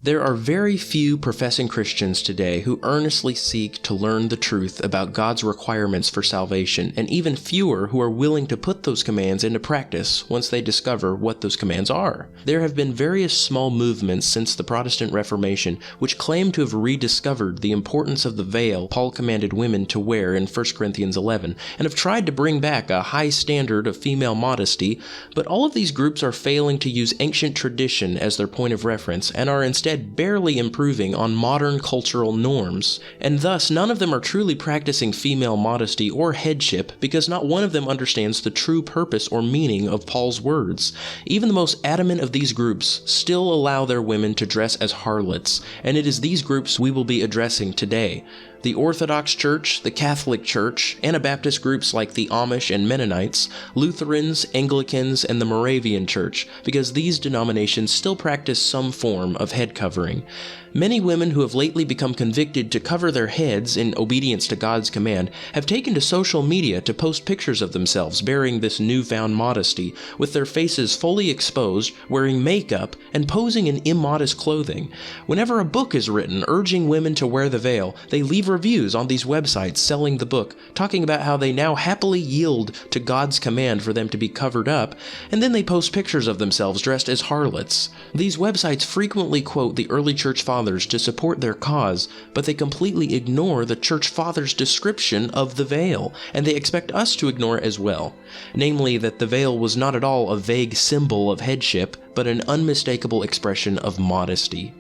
There are very few professing Christians today who earnestly seek to learn the truth about God's requirements for salvation, and even fewer who are willing to put those commands into practice once they discover what those commands are. There have been various small movements since the Protestant Reformation which claim to have rediscovered the importance of the veil Paul commanded women to wear in 1 Corinthians 11, and have tried to bring back a high standard of female modesty, but all of these groups are failing to use ancient tradition as their point of reference, and are instead barely improving on modern cultural norms, and thus none of them are truly practicing female modesty or headship because not one of them understands the true purpose or meaning of Paul's words. Even the most adamant of these groups still allow their women to dress as harlots, and it is these groups we will be addressing today. The Orthodox Church, the Catholic Church, Anabaptist groups like the Amish and Mennonites, Lutherans, Anglicans, and the Moravian Church, because these denominations still practice some form of head covering. Many women who have lately become convicted to cover their heads in obedience to God's command have taken to social media to post pictures of themselves bearing this newfound modesty, with their faces fully exposed, wearing makeup, and posing in immodest clothing. Whenever a book is written urging women to wear the veil, they leave reviews on these websites selling the book, talking about how they now happily yield to God's command for them to be covered up, and then they post pictures of themselves dressed as harlots. These websites frequently quote the early church fathers to support their cause, but they completely ignore the church fathers' description of the veil, and they expect us to ignore it as well. Namely, that the veil was not at all a vague symbol of headship, but an unmistakable expression of modesty.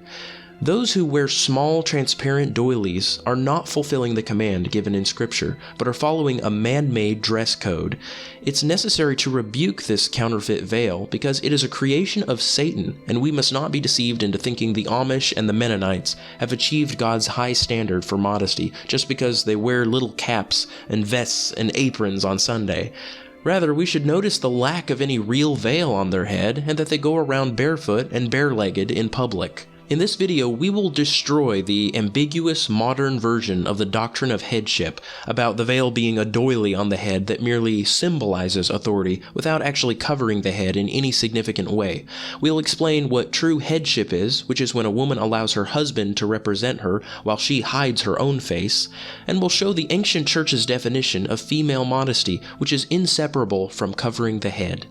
Those who wear small, transparent doilies are not fulfilling the command given in Scripture, but are following a man-made dress code. It's necessary to rebuke this counterfeit veil because it is a creation of Satan, and we must not be deceived into thinking the Amish and the Mennonites have achieved God's high standard for modesty just because they wear little caps and vests and aprons on Sunday. Rather, we should notice the lack of any real veil on their head, and that they go around barefoot and bare-legged in public. In this video, we will destroy the ambiguous modern version of the doctrine of headship about the veil being a doily on the head that merely symbolizes authority without actually covering the head in any significant way. We'll explain what true headship is, which is when a woman allows her husband to represent her while she hides her own face, and we'll show the ancient church's definition of female modesty, which is inseparable from covering the head.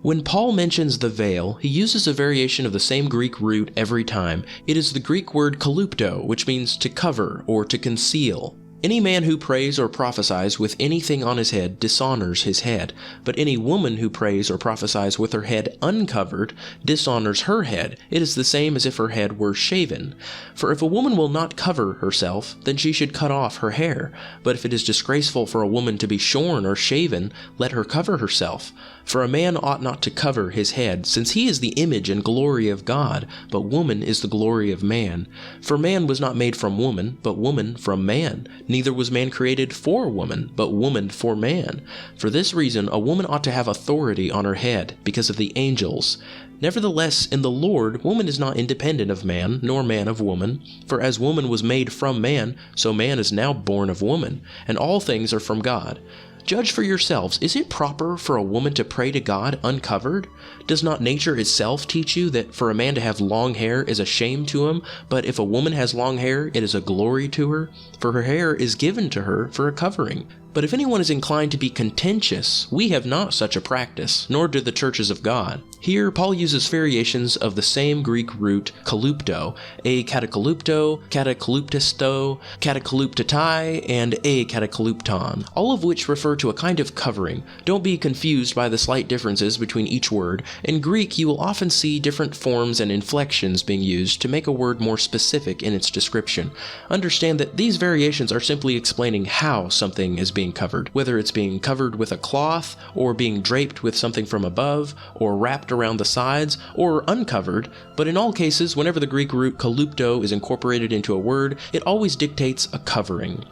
When Paul mentions the veil, he uses a variation of the same Greek root every time. It is the Greek word kalupto, which means to cover or to conceal. Any man who prays or prophesies with anything on his head dishonors his head, but any woman who prays or prophesies with her head uncovered dishonors her head. It is the same as if her head were shaven. For if a woman will not cover herself, then she should cut off her hair. But if it is disgraceful for a woman to be shorn or shaven, let her cover herself. For a man ought not to cover his head, since he is the image and glory of God, but woman is the glory of man. For man was not made from woman, but woman from man. Neither was man created for woman, but woman for man. For this reason, a woman ought to have authority on her head, because of the angels. Nevertheless, in the Lord, woman is not independent of man, nor man of woman. For as woman was made from man, so man is now born of woman, and all things are from God. Judge for yourselves, is it proper for a woman to pray to God uncovered? Does not nature itself teach you that for a man to have long hair is a shame to him, but if a woman has long hair, it is a glory to her? For her hair is given to her for a covering. But if anyone is inclined to be contentious, we have not such a practice, nor do the churches of God. Here, Paul uses variations of the same Greek root kalupto, a katakalupto, katakaluptisto, katakaluptatai, and a katakalupton, all of which refer to a kind of covering. Don't be confused by the slight differences between each word. In Greek, you will often see different forms and inflections being used to make a word more specific in its description. Understand that these variations are simply explaining how something is being covered, whether it's being covered with a cloth, or being draped with something from above, or wrapped around the sides, or uncovered, but in all cases, whenever the Greek root kalupto is incorporated into a word, it always dictates a covering.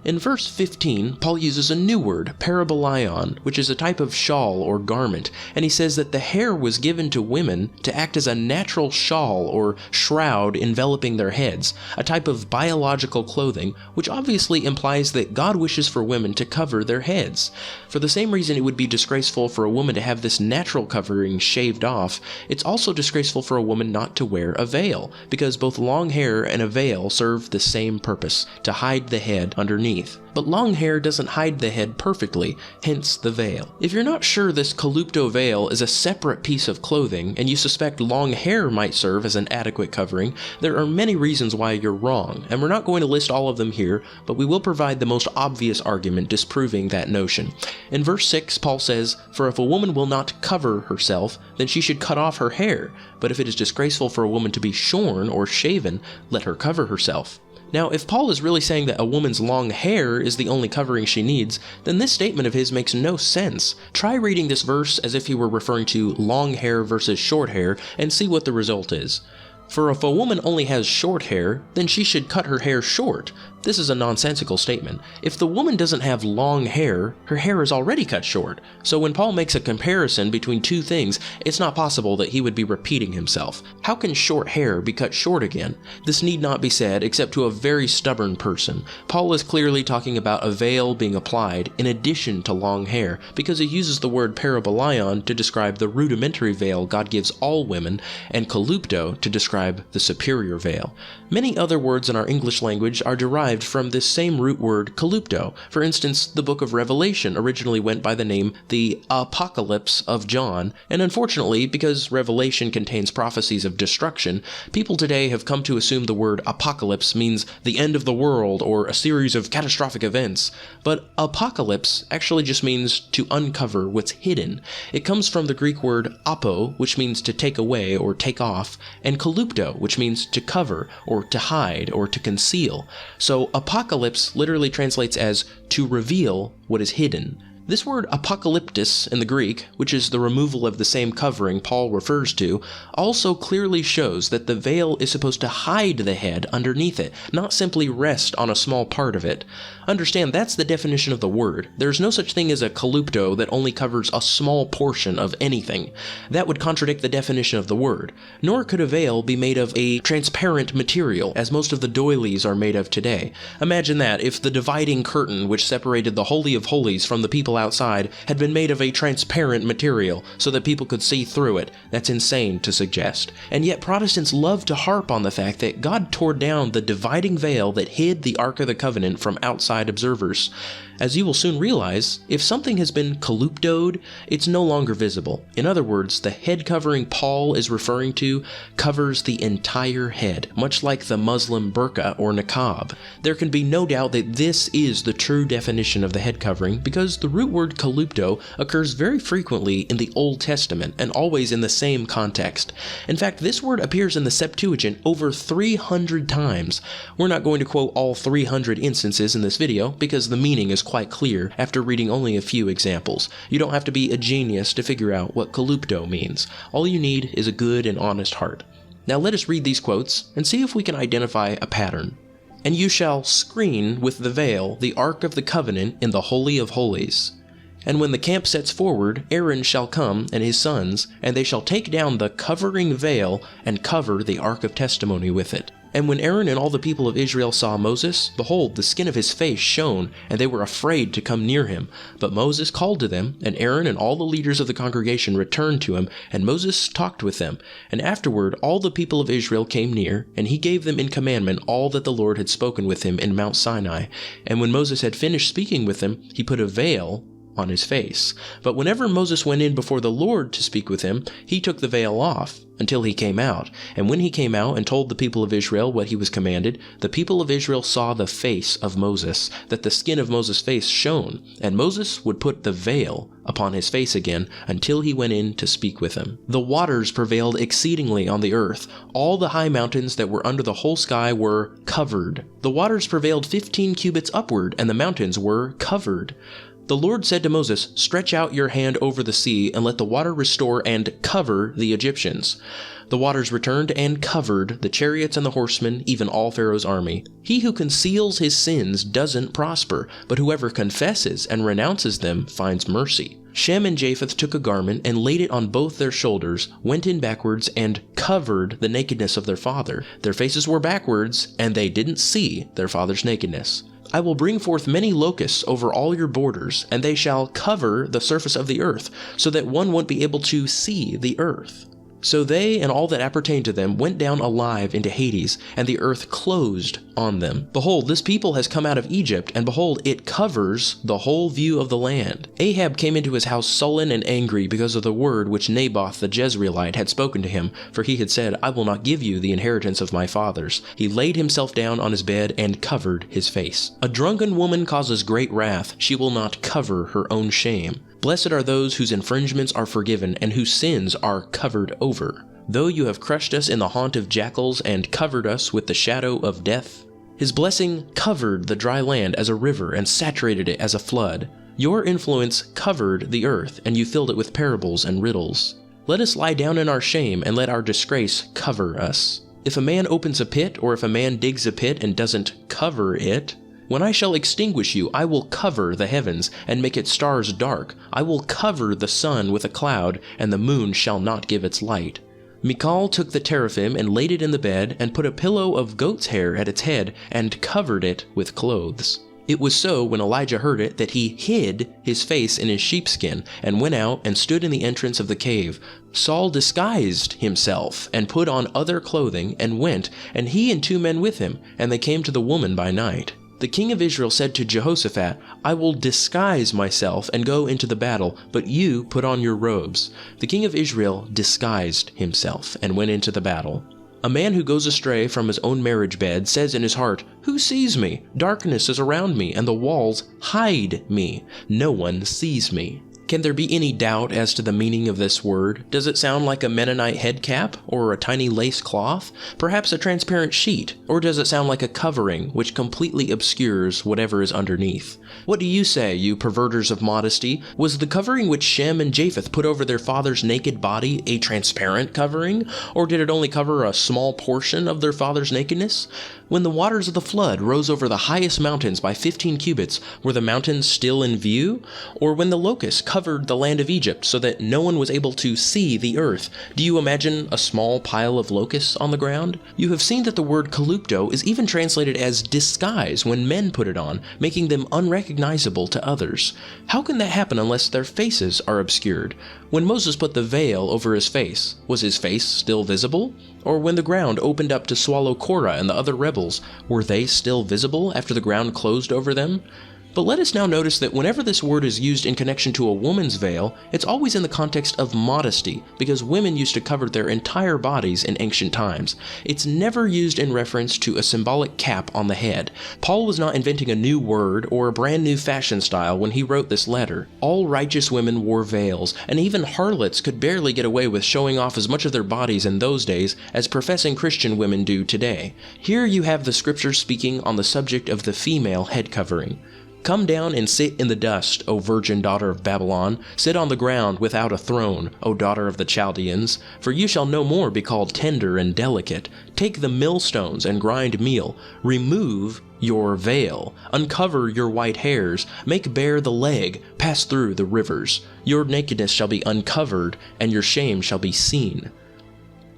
In verse 15, Paul uses a new word, parabolaion, which is a type of shawl or garment, and he says that the hair was given to women to act as a natural shawl or shroud enveloping their heads, a type of biological clothing, which obviously implies that God wishes for women to cover their heads. For the same reason it would be disgraceful for a woman to have this natural covering shaved off, it's also disgraceful for a woman not to wear a veil, because both long hair and a veil serve the same purpose, to hide the head underneath. But long hair doesn't hide the head perfectly, hence the veil. If you're not sure this kalupto veil is a separate piece of clothing, and you suspect long hair might serve as an adequate covering, there are many reasons why you're wrong, and we're not going to list all of them here, but we will provide the most obvious argument disproving that notion. In verse 6, Paul says, "For if a woman will not cover herself, then she should cut off her hair, but if it is disgraceful for a woman to be shorn or shaven, let her cover herself." Now, if Paul is really saying that a woman's long hair is the only covering she needs, then this statement of his makes no sense. Try reading this verse as if he were referring to long hair versus short hair, and see what the result is. For if a woman only has short hair, then she should cut her hair short. This is a nonsensical statement. If the woman doesn't have long hair, her hair is already cut short. So when Paul makes a comparison between two things, it's not possible that he would be repeating himself. How can short hair be cut short again? This need not be said except to a very stubborn person. Paul is clearly talking about a veil being applied in addition to long hair, because he uses the word parabolaion to describe the rudimentary veil God gives all women, and kalupto to describe the superior veil. Many other words in our English language are derived from this same root word kalupto. For instance, the book of Revelation originally went by the name the Apocalypse of John, and unfortunately, because Revelation contains prophecies of destruction, people today have come to assume the word apocalypse means the end of the world or a series of catastrophic events. But apocalypse actually just means to uncover what's hidden. It comes from the Greek word apo, which means to take away or take off, and kalupto, which means to cover or to hide or to conceal. So apocalypse literally translates as to reveal what is hidden. This word apocalyptis in the Greek, which is the removal of the same covering Paul refers to, also clearly shows that the veil is supposed to hide the head underneath it, not simply rest on a small part of it. Understand, that's the definition of the word. There's no such thing as a kalupto that only covers a small portion of anything. That would contradict the definition of the word. Nor could a veil be made of a transparent material, as most of the doilies are made of today. Imagine that, if the dividing curtain which separated the Holy of Holies from the people outside had been made of a transparent material so that people could see through it. That's insane to suggest. And yet Protestants love to harp on the fact that God tore down the dividing veil that hid the Ark of the Covenant from outside observers. As you will soon realize, if something has been kaluptoed, it's no longer visible. In other words, the head covering Paul is referring to covers the entire head, much like the Muslim burqa or niqab. There can be no doubt that this is the true definition of the head covering, because the root word kalupto occurs very frequently in the Old Testament and always in the same context. In fact, this word appears in the Septuagint over 300 times. We're not going to quote all 300 instances in this video because the meaning is quite clear after reading only a few examples. You don't have to be a genius to figure out what kalupto means. All you need is a good and honest heart. Now let us read these quotes and see if we can identify a pattern. "And you shall screen with the veil the Ark of the Covenant in the Holy of Holies. And when the camp sets forward, Aaron shall come and his sons, and they shall take down the covering veil and cover the Ark of Testimony with it. And when Aaron and all the people of Israel saw Moses, behold, the skin of his face shone, and they were afraid to come near him. But Moses called to them, and Aaron and all the leaders of the congregation returned to him, and Moses talked with them. And afterward all the people of Israel came near, and he gave them in commandment all that the Lord had spoken with him in Mount Sinai. And when Moses had finished speaking with them, he put a veil on his face. But whenever Moses went in before the Lord to speak with him, he took the veil off until he came out. And when he came out and told the people of Israel what he was commanded, the people of Israel saw the face of Moses, that the skin of Moses' face shone, and Moses would put the veil upon his face again until he went in to speak with him. The waters prevailed exceedingly on the earth. All the high mountains that were under the whole sky were covered. The waters prevailed 15 cubits upward, and the mountains were covered. The Lord said to Moses, "Stretch out your hand over the sea, and let the water restore and cover the Egyptians." The waters returned and covered the chariots and the horsemen, even all Pharaoh's army. He who conceals his sins doesn't prosper, but whoever confesses and renounces them finds mercy. Shem and Japheth took a garment and laid it on both their shoulders, went in backwards, and covered the nakedness of their father. Their faces were backwards, and they didn't see their father's nakedness. I will bring forth many locusts over all your borders, and they shall cover the surface of the earth, so that one won't be able to see the earth. So they and all that appertained to them went down alive into Hades, and the earth closed on them. Behold, this people has come out of Egypt, and behold, it covers the whole view of the land. Ahab came into his house sullen and angry because of the word which Naboth the Jezreelite had spoken to him, for he had said, "I will not give you the inheritance of my fathers." He laid himself down on his bed and covered his face. A drunken woman causes great wrath. She will not cover her own shame. Blessed are those whose infringements are forgiven and whose sins are covered over. Though you have crushed us in the haunt of jackals and covered us with the shadow of death. His blessing covered the dry land as a river and saturated it as a flood. Your influence covered the earth, and you filled it with parables and riddles. Let us lie down in our shame and let our disgrace cover us. If a man opens a pit, or if a man digs a pit and doesn't cover it, when I shall extinguish you, I will cover the heavens and make its stars dark. I will cover the sun with a cloud, and the moon shall not give its light. Michal took the teraphim and laid it in the bed, and put a pillow of goat's hair at its head, and covered it with clothes. It was so, when Elijah heard it, that he hid his face in his sheepskin, and went out and stood in the entrance of the cave. Saul disguised himself, and put on other clothing, and went, and he and 2 men with him, and they came to the woman by night. The king of Israel said to Jehoshaphat, "I will disguise myself and go into the battle, but you put on your robes." The king of Israel disguised himself and went into the battle. A man who goes astray from his own marriage bed says in his heart, "Who sees me? Darkness is around me, and the walls hide me. No one sees me." Can there be any doubt as to the meaning of this word? Does it sound like a Mennonite head cap, or a tiny lace cloth? Perhaps a transparent sheet? Or does it sound like a covering which completely obscures whatever is underneath? What do you say, you perverters of modesty? Was the covering which Shem and Japheth put over their father's naked body a transparent covering? Or did it only cover a small portion of their father's nakedness? When the waters of the flood rose over the highest mountains by 15 cubits, were the mountains still in view? Or when the locusts covered the land of Egypt so that no one was able to see the earth, do you imagine a small pile of locusts on the ground? You have seen that the word kalupto is even translated as disguise when men put it on, making them unrecognizable to others. How can that happen unless their faces are obscured? When Moses put the veil over his face, was his face still visible? Or when the ground opened up to swallow Korah and the other rebels, were they still visible after the ground closed over them? But let us now notice that whenever this word is used in connection to a woman's veil, it's always in the context of modesty, because women used to cover their entire bodies in ancient times. It's never used in reference to a symbolic cap on the head. Paul was not inventing a new word or a brand new fashion style when he wrote this letter. All righteous women wore veils, and even harlots could barely get away with showing off as much of their bodies in those days as professing Christian women do today. Here you have the scriptures speaking on the subject of the female head covering. "Come down and sit in the dust, O virgin daughter of Babylon. Sit on the ground without a throne, O daughter of the Chaldeans. For you shall no more be called tender and delicate. Take the millstones and grind meal. Remove your veil. Uncover your white hairs. Make bare the leg. Pass through the rivers. Your nakedness shall be uncovered, and your shame shall be seen."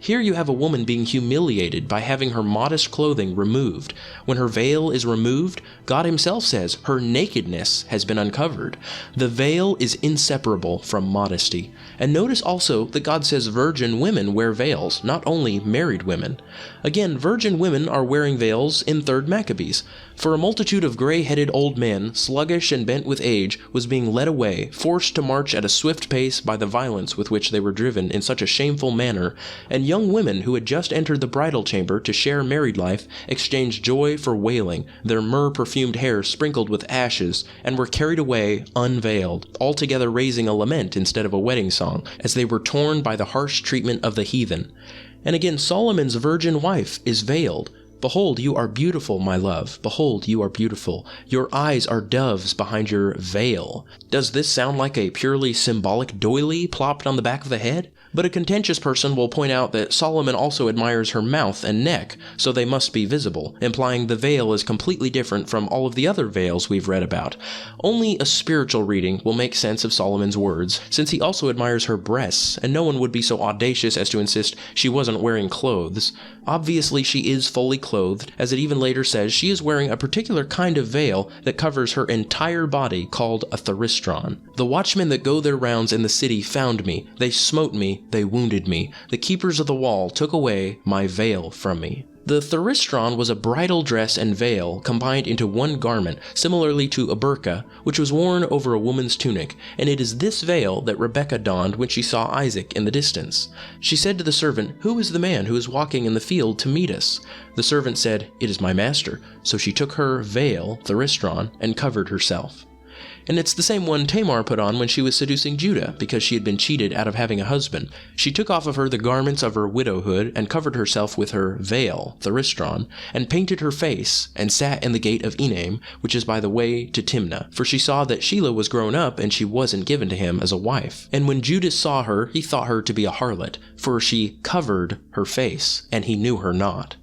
Here you have a woman being humiliated by having her modest clothing removed. When her veil is removed, God himself says her nakedness has been uncovered. The veil is inseparable from modesty. And notice also that God says virgin women wear veils, not only married women. Again, virgin women are wearing veils in 3rd Maccabees. For a multitude of gray-headed old men, sluggish and bent with age, was being led away, forced to march at a swift pace by the violence with which they were driven in such a shameful manner, and young women who had just entered the bridal chamber to share married life exchanged joy for wailing, their myrrh-perfumed hair sprinkled with ashes, and were carried away unveiled, altogether raising a lament instead of a wedding song, as they were torn by the harsh treatment of the heathen. And again, Solomon's virgin wife is veiled. Behold, you are beautiful, my love. Behold, you are beautiful. Your eyes are doves behind your veil. Does this sound like a purely symbolic doily plopped on the back of the head? But a contentious person will point out that Solomon also admires her mouth and neck, so they must be visible, implying the veil is completely different from all of the other veils we've read about. Only a spiritual reading will make sense of Solomon's words, since he also admires her breasts, and no one would be so audacious as to insist she wasn't wearing clothes. Obviously, she is fully clothed, as it even later says she is wearing a particular kind of veil that covers her entire body called a theristron. The watchmen that go their rounds in the city found me. They smote me. They wounded me. The keepers of the wall took away my veil from me. The theristron was a bridal dress and veil combined into one garment, similarly to a burqa, which was worn over a woman's tunic, and it is this veil that Rebekah donned when she saw Isaac in the distance. She said to the servant, "Who is the man who is walking in the field to meet us?" The servant said, "It is my master." So she took her veil, theristron, and covered herself. And it's the same one Tamar put on when she was seducing Judah, because she had been cheated out of having a husband. She took off of her the garments of her widowhood, and covered herself with her veil, theristron, and painted her face, and sat in the gate of Enaim, which is by the way to Timnah. For she saw that Shelah was grown up, and she wasn't given to him as a wife. And when Judas saw her, he thought her to be a harlot, for she covered her face, and he knew her not.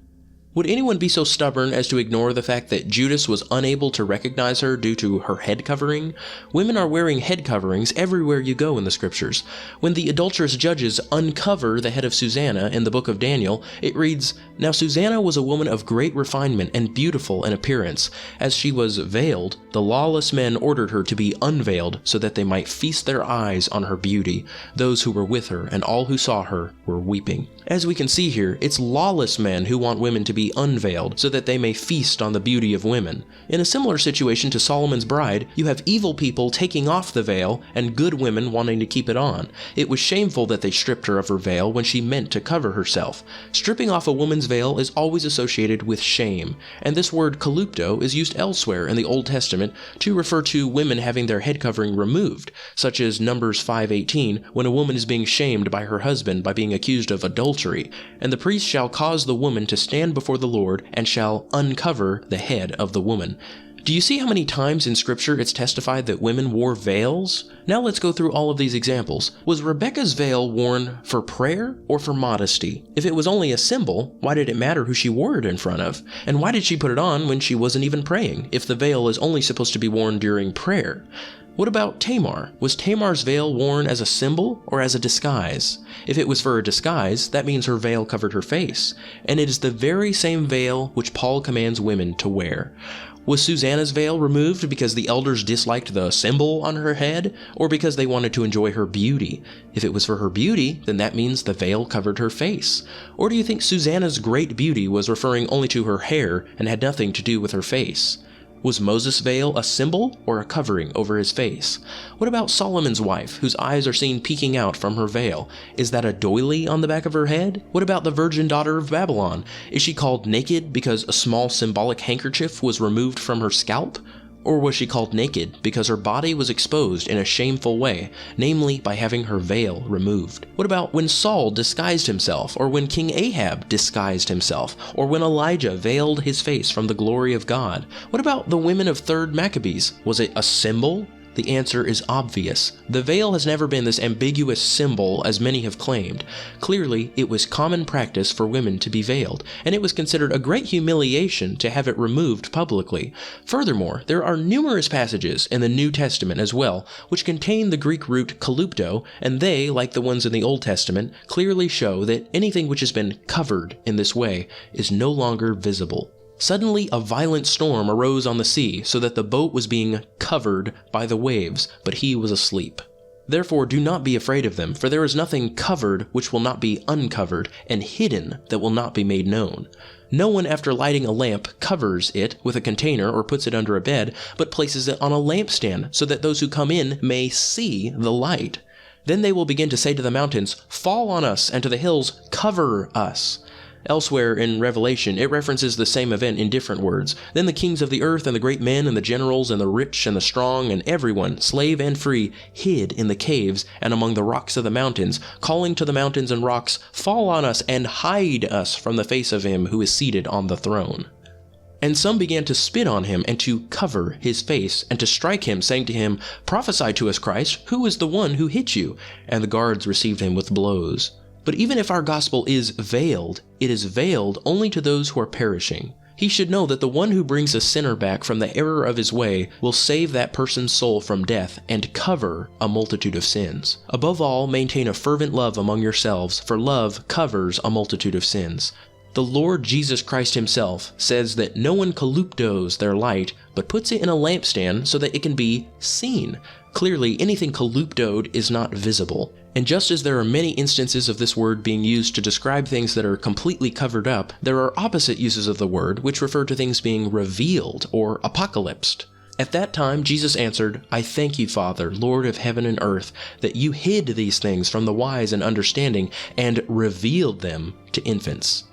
Would anyone be so stubborn as to ignore the fact that Judas was unable to recognize her due to her head covering? Women are wearing head coverings everywhere you go in the scriptures. When the adulterous judges uncover the head of Susanna in the book of Daniel, it reads, "Now Susanna was a woman of great refinement and beautiful in appearance. As she was veiled, the lawless men ordered her to be unveiled so that they might feast their eyes on her beauty. Those who were with her and all who saw her were weeping." As we can see here, it's lawless men who want women to be unveiled so that they may feast on the beauty of women. In a similar situation to Solomon's bride, you have evil people taking off the veil and good women wanting to keep it on. It was shameful that they stripped her of her veil when she meant to cover herself. Stripping off a woman's veil is always associated with shame, and this word kalupto is used elsewhere in the Old Testament to refer to women having their head covering removed, such as Numbers 5:18, when a woman is being shamed by her husband by being accused of adultery. "And the priest shall cause the woman to stand before the Lord, and shall uncover the head of the woman." Do you see how many times in Scripture it's testified that women wore veils? Now let's go through all of these examples. Was Rebekah's veil worn for prayer or for modesty? If it was only a symbol, why did it matter who she wore it in front of? And why did she put it on when she wasn't even praying, if the veil is only supposed to be worn during prayer? What about Tamar? Was Tamar's veil worn as a symbol or as a disguise? If it was for a disguise, that means her veil covered her face, and it is the very same veil which Paul commands women to wear. Was Susanna's veil removed because the elders disliked the symbol on her head, or because they wanted to enjoy her beauty? If it was for her beauty, then that means the veil covered her face. Or do you think Susanna's great beauty was referring only to her hair and had nothing to do with her face? Was Moses' veil a symbol or a covering over his face? What about Solomon's wife, whose eyes are seen peeking out from her veil? Is that a doily on the back of her head? What about the virgin daughter of Babylon? Is she called naked because a small symbolic handkerchief was removed from her scalp? Or was she called naked because her body was exposed in a shameful way, namely by having her veil removed? What about when Saul disguised himself, or when King Ahab disguised himself, or when Elijah veiled his face from the glory of God? What about the women of 3rd Maccabees? Was it a symbol? The answer is obvious. The veil has never been this ambiguous symbol as many have claimed. Clearly, it was common practice for women to be veiled, and it was considered a great humiliation to have it removed publicly. Furthermore, there are numerous passages in the New Testament as well, which contain the Greek root kalupto, and they, like the ones in the Old Testament, clearly show that anything which has been covered in this way is no longer visible. Suddenly a violent storm arose on the sea, so that the boat was being covered by the waves, but he was asleep. Therefore do not be afraid of them, for there is nothing covered which will not be uncovered, and hidden that will not be made known. No one after lighting a lamp covers it with a container or puts it under a bed, but places it on a lampstand, so that those who come in may see the light. Then they will begin to say to the mountains, "Fall on us," and to the hills, "Cover us." Elsewhere in Revelation, it references the same event in different words. Then the kings of the earth and the great men and the generals and the rich and the strong and everyone, slave and free, hid in the caves and among the rocks of the mountains, calling to the mountains and rocks, "Fall on us and hide us from the face of him who is seated on the throne." And some began to spit on him and to cover his face and to strike him, saying to him, "Prophesy to us, Christ, who is the one who hit you?" And the guards received him with blows. But even if our gospel is veiled, it is veiled only to those who are perishing. He should know that the one who brings a sinner back from the error of his way will save that person's soul from death and cover a multitude of sins. Above all, maintain a fervent love among yourselves, for love covers a multitude of sins. The Lord Jesus Christ himself says that no one kaluptos their light, but puts it in a lampstand so that it can be seen. Clearly, anything kaluptoed is not visible. And just as there are many instances of this word being used to describe things that are completely covered up, there are opposite uses of the word which refer to things being revealed or apocalypsed. At that time, Jesus answered, "I thank you, Father, Lord of heaven and earth, that you hid these things from the wise and understanding and revealed them to infants."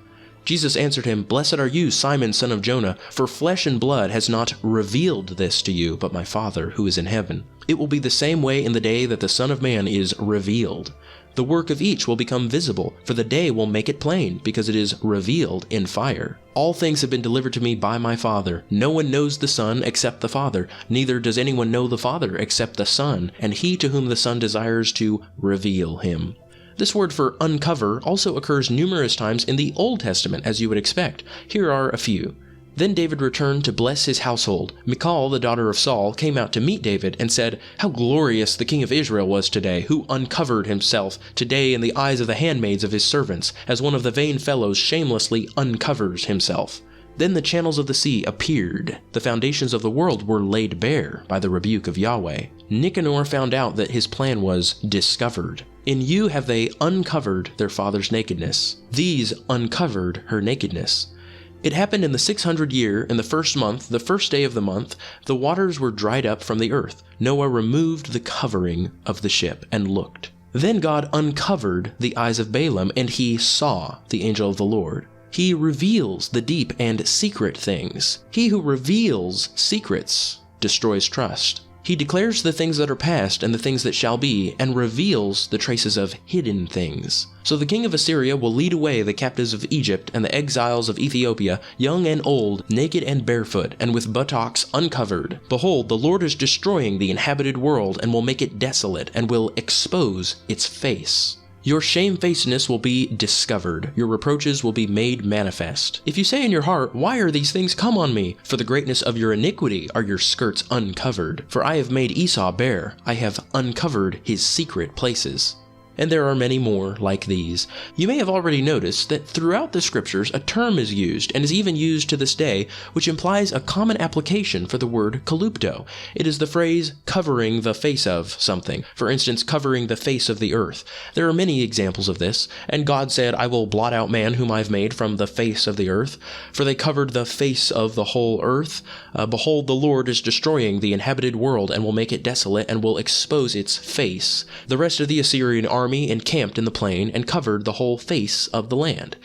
Jesus answered him, "Blessed are you, Simon, son of Jonah, for flesh and blood has not revealed this to you, but my Father who is in heaven. It will be the same way in the day that the Son of Man is revealed. The work of each will become visible, for the day will make it plain, because it is revealed in fire. All things have been delivered to me by my Father. No one knows the Son except the Father, neither does anyone know the Father except the Son, and he to whom the Son desires to reveal him." This word for uncover also occurs numerous times in the Old Testament, as you would expect. Here are a few. Then David returned to bless his household. Michal, the daughter of Saul, came out to meet David and said, "How glorious the king of Israel was today, who uncovered himself today in the eyes of the handmaids of his servants, as one of the vain fellows shamelessly uncovers himself." Then the channels of the sea appeared. The foundations of the world were laid bare by the rebuke of Yahweh. Nicanor found out that his plan was discovered. In you have they uncovered their father's nakedness. These uncovered her nakedness. It happened in the 600th year, in the first month, the first day of the month, the waters were dried up from the earth. Noah removed the covering of the ship and looked. Then God uncovered the eyes of Balaam, and he saw the angel of the Lord. He reveals the deep and secret things. He who reveals secrets destroys trust. He declares the things that are past and the things that shall be, and reveals the traces of hidden things. So the king of Assyria will lead away the captives of Egypt and the exiles of Ethiopia, young and old, naked and barefoot, and with buttocks uncovered. Behold, the Lord is destroying the inhabited world, and will make it desolate, and will expose its face. Your shamefacedness will be discovered. Your reproaches will be made manifest. If you say in your heart, "Why are these things come on me?" For the greatness of your iniquity are your skirts uncovered. For I have made Esau bare. I have uncovered his secret places. And there are many more like these. You may have already noticed that throughout the scriptures a term is used, and is even used to this day, which implies a common application for the word kalupto. It is the phrase covering the face of something. For instance, covering the face of the earth. There are many examples of this. And God said, "I will blot out man whom I have made from the face of the earth. For they covered the face of the whole earth. Behold, the Lord is destroying the inhabited world, and will make it desolate, and will expose its face." The rest of the Assyrian army encamped in the plain and covered the whole face of the land.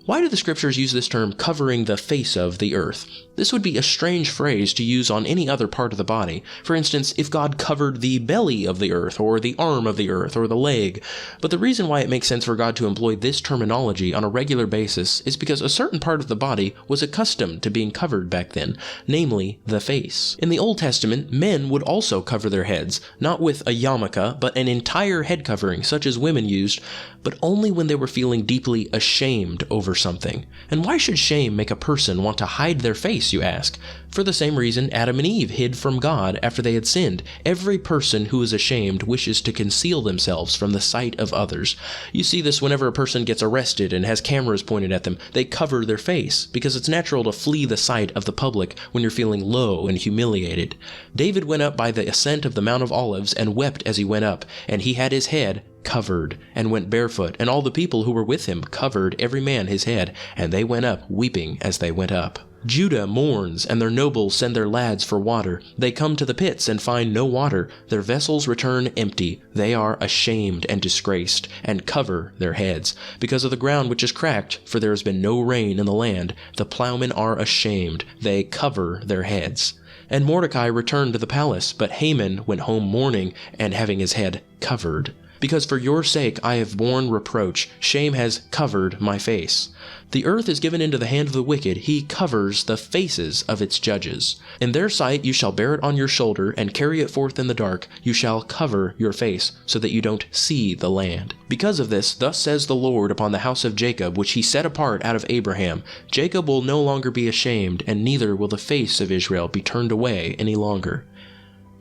Why do the scriptures use this term, covering the face of the earth? This would be a strange phrase to use on any other part of the body. For instance, if God covered the belly of the earth, or the arm of the earth, or the leg. But the reason why it makes sense for God to employ this terminology on a regular basis is because a certain part of the body was accustomed to being covered back then, namely the face. In the Old Testament, men would also cover their heads, not with a yarmulke, but an entire head covering, such as women used, but only when they were feeling deeply ashamed over something. And why should shame make a person want to hide their face, you ask? For the same reason Adam and Eve hid from God after they had sinned. Every person who is ashamed wishes to conceal themselves from the sight of others. You see this whenever a person gets arrested and has cameras pointed at them. They cover their face, because it's natural to flee the sight of the public when you're feeling low and humiliated. David went up by the ascent of the Mount of Olives and wept as he went up, and he had his head covered, and went barefoot, and all the people who were with him covered every man his head, and they went up weeping as they went up. Judah mourns, and their nobles send their lads for water. They come to the pits and find no water. Their vessels return empty. They are ashamed and disgraced, and cover their heads. Because of the ground which is cracked, for there has been no rain in the land, the plowmen are ashamed. They cover their heads. And Mordecai returned to the palace, but Haman went home mourning, and having his head covered. Because for your sake I have borne reproach, shame has covered my face. The earth is given into the hand of the wicked, he covers the faces of its judges. In their sight you shall bear it on your shoulder, and carry it forth in the dark. You shall cover your face, so that you don't see the land. Because of this, thus says the Lord upon the house of Jacob, which he set apart out of Abraham, Jacob will no longer be ashamed, and neither will the face of Israel be turned away any longer.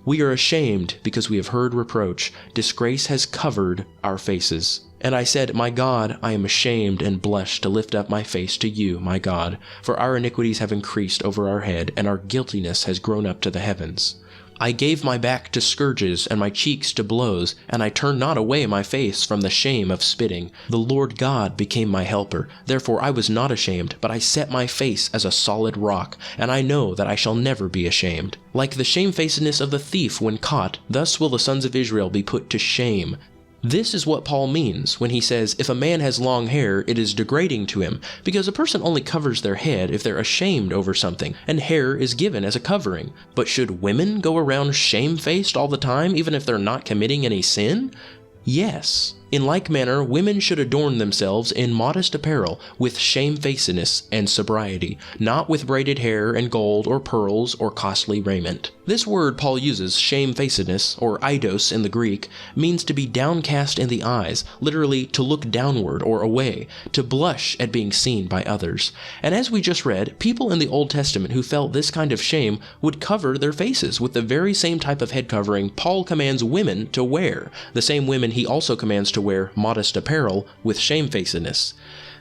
We are ashamed because we have heard reproach. Disgrace has covered our faces. And I said, My God, I am ashamed and blush to lift up my face to you, my God, for our iniquities have increased over our head, and our guiltiness has grown up to the heavens. I gave my back to scourges and my cheeks to blows, and I turned not away my face from the shame of spitting. The Lord God became my helper. Therefore I was not ashamed, but I set my face as a solid rock, and I know that I shall never be ashamed. Like the shamefacedness of the thief when caught, thus will the sons of Israel be put to shame. This is what Paul means when he says, if a man has long hair, it is degrading to him, because a person only covers their head if they're ashamed over something, and hair is given as a covering. But should women go around shamefaced all the time, even if they're not committing any sin? Yes. In like manner, women should adorn themselves in modest apparel, with shamefacedness and sobriety, not with braided hair and gold or pearls or costly raiment. This word Paul uses, shamefacedness, or eidos in the Greek, means to be downcast in the eyes, literally to look downward or away, to blush at being seen by others. And as we just read, people in the Old Testament who felt this kind of shame would cover their faces with the very same type of head covering Paul commands women to wear, the same women he also commands to wear modest apparel with shamefacedness.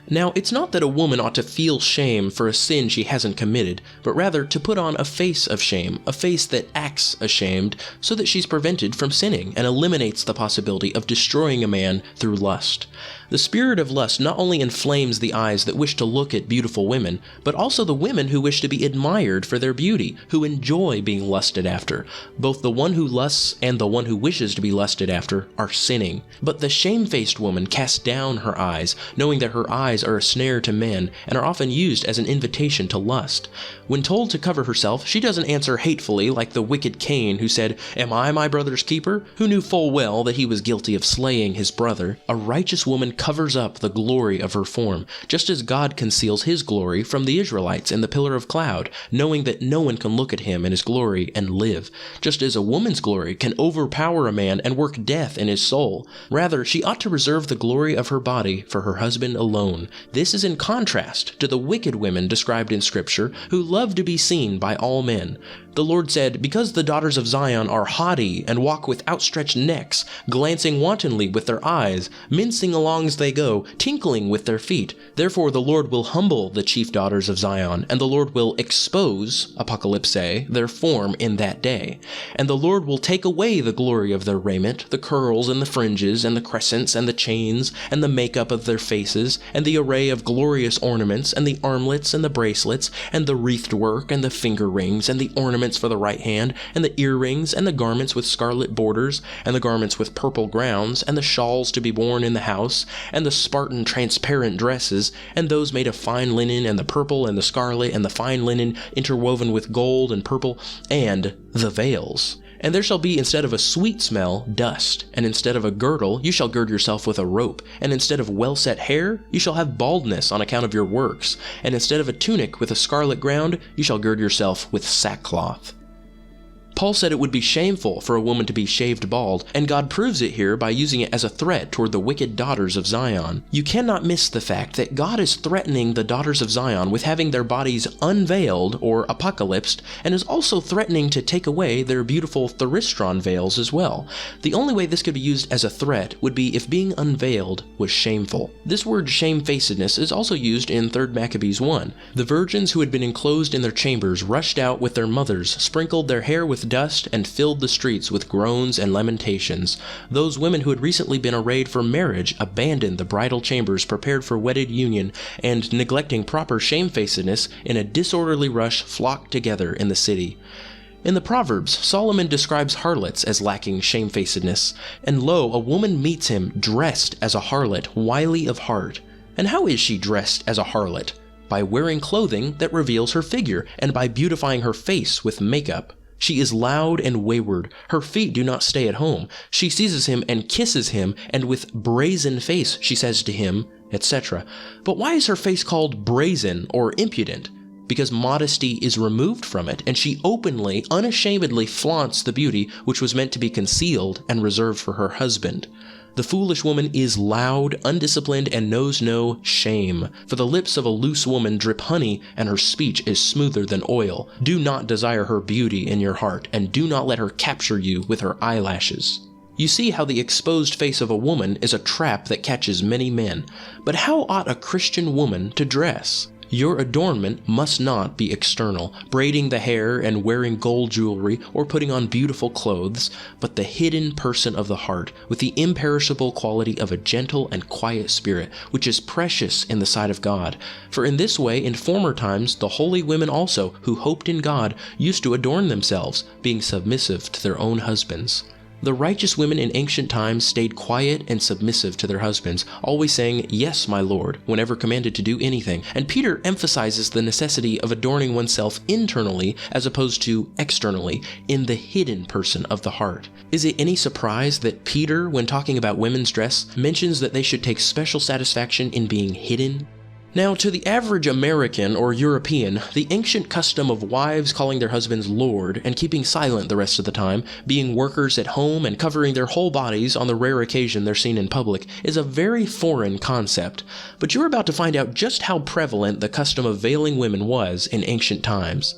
Now, it's not that a woman ought to feel shame for a sin she hasn't committed, but rather to put on a face of shame, a face that acts ashamed, so that she's prevented from sinning and eliminates the possibility of destroying a man through lust. The spirit of lust not only inflames the eyes that wish to look at beautiful women, but also the women who wish to be admired for their beauty, who enjoy being lusted after. Both the one who lusts and the one who wishes to be lusted after are sinning. But the shamefaced woman casts down her eyes, knowing that her eyes are a snare to men and are often used as an invitation to lust. When told to cover herself, she doesn't answer hatefully like the wicked Cain who said, "Am I my brother's keeper?" who knew full well that he was guilty of slaying his brother. A righteous woman covers up the glory of her form, just as God conceals his glory from the Israelites in the pillar of cloud, knowing that no one can look at him in his glory and live, just as a woman's glory can overpower a man and work death in his soul. Rather, she ought to reserve the glory of her body for her husband alone. This is in contrast to the wicked women described in Scripture who love to be seen by all men. The Lord said, "Because the daughters of Zion are haughty and walk with outstretched necks, glancing wantonly with their eyes, mincing along as they go, tinkling with their feet. Therefore the Lord will humble the chief daughters of Zion, and the Lord will expose, apocalypse, their form in that day. And the Lord will take away the glory of their raiment, the curls and the fringes and the crescents and the chains and the makeup of their faces, and the array of glorious ornaments, and the armlets and the bracelets, and the wreathed work and the finger rings, and the ornaments for the right hand, and the earrings, and the garments with scarlet borders, and the garments with purple grounds, and the shawls to be worn in the house, and the Spartan transparent dresses, and those made of fine linen, and the purple and the scarlet and the fine linen interwoven with gold and purple, and the veils. And there shall be instead of a sweet smell, dust, and instead of a girdle, you shall gird yourself with a rope, and instead of well-set hair, you shall have baldness on account of your works, and instead of a tunic with a scarlet ground, you shall gird yourself with sackcloth." Paul said it would be shameful for a woman to be shaved bald, and God proves it here by using it as a threat toward the wicked daughters of Zion. You cannot miss the fact that God is threatening the daughters of Zion with having their bodies unveiled or apocalypsed, and is also threatening to take away their beautiful thyristron veils as well. The only way this could be used as a threat would be if being unveiled was shameful. This word shamefacedness is also used in 3 Maccabees 1. The virgins who had been enclosed in their chambers rushed out with their mothers, sprinkled their hair with dust and filled the streets with groans and lamentations. Those women who had recently been arrayed for marriage abandoned the bridal chambers prepared for wedded union, and neglecting proper shamefacedness, in a disorderly rush flocked together in the city. In the Proverbs, Solomon describes harlots as lacking shamefacedness, and lo, a woman meets him dressed as a harlot, wily of heart. And how is she dressed as a harlot? By wearing clothing that reveals her figure, and by beautifying her face with makeup. She is loud and wayward. Her feet do not stay at home. She seizes him and kisses him, and with brazen face she says to him, etc. But why is her face called brazen or impudent? Because modesty is removed from it, and she openly, unashamedly flaunts the beauty which was meant to be concealed and reserved for her husband. The foolish woman is loud, undisciplined, and knows no shame. For the lips of a loose woman drip honey, and her speech is smoother than oil. Do not desire her beauty in your heart, and do not let her capture you with her eyelashes. You see how the exposed face of a woman is a trap that catches many men. But how ought a Christian woman to dress? Your adornment must not be external, braiding the hair and wearing gold jewelry or putting on beautiful clothes, but the hidden person of the heart, with the imperishable quality of a gentle and quiet spirit, which is precious in the sight of God. For in this way, in former times, the holy women also, who hoped in God, used to adorn themselves, being submissive to their own husbands. The righteous women in ancient times stayed quiet and submissive to their husbands, always saying, "Yes, my Lord," whenever commanded to do anything. And Peter emphasizes the necessity of adorning oneself internally as opposed to externally, in the hidden person of the heart. Is it any surprise that Peter, when talking about women's dress, mentions that they should take special satisfaction in being hidden? Now, to the average American or European, the ancient custom of wives calling their husbands Lord and keeping silent the rest of the time, being workers at home and covering their whole bodies on the rare occasion they're seen in public, is a very foreign concept. But you're about to find out just how prevalent the custom of veiling women was in ancient times.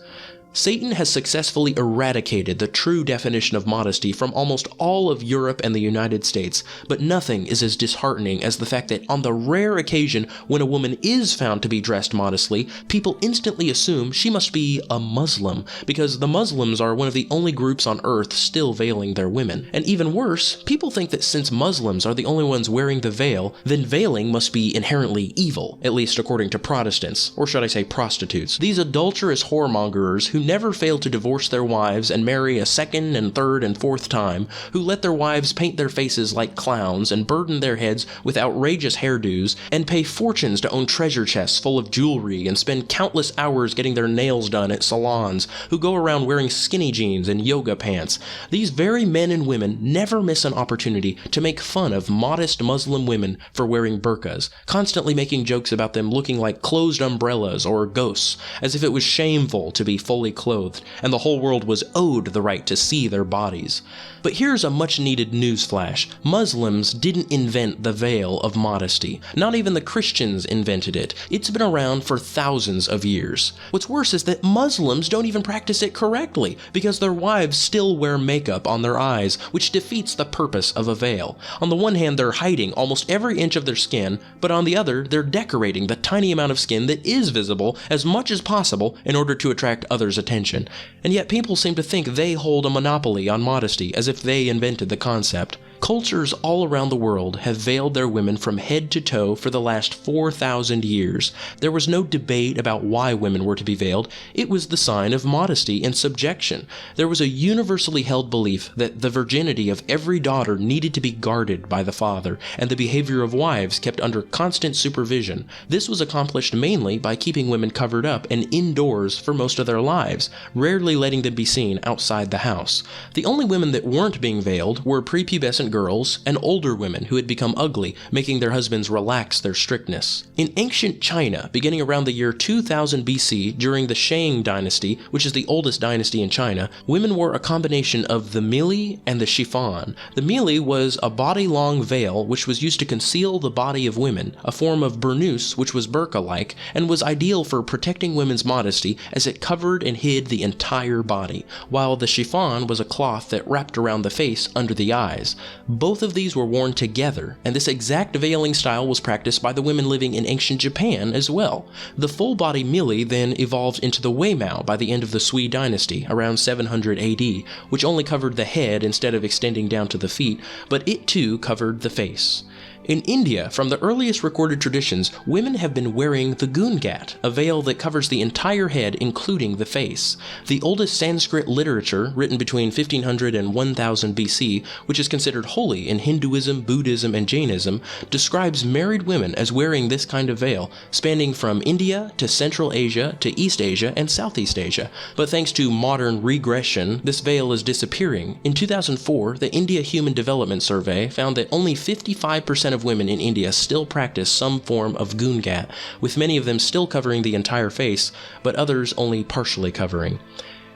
Satan has successfully eradicated the true definition of modesty from almost all of Europe and the United States, but nothing is as disheartening as the fact that on the rare occasion when a woman is found to be dressed modestly, people instantly assume she must be a Muslim, because the Muslims are one of the only groups on earth still veiling their women. And even worse, people think that since Muslims are the only ones wearing the veil, then veiling must be inherently evil, at least according to Protestants, or should I say prostitutes. These adulterous whoremongers who never fail to divorce their wives and marry a second and third and fourth time, who let their wives paint their faces like clowns and burden their heads with outrageous hairdos, and pay fortunes to own treasure chests full of jewelry and spend countless hours getting their nails done at salons, who go around wearing skinny jeans and yoga pants. These very men and women never miss an opportunity to make fun of modest Muslim women for wearing burqas, constantly making jokes about them looking like closed umbrellas or ghosts, as if it was shameful to be fully clothed, and the whole world was owed the right to see their bodies. But here's a much-needed newsflash. Muslims didn't invent the veil of modesty. Not even the Christians invented it. It's been around for thousands of years. What's worse is that Muslims don't even practice it correctly, because their wives still wear makeup on their eyes, which defeats the purpose of a veil. On the one hand, they're hiding almost every inch of their skin, but on the other, they're decorating the tiny amount of skin that is visible as much as possible in order to attract others' attention. And yet people seem to think they hold a monopoly on modesty, as if they invented the concept. Cultures all around the world have veiled their women from head to toe for the last 4,000 years. There was no debate about why women were to be veiled. It was the sign of modesty and subjection. There was a universally held belief that the virginity of every daughter needed to be guarded by the father, and the behavior of wives kept under constant supervision. This was accomplished mainly by keeping women covered up and indoors for most of their lives, rarely letting them be seen outside the house. The only women that weren't being veiled were prepubescent girls and older women who had become ugly, making their husbands relax their strictness. In ancient China, beginning around the year 2000 BC, during the Shang dynasty, which is the oldest dynasty in China, women wore a combination of the mili and the chiffon. The mili was a body-long veil which was used to conceal the body of women, a form of burnous which was burqa-like, and was ideal for protecting women's modesty as it covered and hid the entire body, while the chiffon was a cloth that wrapped around the face under the eyes. Both of these were worn together, and this exact veiling style was practiced by the women living in ancient Japan as well. The full-body mili then evolved into the weimao by the end of the Sui dynasty, around 700 AD, which only covered the head instead of extending down to the feet, but it too covered the face. In India, from the earliest recorded traditions, women have been wearing the gungat, a veil that covers the entire head including the face. The oldest Sanskrit literature, written between 1500 and 1000 BC, which is considered holy in Hinduism, Buddhism, and Jainism, describes married women as wearing this kind of veil, spanning from India to Central Asia to East Asia and Southeast Asia. But thanks to modern regression, this veil is disappearing. In 2004, the India Human Development Survey found that only 55% of women in India still practice some form of gungat, with many of them still covering the entire face, but others only partially covering.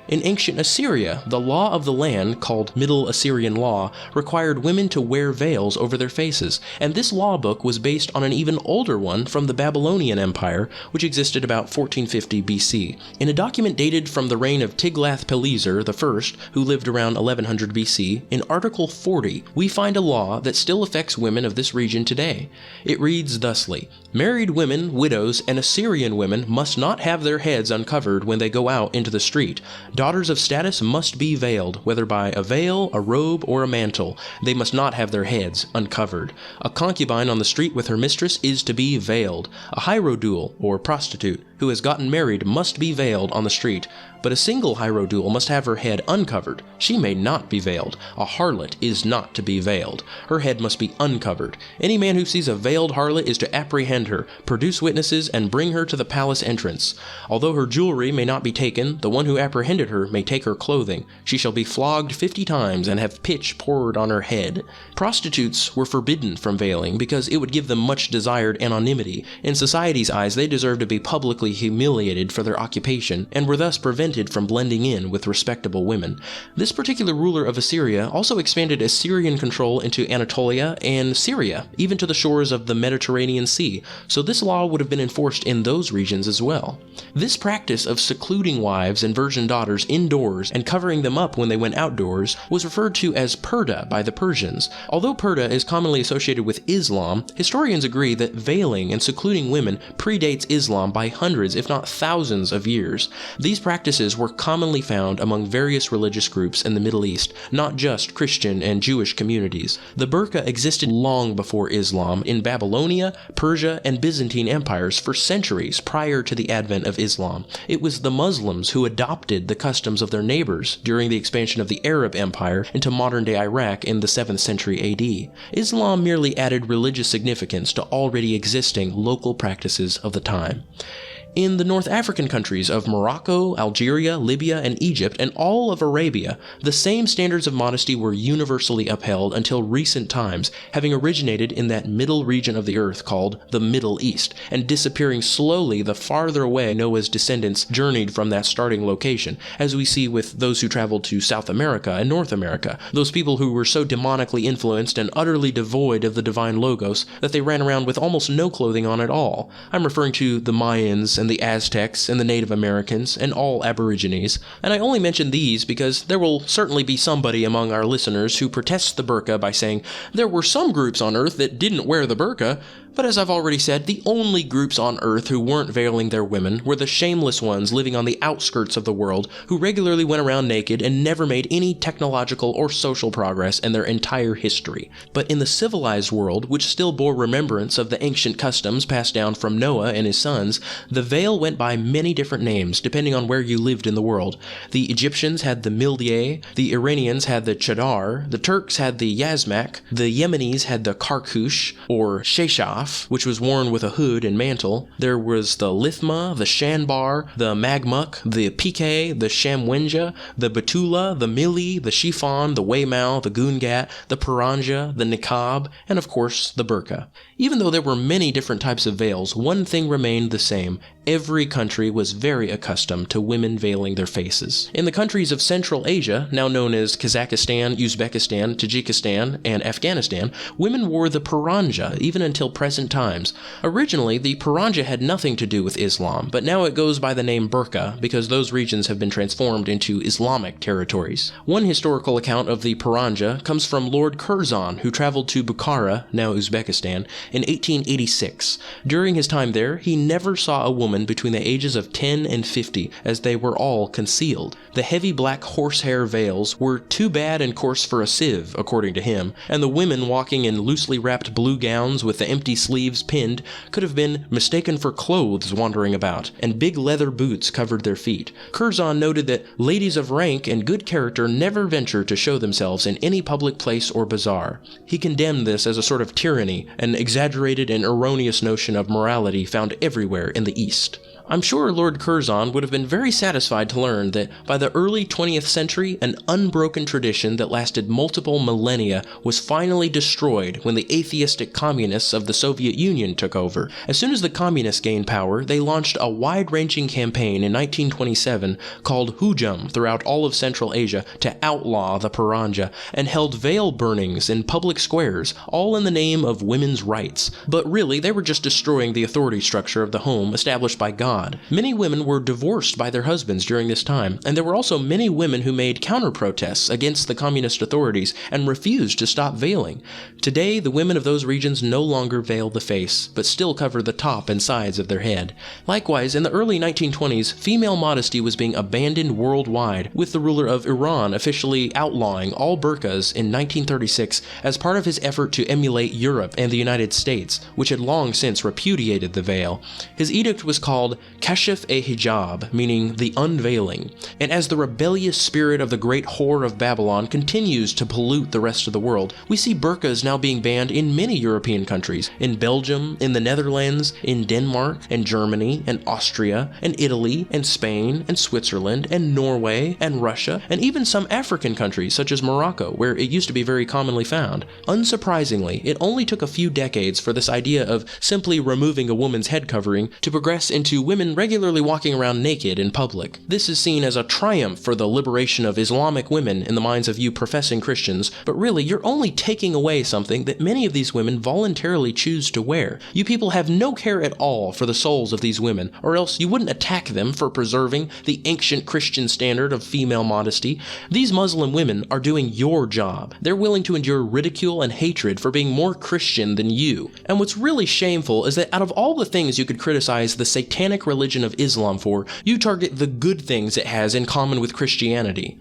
In ancient Assyria, the law of the land, called Middle Assyrian Law, required women to wear veils over their faces, and this law book was based on an even older one from the Babylonian Empire, which existed about 1450 BC. In a document dated from the reign of Tiglath-Pileser I, who lived around 1100 BC, in Article 40, we find a law that still affects women of this region today. It reads thusly: "Married women, widows, and Assyrian women must not have their heads uncovered when they go out into the street. Daughters of status must be veiled, whether by a veil, a robe, or a mantle. They must not have their heads uncovered. A concubine on the street with her mistress is to be veiled. A hierodule, or prostitute, who has gotten married must be veiled on the street. But a single hierodule must have her head uncovered. She may not be veiled. A harlot is not to be veiled. Her head must be uncovered. Any man who sees a veiled harlot is to apprehend her, produce witnesses, and bring her to the palace entrance. Although her jewelry may not be taken, the one who apprehended her may take her clothing. She shall be flogged 50 times and have pitch poured on her head." Prostitutes were forbidden from veiling because it would give them much desired anonymity. In society's eyes, they deserved to be publicly humiliated for their occupation, and were thus prevented from blending in with respectable women. This particular ruler of Assyria also expanded Assyrian control into Anatolia and Syria, even to the shores of the Mediterranean Sea, so this law would have been enforced in those regions as well. This practice of secluding wives and virgin daughters indoors and covering them up when they went outdoors was referred to as purdah by the Persians. Although purdah is commonly associated with Islam, historians agree that veiling and secluding women predates Islam by hundreds, if not thousands of years. These practices were commonly found among various religious groups in the Middle East, not just Christian and Jewish communities. The burqa existed long before Islam in Babylonia, Persia, and Byzantine empires for centuries prior to the advent of Islam. It was the Muslims who adopted the customs of their neighbors during the expansion of the Arab Empire into modern-day Iraq in the 7th century AD. Islam merely added religious significance to already existing local practices of the time. In the North African countries of Morocco, Algeria, Libya, and Egypt, and all of Arabia, the same standards of modesty were universally upheld until recent times, having originated in that middle region of the earth called the Middle East, and disappearing slowly the farther away Noah's descendants journeyed from that starting location, as we see with those who traveled to South America and North America, those people who were so demonically influenced and utterly devoid of the divine logos that they ran around with almost no clothing on at all. I'm referring to the Mayans and the Aztecs and the Native Americans and all Aborigines, and I only mention these because there will certainly be somebody among our listeners who protests the burqa by saying there were some groups on Earth that didn't wear the burqa. But as I've already said, the only groups on Earth who weren't veiling their women were the shameless ones living on the outskirts of the world who regularly went around naked and never made any technological or social progress in their entire history. But in the civilized world, which still bore remembrance of the ancient customs passed down from Noah and his sons, the veil went by many different names depending on where you lived in the world. The Egyptians had the mildieh, the Iranians had the chadar, the Turks had the yazmak, the Yemenis had the karkush, or sheshaf, which was worn with a hood and mantle. There was the lithma, the shanbar, the magmuk, the piqué, the shamwenja, the batula, the mili, the chiffon, the weimao, the gungat, the paranja, the niqab, and of course the burqa. Even though there were many different types of veils, one thing remained the same. every country was very accustomed to women veiling their faces. In the countries of Central Asia, now known as Kazakhstan, Uzbekistan, Tajikistan, and Afghanistan, women wore the paranja even until present times. Originally, the paranja had nothing to do with Islam, but now it goes by the name burqa because those regions have been transformed into Islamic territories. One historical account of the paranja comes from Lord Curzon, who traveled to Bukhara, now Uzbekistan, in 1886. During his time there, he never saw a woman between the ages of 10 and 50, as they were all concealed. The heavy black horsehair veils were too bad and coarse for a sieve, according to him, and the women walking in loosely wrapped blue gowns with the empty sleeves pinned could have been mistaken for clothes wandering about, and big leather boots covered their feet. Curzon noted that ladies of rank and good character never venture to show themselves in any public place or bazaar. He condemned this as a sort of tyranny, an exaggerated and erroneous notion of morality found everywhere in the East. I'm sure Lord Curzon would have been very satisfied to learn that by the early 20th century, an unbroken tradition that lasted multiple millennia was finally destroyed when the atheistic communists of the Soviet Union took over. As soon as the communists gained power, they launched a wide-ranging campaign in 1927 called Hujum throughout all of Central Asia to outlaw the paranja, and held veil burnings in public squares, all in the name of women's rights. But really, they were just destroying the authority structure of the home established by God. Many women were divorced by their husbands during this time, and there were also many women who made counter-protests against the communist authorities and refused to stop veiling. Today, the women of those regions no longer veil the face, but still cover the top and sides of their head. Likewise, in the early 1920s, female modesty was being abandoned worldwide, with the ruler of Iran officially outlawing all burqas in 1936 as part of his effort to emulate Europe and the United States, which had long since repudiated the veil. His edict was called Kashf-e-Hijab, meaning the unveiling. And as the rebellious spirit of the great whore of Babylon continues to pollute the rest of the world, we see burqas now being banned in many European countries, in Belgium, in the Netherlands, in Denmark, and Germany, and Austria, and Italy, and Spain, and Switzerland, and Norway, and Russia, and even some African countries such as Morocco, where it used to be very commonly found. Unsurprisingly, it only took a few decades for this idea of simply removing a woman's head covering to progress into women regularly walking around naked in public. This is seen as a triumph for the liberation of Islamic women in the minds of you professing Christians, but really you're only taking away something that many of these women voluntarily choose to wear. You people have no care at all for the souls of these women, or else you wouldn't attack them for preserving the ancient Christian standard of female modesty. These Muslim women are doing your job. They're willing to endure ridicule and hatred for being more Christian than you. And what's really shameful is that out of all the things you could criticize the satanic religion of Islam for, you target the good things it has in common with Christianity.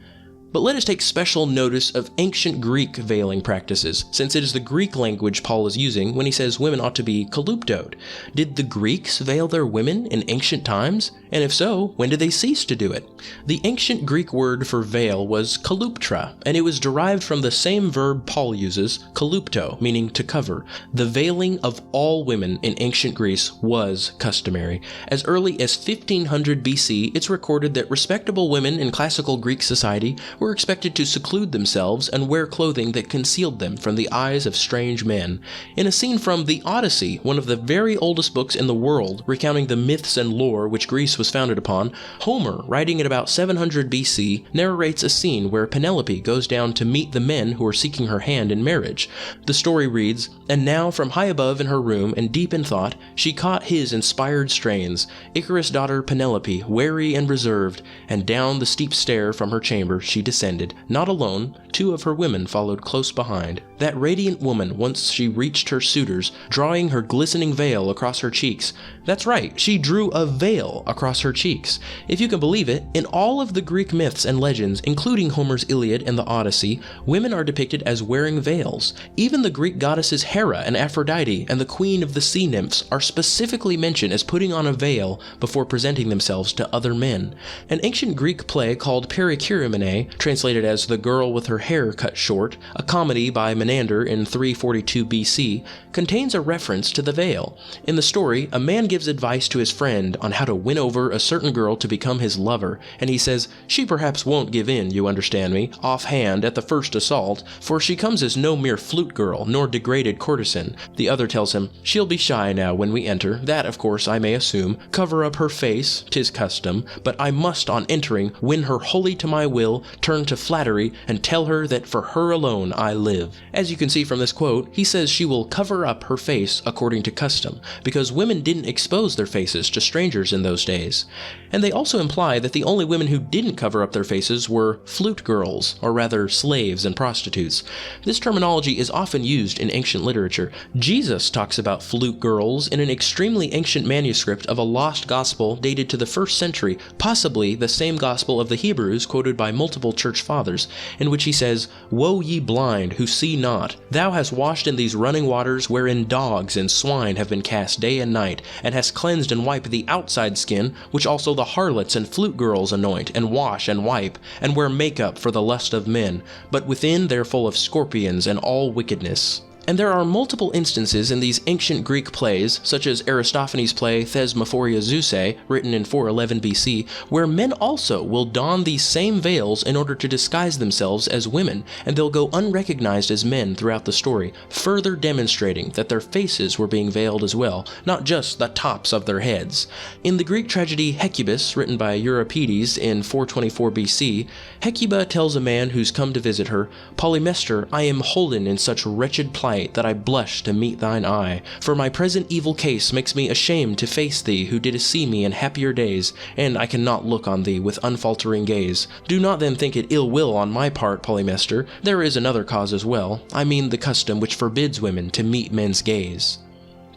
But let us take special notice of ancient Greek veiling practices, since it is the Greek language Paul is using when he says women ought to be kaluptoed. Did the Greeks veil their women in ancient times? And if so, when did they cease to do it? The ancient Greek word for veil was kaluptra, and it was derived from the same verb Paul uses, kalupto, meaning to cover. The veiling of all women in ancient Greece was customary. As early as 1500 BC, it's recorded that respectable women in classical Greek society were expected to seclude themselves and wear clothing that concealed them from the eyes of strange men. In a scene from the Odyssey, one of the very oldest books in the world, recounting the myths and lore which Greece was founded upon, Homer, writing at about 700 BC, narrates a scene where Penelope goes down to meet the men who are seeking her hand in marriage. The story reads, "And now from high above in her room and deep in thought, she caught his inspired strains, Icarus' daughter Penelope, wary and reserved, and down the steep stair from her chamber she descended, not alone, 2 of her women followed close behind. That radiant woman, once she reached her suitors, drawing her glistening veil across her cheeks." That's right, she drew a veil across her cheeks. If you can believe it, in all of the Greek myths and legends, including Homer's Iliad and the Odyssey, women are depicted as wearing veils. Even the Greek goddesses Hera and Aphrodite and the queen of the sea nymphs are specifically mentioned as putting on a veil before presenting themselves to other men. An ancient Greek play called Perikyromene translated as The Girl with Her Hair Cut Short, a comedy by Menander in 342 BC, contains a reference to the veil. In the story, a man gives advice to his friend on how to win over a certain girl to become his lover, and he says, "She perhaps won't give in, you understand me, offhand at the first assault, for she comes as no mere flute girl, nor degraded courtesan." The other tells him, "She'll be shy now when we enter, that, of course, I may assume, cover up her face, 'tis custom, but I must on entering win her wholly to my will, turn to flattery, and tell her that for her alone I live." As you can see from this quote, he says she will cover up her face according to custom, because women didn't expose their faces to strangers in those days. And they also imply that the only women who didn't cover up their faces were flute girls, or rather slaves and prostitutes. This terminology is often used in ancient literature. Jesus talks about flute girls in an extremely ancient manuscript of a lost gospel dated to the 1st century, possibly the same gospel of the Hebrews quoted by multiple church fathers, in which he says, "Woe ye blind, who see not! Thou hast washed in these running waters wherein dogs and swine have been cast day and night, and hast cleansed and wiped the outside skin, which also the harlots and flute girls anoint, and wash and wipe, and wear makeup for the lust of men, but within they're full of scorpions and all wickedness." And there are multiple instances in these ancient Greek plays, such as Aristophanes' play Thesmophoria Zeussae, written in 411 BC, where men also will don these same veils in order to disguise themselves as women, and they'll go unrecognized as men throughout the story, further demonstrating that their faces were being veiled as well, not just the tops of their heads. In the Greek tragedy Hecuba, written by Euripides in 424 BC, Hecuba tells a man who's come to visit her, "Polymestor, I am holden in such wretched plight that I blush to meet thine eye, for my present evil case makes me ashamed to face thee who didst see me in happier days, and I cannot look on thee with unfaltering gaze. Do not then think it ill will on my part, Polymestor, there is another cause as well, I mean the custom which forbids women to meet men's gaze."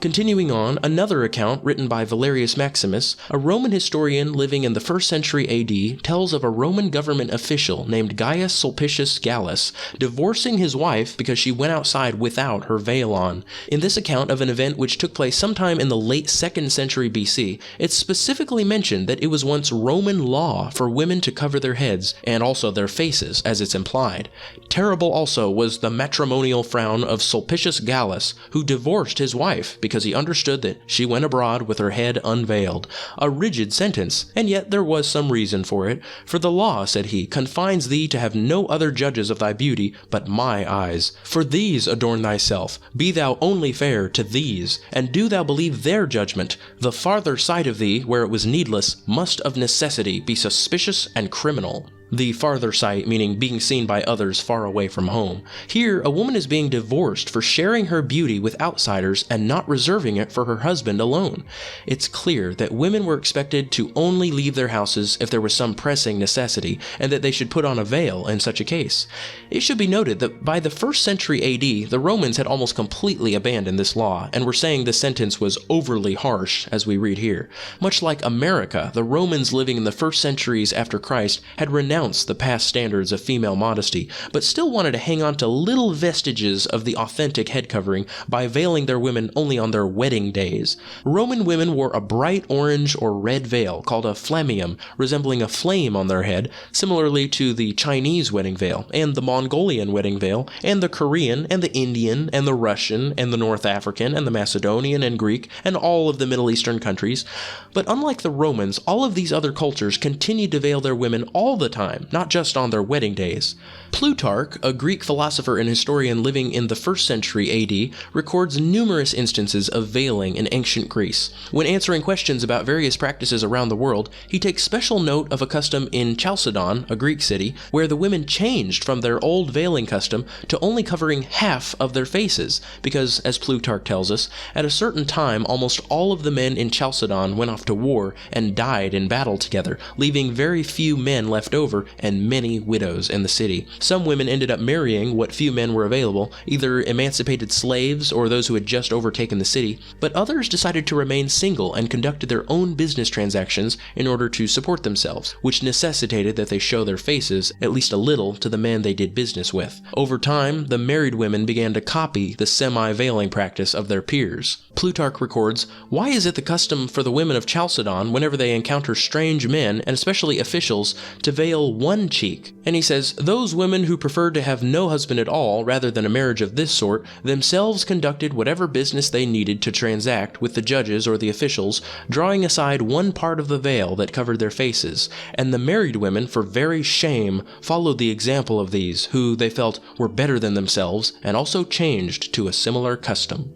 Continuing on, another account written by Valerius Maximus, a Roman historian living in the 1st century AD, tells of a Roman government official named Gaius Sulpicius Gallus divorcing his wife because she went outside without her veil on. In this account of an event which took place sometime in the late 2nd century BC, it's specifically mentioned that it was once Roman law for women to cover their heads, and also their faces, as it's implied. Terrible also was the matrimonial frown of Sulpicius Gallus, who divorced his wife because he understood that she went abroad with her head unveiled. A rigid sentence, and yet there was some reason for it. "For the law," said he, "confines thee to have no other judges of thy beauty but my eyes. For these adorn thyself, be thou only fair to these, and do thou believe their judgment. The farther sight of thee, where it was needless, must of necessity be suspicious and criminal." The farther sight meaning being seen by others far away from home. Here, a woman is being divorced for sharing her beauty with outsiders and not reserving it for her husband alone. It's clear that women were expected to only leave their houses if there was some pressing necessity, and that they should put on a veil in such a case. It should be noted that by the 1st century AD, the Romans had almost completely abandoned this law, and were saying the sentence was overly harsh, as we read here. Much like America, the Romans living in the 1st centuries after Christ had renounced the past standards of female modesty, but still wanted to hang on to little vestiges of the authentic head covering by veiling their women only on their wedding days. Roman women wore a bright orange or red veil called a flammeum, resembling a flame on their head, similarly to the Chinese wedding veil, and the Mongolian wedding veil, and the Korean, and the Indian, and the Russian, and the North African, and the Macedonian and Greek, and all of the Middle Eastern countries. But unlike the Romans, all of these other cultures continued to veil their women all the time, not just on their wedding days. Plutarch, a Greek philosopher and historian living in the 1st century AD, records numerous instances of veiling in ancient Greece. When answering questions about various practices around the world, he takes special note of a custom in Chalcedon, a Greek city, where the women changed from their old veiling custom to only covering half of their faces, because, as Plutarch tells us, at a certain time almost all of the men in Chalcedon went off to war and died in battle together, leaving very few men left over and many widows in the city. Some women ended up marrying what few men were available, either emancipated slaves or those who had just overtaken the city, but others decided to remain single and conducted their own business transactions in order to support themselves, which necessitated that they show their faces at least a little to the men they did business with. Over time, the married women began to copy the semi-veiling practice of their peers. Plutarch records, "Why is it the custom for the women of Chalcedon, whenever they encounter strange men, and especially officials, to veil unveil one cheek. And he says, those women who preferred to have no husband at all rather than a marriage of this sort themselves conducted whatever business they needed to transact with the judges or the officials, drawing aside one part of the veil that covered their faces. And the married women, for very shame, followed the example of these, who they felt were better than themselves, and also changed to a similar custom.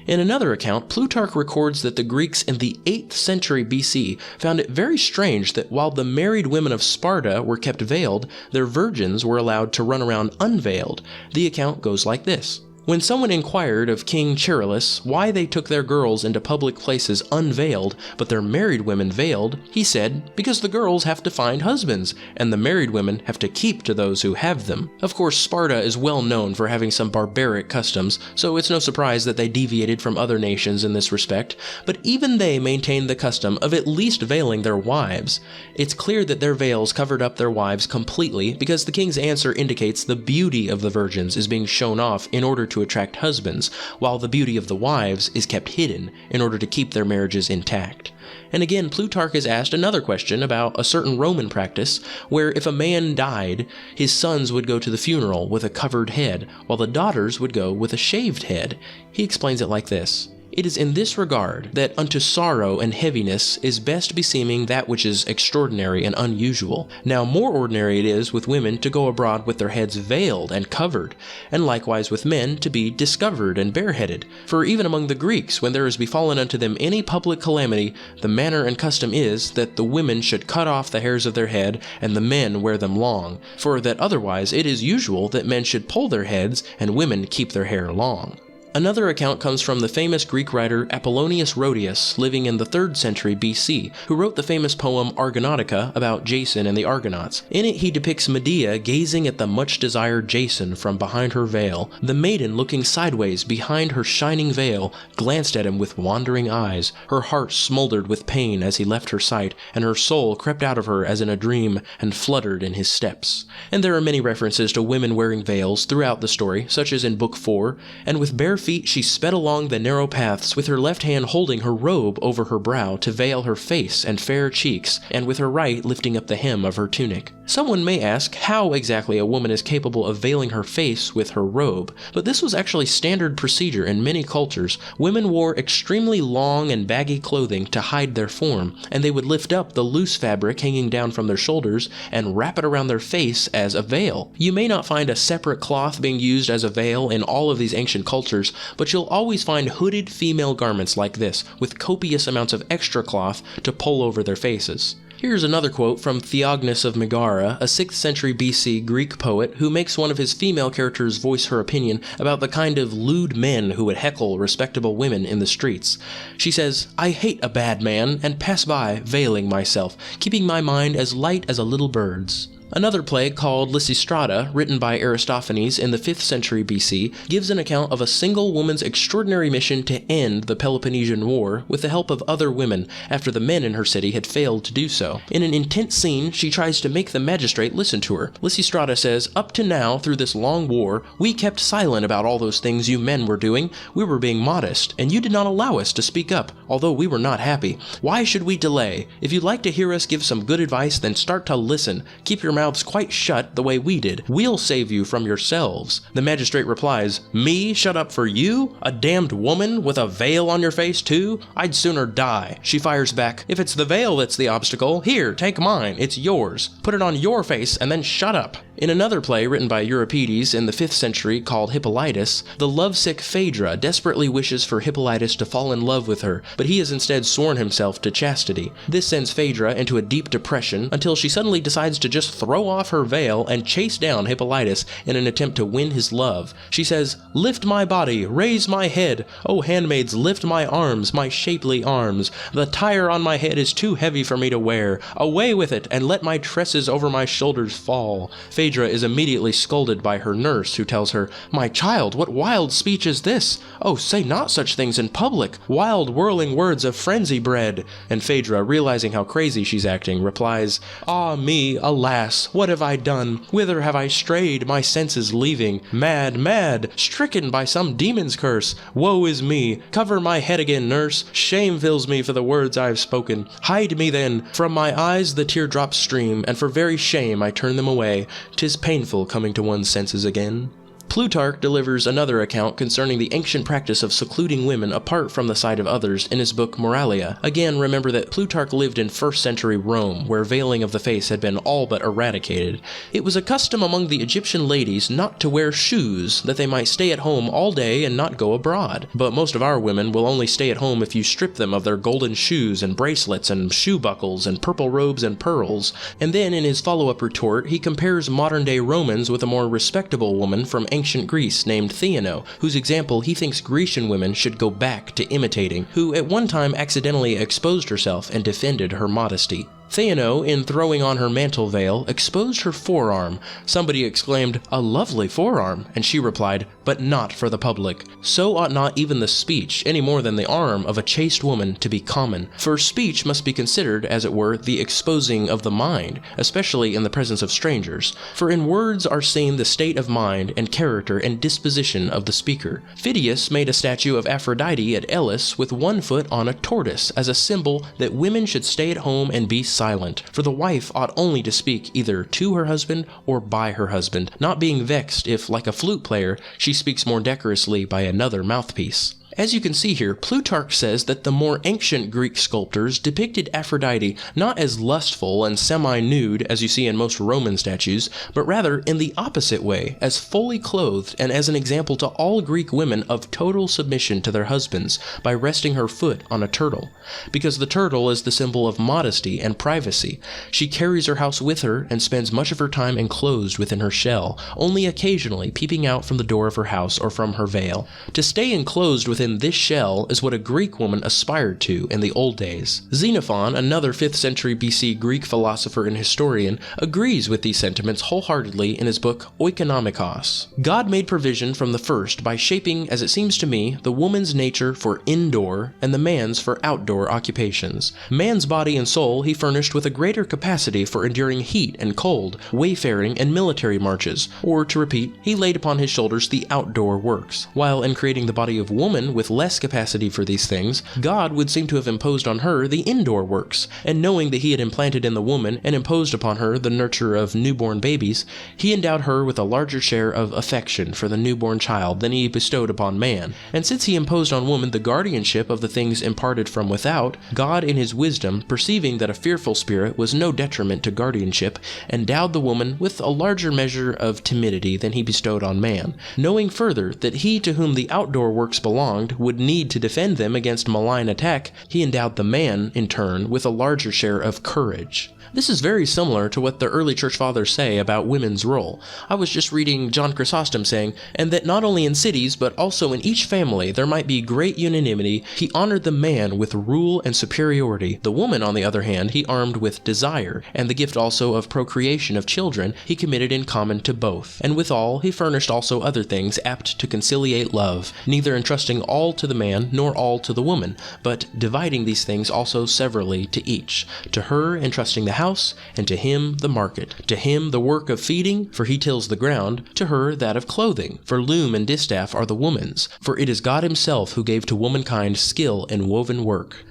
In another account, Plutarch records that the Greeks in the 8th century BC found it very strange that while the married women of Sparta were kept veiled, their virgins were allowed to run around unveiled. The account goes like this. When someone inquired of King Charillus why they took their girls into public places unveiled, but their married women veiled, he said, because the girls have to find husbands, and the married women have to keep to those who have them. Of course, Sparta is well known for having some barbaric customs, so it's no surprise that they deviated from other nations in this respect, but even they maintained the custom of at least veiling their wives. It's clear that their veils covered up their wives completely, because the king's answer indicates the beauty of the virgins is being shown off in order to attract husbands, while the beauty of the wives is kept hidden in order to keep their marriages intact. And again, Plutarch is asked another question about a certain Roman practice, where if a man died, his sons would go to the funeral with a covered head, while the daughters would go with a shaved head. He explains it like this. It is in this regard that unto sorrow and heaviness is best beseeming that which is extraordinary and unusual. Now more ordinary it is with women to go abroad with their heads veiled and covered, and likewise with men to be discovered and bareheaded. For even among the Greeks, when there is befallen unto them any public calamity, the manner and custom is that the women should cut off the hairs of their head, and the men wear them long, for that otherwise it is usual that men should pull their heads, and women keep their hair long. Another account comes from the famous Greek writer Apollonius Rhodius, living in the 3rd century BC, who wrote the famous poem Argonautica about Jason and the Argonauts. In it he depicts Medea gazing at the much-desired Jason from behind her veil. The maiden, looking sideways behind her shining veil, glanced at him with wandering eyes. Her heart smoldered with pain as he left her sight, and her soul crept out of her as in a dream and fluttered in his steps. And there are many references to women wearing veils throughout the story, such as in Book 4, and with bare feet she sped along the narrow paths, with her left hand holding her robe over her brow to veil her face and fair cheeks, and with her right lifting up the hem of her tunic. Someone may ask how exactly a woman is capable of veiling her face with her robe, but this was actually standard procedure in many cultures. Women wore extremely long and baggy clothing to hide their form, and they would lift up the loose fabric hanging down from their shoulders and wrap it around their face as a veil. You may not find a separate cloth being used as a veil in all of these ancient cultures, but you'll always find hooded female garments like this, with copious amounts of extra cloth to pull over their faces. Here's another quote from Theognis of Megara, a 6th century BC Greek poet who makes one of his female characters voice her opinion about the kind of lewd men who would heckle respectable women in the streets. She says, "I hate a bad man, and pass by, veiling myself, keeping my mind as light as a little bird's." Another play called Lysistrata, written by Aristophanes in the 5th century BC, gives an account of a single woman's extraordinary mission to end the Peloponnesian War with the help of other women after the men in her city had failed to do so. In an intense scene, she tries to make the magistrate listen to her. Lysistrata says, "Up to now, through this long war, we kept silent about all those things you men were doing. We were being modest, and you did not allow us to speak up, although we were not happy. Why should we delay? If you'd like to hear us give some good advice, then start to listen. Keep your mouths quite shut the way we did. We'll save you from yourselves." The magistrate replies, "Me shut up for you? A damned woman with a veil on your face too? I'd sooner die." She fires back, "If it's the veil that's the obstacle, here, take mine. It's yours. Put it on your face and then shut up." In another play written by Euripides in the 5th century called Hippolytus, the lovesick Phaedra desperately wishes for Hippolytus to fall in love with her, but he has instead sworn himself to chastity. This sends Phaedra into a deep depression until she suddenly decides to just throw off her veil and chase down Hippolytus in an attempt to win his love. She says, "Lift my body, raise my head. O handmaids, lift my arms, my shapely arms. The tire on my head is too heavy for me to wear. Away with it, and let my tresses over my shoulders fall." Phaedra is immediately scolded by her nurse, who tells her, "My child, what wild speech is this? Oh, say not such things in public. Wild whirling words of frenzy bred." And Phaedra, realizing how crazy she's acting, replies, "Ah me, alas, alas, what have I done? Whither have I strayed, my senses leaving? Mad, mad, stricken by some demon's curse. Woe is me! Cover my head again, nurse. Shame fills me for the words I have spoken. Hide me then. From my eyes the teardrops stream, and for very shame I turn them away. 'Tis painful coming to one's senses again. Plutarch delivers another account concerning the ancient practice of secluding women apart from the sight of others in his book Moralia. Again, remember that Plutarch lived in 1st century Rome, where veiling of the face had been all but eradicated. It was a custom among the Egyptian ladies not to wear shoes, that they might stay at home all day and not go abroad. But most of our women will only stay at home if you strip them of their golden shoes and bracelets and shoe buckles and purple robes and pearls. And then in his follow-up retort, he compares modern-day Romans with a more respectable woman from ancient Greece named Theano, whose example he thinks Grecian women should go back to imitating, who at one time accidentally exposed herself and defended her modesty. Theano, in throwing on her mantle veil, exposed her forearm. Somebody exclaimed, "A lovely forearm," and she replied, "But not for the public. So ought not even the speech, any more than the arm, of a chaste woman to be common. For speech must be considered, as it were, the exposing of the mind, especially in the presence of strangers. For in words are seen the state of mind and character and disposition of the speaker." Phidias made a statue of Aphrodite at Elis with one foot on a tortoise, as a symbol that women should stay at home and be silent, for the wife ought only to speak either to her husband or by her husband, not being vexed if, like a flute player, she speaks more decorously by another mouthpiece. As you can see here, Plutarch says that the more ancient Greek sculptors depicted Aphrodite not as lustful and semi-nude as you see in most Roman statues, but rather in the opposite way, as fully clothed and as an example to all Greek women of total submission to their husbands by resting her foot on a turtle. Because the turtle is the symbol of modesty and privacy, she carries her house with her and spends much of her time enclosed within her shell, only occasionally peeping out from the door of her house or from her veil. To stay enclosed within this shell is what a Greek woman aspired to in the old days. Xenophon, another 5th century BC Greek philosopher and historian, agrees with these sentiments wholeheartedly in his book Oikonomikos. God made provision from the first by shaping, as it seems to me, the woman's nature for indoor and the man's for outdoor occupations. Man's body and soul he furnished with a greater capacity for enduring heat and cold, wayfaring and military marches, or to repeat, he laid upon his shoulders the outdoor works, while in creating the body of woman with less capacity for these things, God would seem to have imposed on her the indoor works, and knowing that he had implanted in the woman and imposed upon her the nurture of newborn babies, he endowed her with a larger share of affection for the newborn child than he bestowed upon man. And since he imposed on woman the guardianship of the things imparted from without, God in his wisdom, perceiving that a fearful spirit was no detriment to guardianship, endowed the woman with a larger measure of timidity than he bestowed on man, knowing further that he to whom the outdoor works belonged would need to defend them against malign attack, he endowed the man, in turn, with a larger share of courage. This is very similar to what the early church fathers say about women's role. I was just reading John Chrysostom saying, and that not only in cities, but also in each family there might be great unanimity, he honored the man with rule and superiority. The woman, on the other hand, he armed with desire, and the gift also of procreation of children he committed in common to both. And withal he furnished also other things apt to conciliate love, neither entrusting all to the man, nor all to the woman, but dividing these things also severally to each, to her entrusting the house, and to him the market, to him the work of feeding, for he tills the ground, to her that of clothing, for loom and distaff are the woman's, for it is God himself who gave to womankind skill in woven work.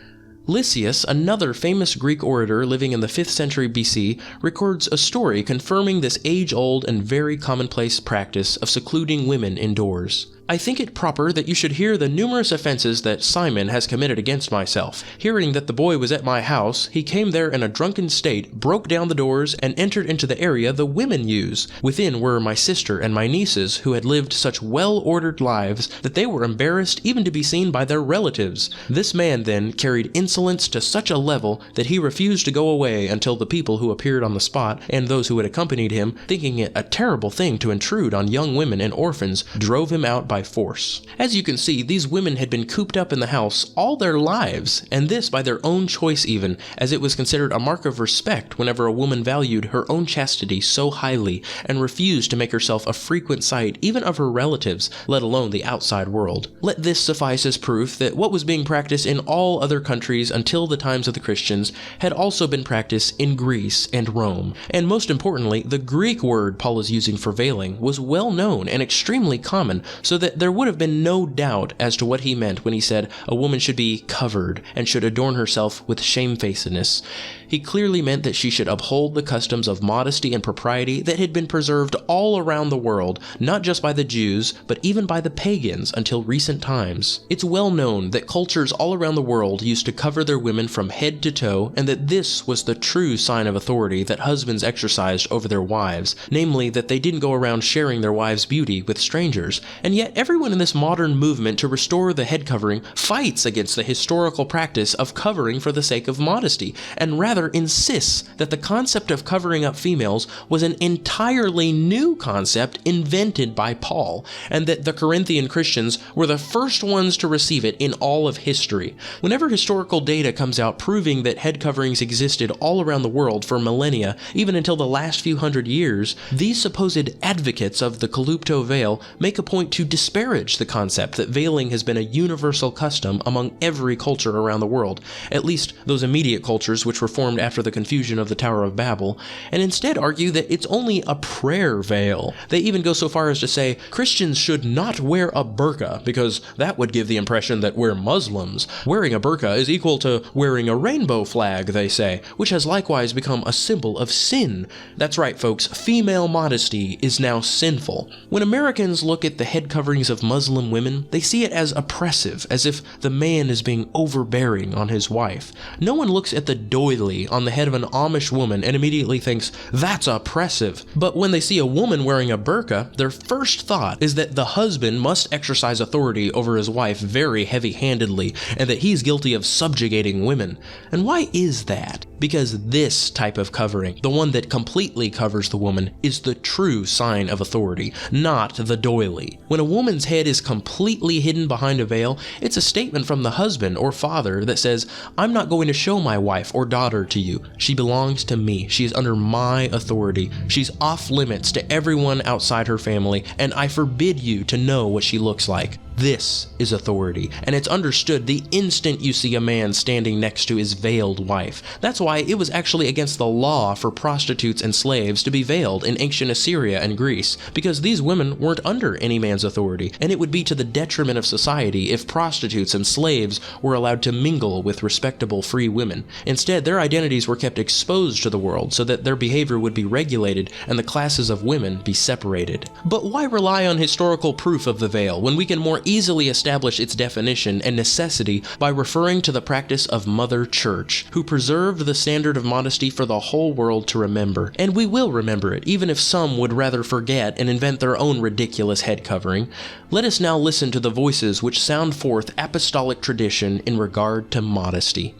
Lysias, another famous Greek orator living in the 5th century BC, records a story confirming this age-old and very commonplace practice of secluding women indoors. I think it proper that you should hear the numerous offenses that Simon has committed against myself. Hearing that the boy was at my house, he came there in a drunken state, broke down the doors, and entered into the area the women use. Within were my sister and my nieces, who had lived such well-ordered lives that they were embarrassed even to be seen by their relatives. This man, then, carried insolence to such a level that he refused to go away until the people who appeared on the spot, and those who had accompanied him, thinking it a terrible thing to intrude on young women and orphans, drove him out by by force. As you can see, these women had been cooped up in the house all their lives, and this by their own choice even, as it was considered a mark of respect whenever a woman valued her own chastity so highly and refused to make herself a frequent sight even of her relatives, let alone the outside world. Let this suffice as proof that what was being practiced in all other countries until the times of the Christians had also been practiced in Greece and Rome. And most importantly, the Greek word Paul is using for veiling was well known and extremely common, so that there would have been no doubt as to what he meant when he said a woman should be covered and should adorn herself with shamefacedness. He clearly meant that she should uphold the customs of modesty and propriety that had been preserved all around the world, not just by the Jews, but even by the pagans until recent times. It's well known that cultures all around the world used to cover their women from head to toe, and that this was the true sign of authority that husbands exercised over their wives, namely that they didn't go around sharing their wives' beauty with strangers. And yet everyone in this modern movement to restore the head covering fights against the historical practice of covering for the sake of modesty, and rather insists that the concept of covering up females was an entirely new concept invented by Paul, and that the Corinthian Christians were the first ones to receive it in all of history. Whenever historical data comes out proving that head coverings existed all around the world for millennia, even until the last few hundred years, these supposed advocates of the Kalupto veil make a point to disparage the concept that veiling has been a universal custom among every culture around the world, at least those immediate cultures which were formed after the confusion of the Tower of Babel, and instead argue that it's only a prayer veil. They even go so far as to say Christians should not wear a burqa because that would give the impression that we're Muslims. Wearing a burqa is equal to wearing a rainbow flag, they say, which has likewise become a symbol of sin. That's right, folks, female modesty is now sinful. When Americans look at the head coverings of Muslim women, they see it as oppressive, as if the man is being overbearing on his wife. No one looks at the doily on the head of an Amish woman and immediately thinks, that's oppressive. But when they see a woman wearing a burqa, their first thought is that the husband must exercise authority over his wife very heavy-handedly, and that he's guilty of subjugating women. And why is that? Because this type of covering, the one that completely covers the woman, is the true sign of authority, not the doily. When a woman's head is completely hidden behind a veil, it's a statement from the husband or father that says, I'm not going to show my wife or daughter to you. She belongs to me. She is under my authority. She's off limits to everyone outside her family, and I forbid you to know what she looks like. This is authority, and it's understood the instant you see a man standing next to his veiled wife. That's why it was actually against the law for prostitutes and slaves to be veiled in ancient Assyria and Greece, because these women weren't under any man's authority, and it would be to the detriment of society if prostitutes and slaves were allowed to mingle with respectable free women. Instead, their identities were kept exposed to the world so that their behavior would be regulated and the classes of women be separated. But why rely on historical proof of the veil when we can more easily establish its definition and necessity by referring to the practice of Mother Church, who preserved the standard of modesty for the whole world to remember. And we will remember it, even if some would rather forget and invent their own ridiculous head covering. Let us now listen to the voices which sound forth apostolic tradition in regard to modesty.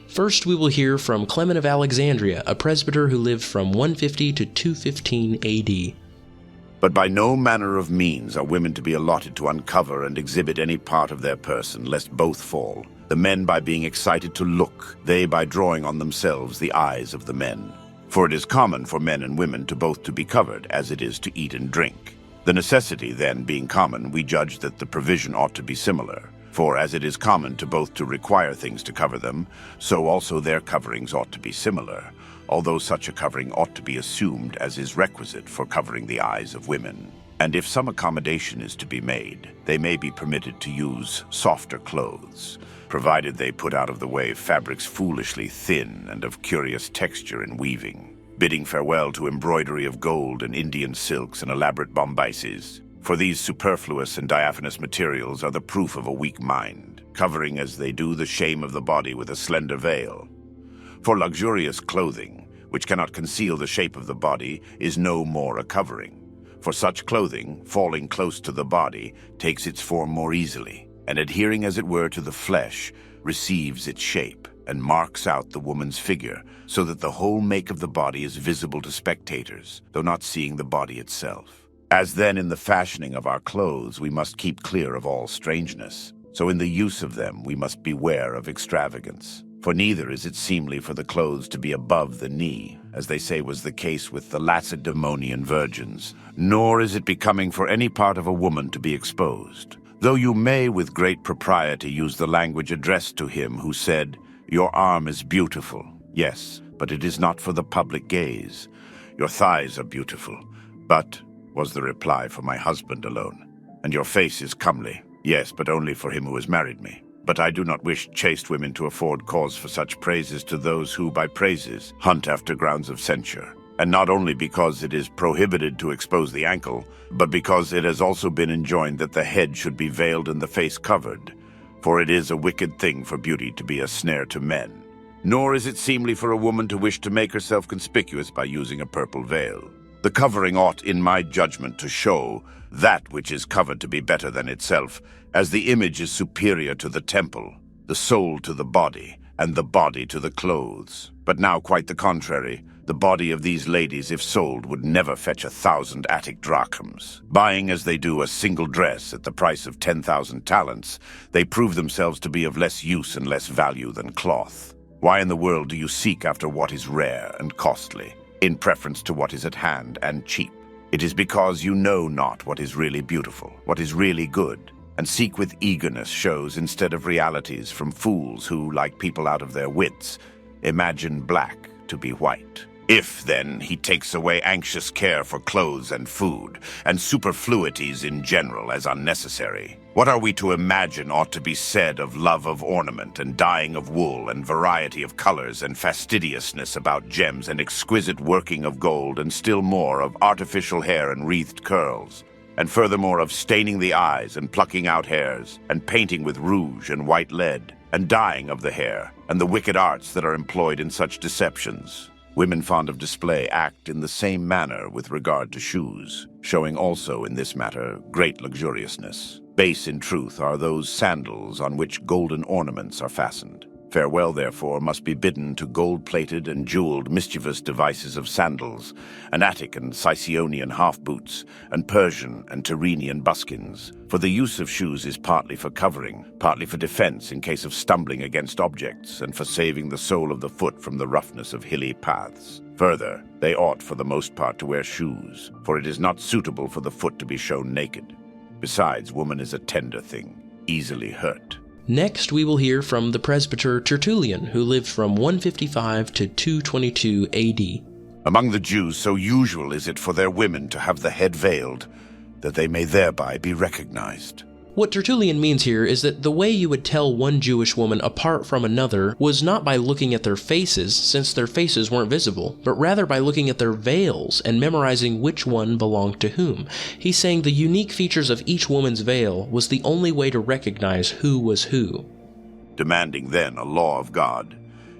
First, we will hear from Clement of Alexandria, a presbyter who lived from 150 to 215 AD. But by no manner of means are women to be allotted to uncover and exhibit any part of their person, lest both fall. The men by being excited to look, they by drawing on themselves the eyes of the men. For it is common for men and women to both to be covered, as it is to eat and drink. The necessity, then, being common, we judge that the provision ought to be similar. For as it is common to both to require things to cover them, so also their coverings ought to be similar, although such a covering ought to be assumed as is requisite for covering the eyes of women. And if some accommodation is to be made, they may be permitted to use softer clothes, provided they put out of the way fabrics foolishly thin and of curious texture in weaving, bidding farewell to embroidery of gold and Indian silks and elaborate bombaces. For these superfluous and diaphanous materials are the proof of a weak mind, covering as they do the shame of the body with a slender veil. For luxurious clothing, which cannot conceal the shape of the body, is no more a covering. For such clothing, falling close to the body, takes its form more easily, and adhering as it were to the flesh, receives its shape, and marks out the woman's figure, so that the whole make of the body is visible to spectators, though not seeing the body itself. As then in the fashioning of our clothes we must keep clear of all strangeness, so in the use of them we must beware of extravagance. For neither is it seemly for the clothes to be above the knee, as they say was the case with the Lacedaemonian virgins, nor is it becoming for any part of a woman to be exposed. Though you may with great propriety use the language addressed to him who said, "Your arm is beautiful." Yes, but it is not for the public gaze. "Your thighs are beautiful." But, was the reply, for my husband alone. "And your face is comely." Yes, but only for him who has married me. But I do not wish chaste women to afford cause for such praises to those who, by praises, hunt after grounds of censure. And not only because it is prohibited to expose the ankle, but because it has also been enjoined that the head should be veiled and the face covered. For it is a wicked thing for beauty to be a snare to men. Nor is it seemly for a woman to wish to make herself conspicuous by using a purple veil. The covering ought, in my judgment, to show that which is covered to be better than itself, as the image is superior to the temple, the soul to the body, and the body to the clothes. But now quite the contrary. The body of these ladies, if sold, would never fetch 1,000 Attic drachms. Buying as they do a single dress at the price of 10,000 talents, they prove themselves to be of less use and less value than cloth. Why in the world do you seek after what is rare and costly, in preference to what is at hand and cheap? It is because you know not what is really beautiful, what is really good, and seek with eagerness shows instead of realities from fools who, like people out of their wits, imagine black to be white. If, then, he takes away anxious care for clothes and food, and superfluities in general as unnecessary, what are we to imagine ought to be said of love of ornament and dyeing of wool and variety of colors and fastidiousness about gems and exquisite working of gold and still more of artificial hair and wreathed curls, and furthermore of staining the eyes and plucking out hairs, and painting with rouge and white lead, and dyeing of the hair, and the wicked arts that are employed in such deceptions? Women fond of display act in the same manner with regard to shoes, showing also in this matter great luxuriousness. Base in truth are those sandals on which golden ornaments are fastened. Farewell, therefore, must be bidden to gold-plated and jeweled mischievous devices of sandals, and Attic and Sicyonian half-boots, and Persian and Tyrrhenian buskins. For the use of shoes is partly for covering, partly for defense in case of stumbling against objects, and for saving the sole of the foot from the roughness of hilly paths. Further, they ought for the most part to wear shoes, for it is not suitable for the foot to be shown naked. Besides, woman is a tender thing, easily hurt. Next, we will hear from the presbyter Tertullian, who lived from 155 to 222 AD. Among the Jews, so usual is it for their women to have the head veiled, that they may thereby be recognized. What Tertullian means here is that the way you would tell one Jewish woman apart from another was not by looking at their faces, since their faces weren't visible, but rather by looking at their veils and memorizing which one belonged to whom. He's saying the unique features of each woman's veil was the only way to recognize who was who. Demanding then a law of God,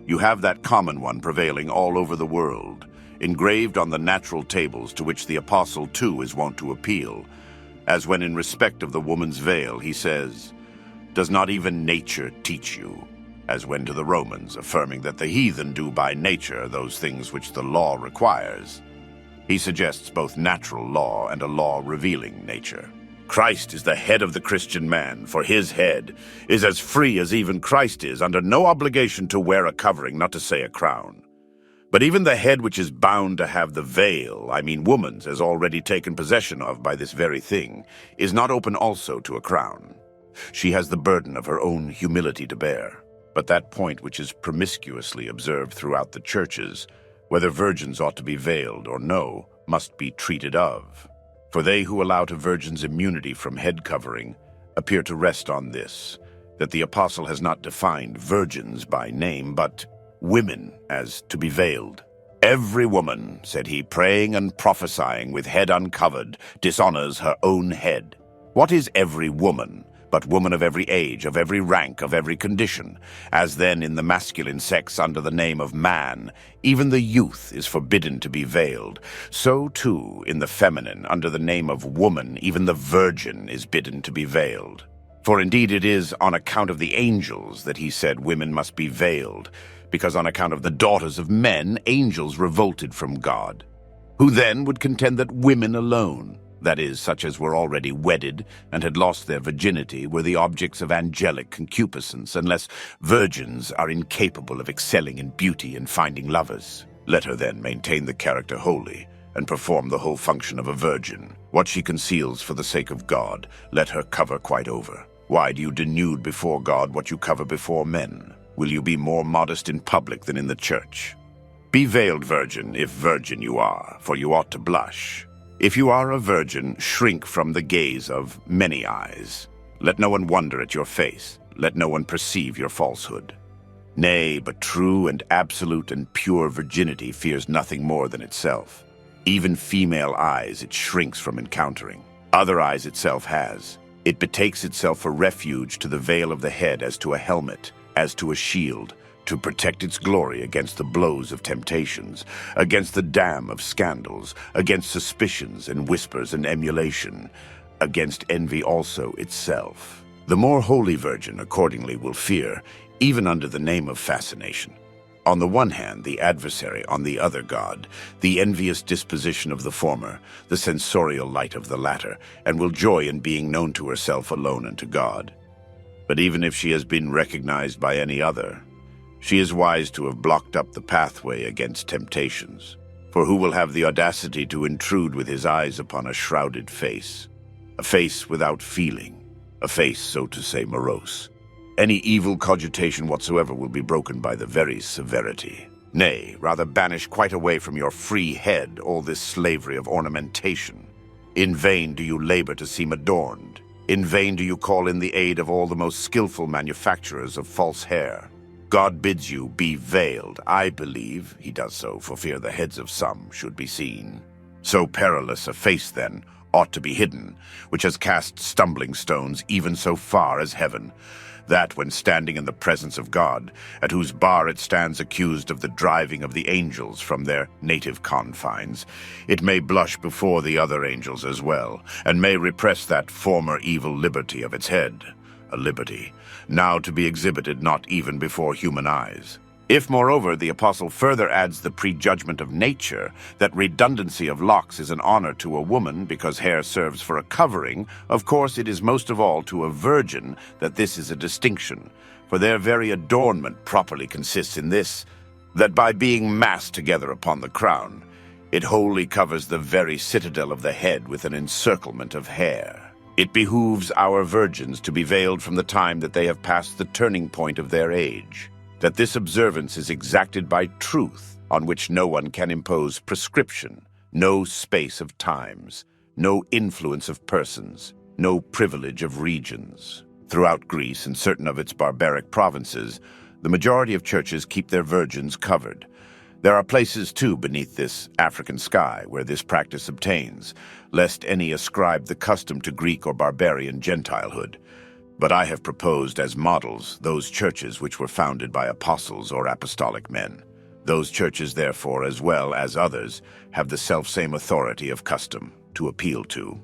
you have that common one prevailing all over the world, engraved on the natural tables to which the apostle too is wont to appeal, as when in respect of the woman's veil he says, "Does not even nature teach you?" As when to the Romans, affirming that the heathen do by nature those things which the law requires. He suggests both natural law and a law revealing nature. Christ is the head of the Christian man, for his head is as free as even Christ is, under no obligation to wear a covering, not to say a crown. But even the head which is bound to have the veil, I mean woman's, as already taken possession of by this very thing, is not open also to a crown. She has the burden of her own humility to bear. But that point which is promiscuously observed throughout the churches, whether virgins ought to be veiled or no, must be treated of. For they who allow to virgins immunity from head covering appear to rest on this, that the apostle has not defined virgins by name, but women as to be veiled. "Every woman," said he, "praying and prophesying with head uncovered, dishonors her own head." What is every woman, but woman of every age, of every rank, of every condition? As then in the masculine sex under the name of man, even the youth is forbidden to be veiled, so too in the feminine under the name of woman, even the virgin is bidden to be veiled. For indeed it is on account of the angels that he said women must be veiled, because on account of the daughters of men, angels revolted from God. Who then would contend that women alone, that is, such as were already wedded and had lost their virginity, were the objects of angelic concupiscence, unless virgins are incapable of excelling in beauty and finding lovers. Let her then maintain the character holy, and perform the whole function of a virgin. What she conceals for the sake of God, let her cover quite over. Why do you denude before God what you cover before men? Will you be more modest in public than in the church? Be veiled, virgin, if virgin you are, for you ought to blush. If you are a virgin, shrink from the gaze of many eyes. Let no one wonder at your face. Let no one perceive your falsehood. Nay, but true and absolute and pure virginity fears nothing more than itself. Even female eyes it shrinks from encountering. Other eyes itself has. It betakes itself a refuge to the veil of the head as to a helmet, as to a shield, to protect its glory against the blows of temptations, against the dam of scandals, against suspicions and whispers and emulation, against envy also itself. The more holy virgin accordingly will fear, even under the name of fascination. On the one hand, the adversary, on the other God, the envious disposition of the former, the sensorial light of the latter, and will joy in being known to herself alone and to God. But even if she has been recognized by any other, she is wise to have blocked up the pathway against temptations. For who will have the audacity to intrude with his eyes upon a shrouded face? A face without feeling, a face, so to say, morose. Any evil cogitation whatsoever will be broken by the very severity. Nay, rather banish quite away from your free head all this slavery of ornamentation. In vain do you labor to seem adorned. In vain do you call in the aid of all the most skillful manufacturers of false hair. God bids you be veiled. I believe he does so for fear the heads of some should be seen. So perilous a face, then, ought to be hidden, which has cast stumbling stones even so far as heaven, that when standing in the presence of God, at whose bar it stands accused of the driving of the angels from their native confines, it may blush before the other angels as well, and may repress that former evil liberty of its head, a liberty now to be exhibited not even before human eyes. If, moreover, the apostle further adds the prejudgment of nature, that redundancy of locks is an honor to a woman because hair serves for a covering, of course it is most of all to a virgin that this is a distinction, for their very adornment properly consists in this, that by being massed together upon the crown, it wholly covers the very citadel of the head with an encirclement of hair. It behooves our virgins to be veiled from the time that they have passed the turning point of their age, that this observance is exacted by truth, on which no one can impose prescription, no space of times, no influence of persons, no privilege of regions. Throughout Greece and certain of its barbaric provinces, the majority of churches keep their virgins covered. There are places, too, beneath this African sky where this practice obtains, lest any ascribe the custom to Greek or barbarian Gentilehood. But I have proposed as models those churches which were founded by apostles or apostolic men. Those churches, therefore, as well as others, have the selfsame authority of custom to appeal to.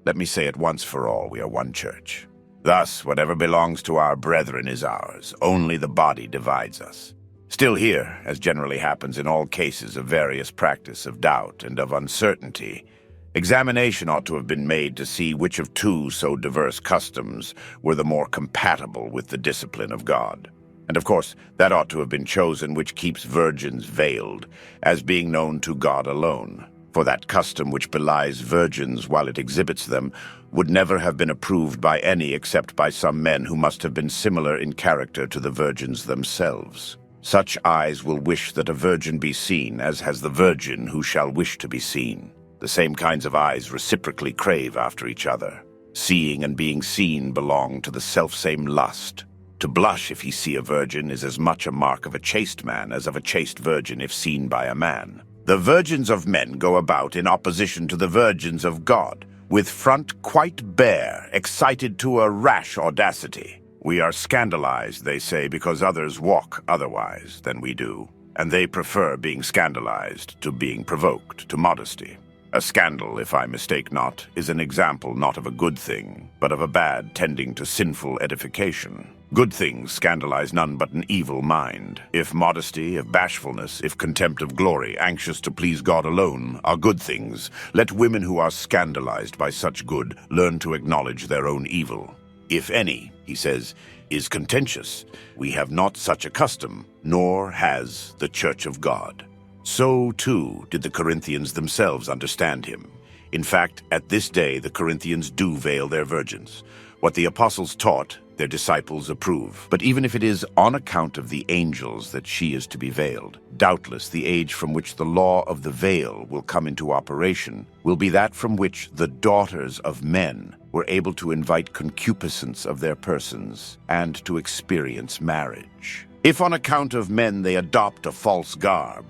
Let me say it once for all, we are one church. Thus, whatever belongs to our brethren is ours, only the body divides us. Still here, as generally happens in all cases of various practice of doubt and of uncertainty, examination ought to have been made to see which of two so diverse customs were the more compatible with the discipline of God. And of course, that ought to have been chosen which keeps virgins veiled, as being known to God alone. For that custom which belies virgins while it exhibits them would never have been approved by any except by some men who must have been similar in character to the virgins themselves. Such eyes will wish that a virgin be seen, as has the virgin who shall wish to be seen. The same kinds of eyes reciprocally crave after each other. Seeing and being seen belong to the selfsame lust. To blush if he see a virgin is as much a mark of a chaste man as of a chaste virgin if seen by a man. The virgins of men go about in opposition to the virgins of God, with front quite bare, excited to a rash audacity. We are scandalized, they say, because others walk otherwise than we do, and they prefer being scandalized to being provoked to modesty. A scandal, if I mistake not, is an example not of a good thing, but of a bad tending to sinful edification. Good things scandalize none but an evil mind. If modesty, if bashfulness, if contempt of glory, anxious to please God alone, are good things, let women who are scandalized by such good learn to acknowledge their own evil. If any, he says, is contentious, we have not such a custom, nor has the Church of God. So, too, did the Corinthians themselves understand him. In fact, at this day the Corinthians do veil their virgins. What the apostles taught, their disciples approve. But even if it is on account of the angels that she is to be veiled, doubtless the age from which the law of the veil will come into operation will be that from which the daughters of men were able to invite concupiscence of their persons and to experience marriage. If on account of men they adopt a false garb,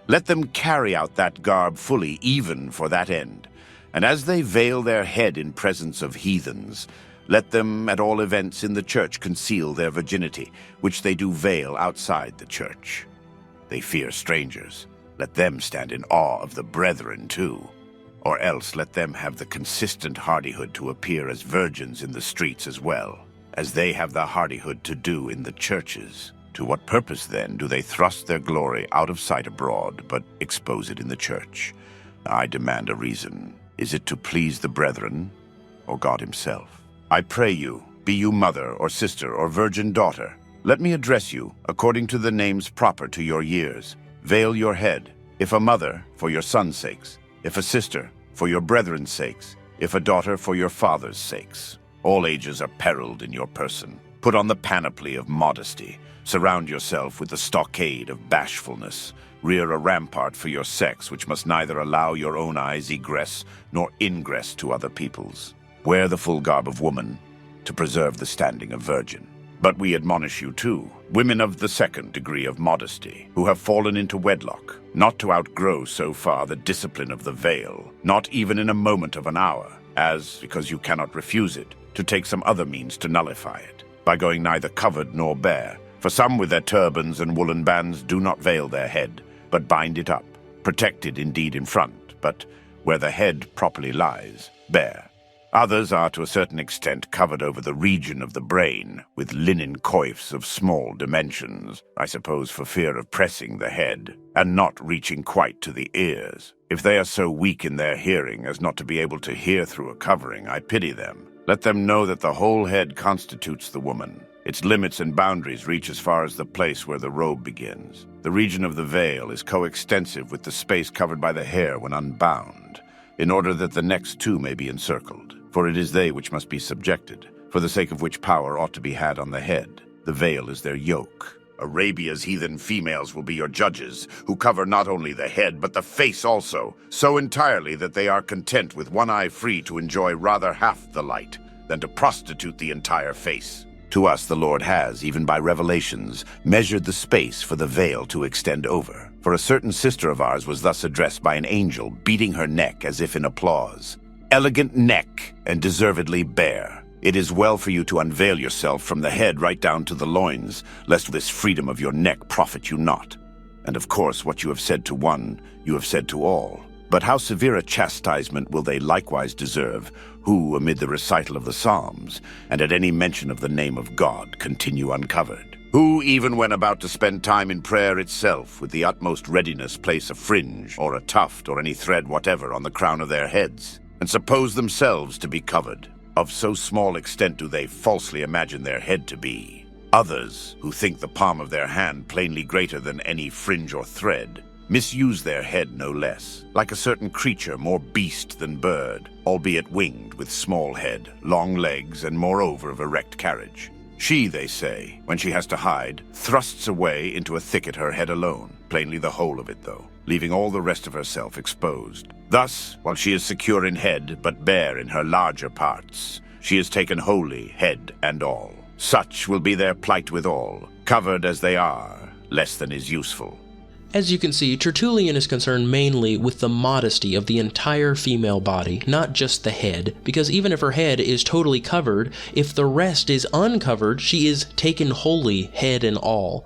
let them carry out that garb fully even for that end. And as they veil their head in presence of heathens, let them at all events in the church conceal their virginity, which they do veil outside the church. They fear strangers. Let them stand in awe of the brethren too. Or else let them have the consistent hardihood to appear as virgins in the streets as well, as they have the hardihood to do in the churches. To what purpose, then, do they thrust their glory out of sight abroad, but expose it in the church? I demand a reason. Is it to please the brethren, or God himself? I pray you, be you mother, or sister, or virgin daughter, let me address you according to the names proper to your years. Veil your head, if a mother, for your sons' sakes, if a sister, for your brethren's sakes, if a daughter, for your father's sakes. All ages are periled in your person. Put on the panoply of modesty. Surround yourself with the stockade of bashfulness. Rear a rampart for your sex, which must neither allow your own eyes egress nor ingress to other people's. Wear the full garb of woman, to preserve the standing of virgin. But we admonish you too, women of the second degree of modesty, who have fallen into wedlock, not to outgrow so far the discipline of the veil, not even in a moment of an hour, as, because you cannot refuse it, to take some other means to nullify it, by going neither covered nor bare. For some with their turbans and woolen bands do not veil their head, but bind it up, protected indeed in front, but where the head properly lies, bare. Others are to a certain extent covered over the region of the brain with linen coifs of small dimensions, I suppose for fear of pressing the head, and not reaching quite to the ears. If they are so weak in their hearing as not to be able to hear through a covering, I pity them. Let them know that the whole head constitutes the woman. Its limits and boundaries reach as far as the place where the robe begins. The region of the veil is coextensive with the space covered by the hair when unbound, in order that the next two may be encircled. For it is they which must be subjected, for the sake of which power ought to be had on the head. The veil is their yoke. Arabia's heathen females will be your judges, who cover not only the head but the face also, so entirely that they are content with one eye free to enjoy rather half the light than to prostitute the entire face. To us the Lord has, even by revelations, measured the space for the veil to extend over. For a certain sister of ours was thus addressed by an angel, beating her neck as if in applause. Elegant neck, and deservedly bare. It is well for you to unveil yourself from the head right down to the loins, lest this freedom of your neck profit you not. And of course what you have said to one, you have said to all. But how severe a chastisement will they likewise deserve, who, amid the recital of the Psalms, and at any mention of the name of God, continue uncovered? Who, even when about to spend time in prayer itself, with the utmost readiness place a fringe, or a tuft, or any thread whatever on the crown of their heads, and suppose themselves to be covered? Of so small extent do they falsely imagine their head to be. Others, who think the palm of their hand plainly greater than any fringe or thread, misuse their head no less, like a certain creature more beast than bird, albeit winged, with small head, long legs, and moreover of erect carriage. She, they say, when she has to hide, thrusts away into a thicket her head alone, plainly the whole of it though, leaving all the rest of herself exposed. Thus, while she is secure in head, but bare in her larger parts, she is taken wholly, head and all. Such will be their plight withal, covered as they are, less than is useful. As you can see, Tertullian is concerned mainly with the modesty of the entire female body, not just the head, because even if her head is totally covered, if the rest is uncovered, she is taken wholly, head and all.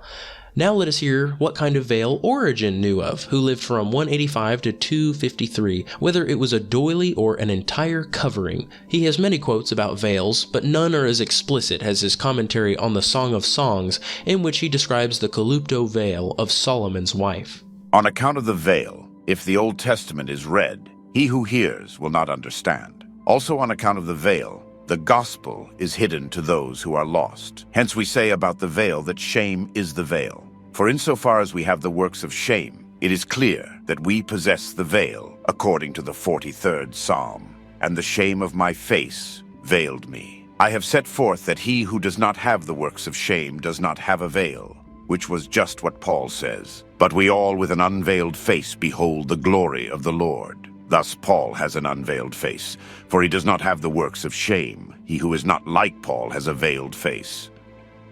Now let us hear what kind of veil Origen knew of, who lived from 185 to 253, whether it was a doily or an entire covering. He has many quotes about veils, but none are as explicit as his commentary on the Song of Songs, in which he describes the Kalupto veil of Solomon's wife. On account of the veil, if the Old Testament is read, he who hears will not understand. Also on account of the veil, the gospel is hidden to those who are lost. Hence we say about the veil that shame is the veil. For insofar as we have the works of shame, it is clear that we possess the veil, according to the 43rd Psalm. And the shame of my face veiled me. I have set forth that he who does not have the works of shame does not have a veil, which was just what Paul says. But we all with an unveiled face behold the glory of the Lord. Thus Paul has an unveiled face, for he does not have the works of shame. He who is not like Paul has a veiled face.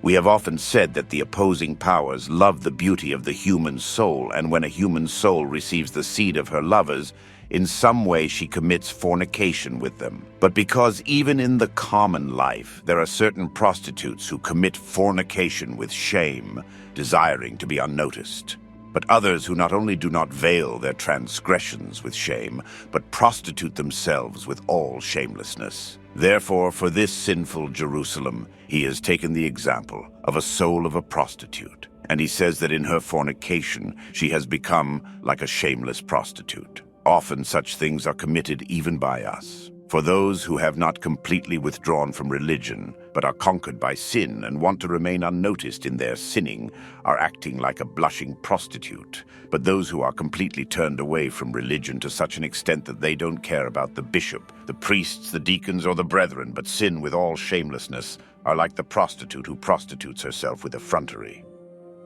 We have often said that the opposing powers love the beauty of the human soul, and when a human soul receives the seed of her lovers, in some way she commits fornication with them. But because even in the common life there are certain prostitutes who commit fornication with shame, desiring to be unnoticed, but others who not only do not veil their transgressions with shame, but prostitute themselves with all shamelessness. Therefore, for this sinful Jerusalem, he has taken the example of a soul of a prostitute, and he says that in her fornication she has become like a shameless prostitute. Often such things are committed even by us. For those who have not completely withdrawn from religion, but are conquered by sin and want to remain unnoticed in their sinning, are acting like a blushing prostitute. But those who are completely turned away from religion to such an extent that they don't care about the bishop, the priests, the deacons, or the brethren, but sin with all shamelessness, are like the prostitute who prostitutes herself with effrontery.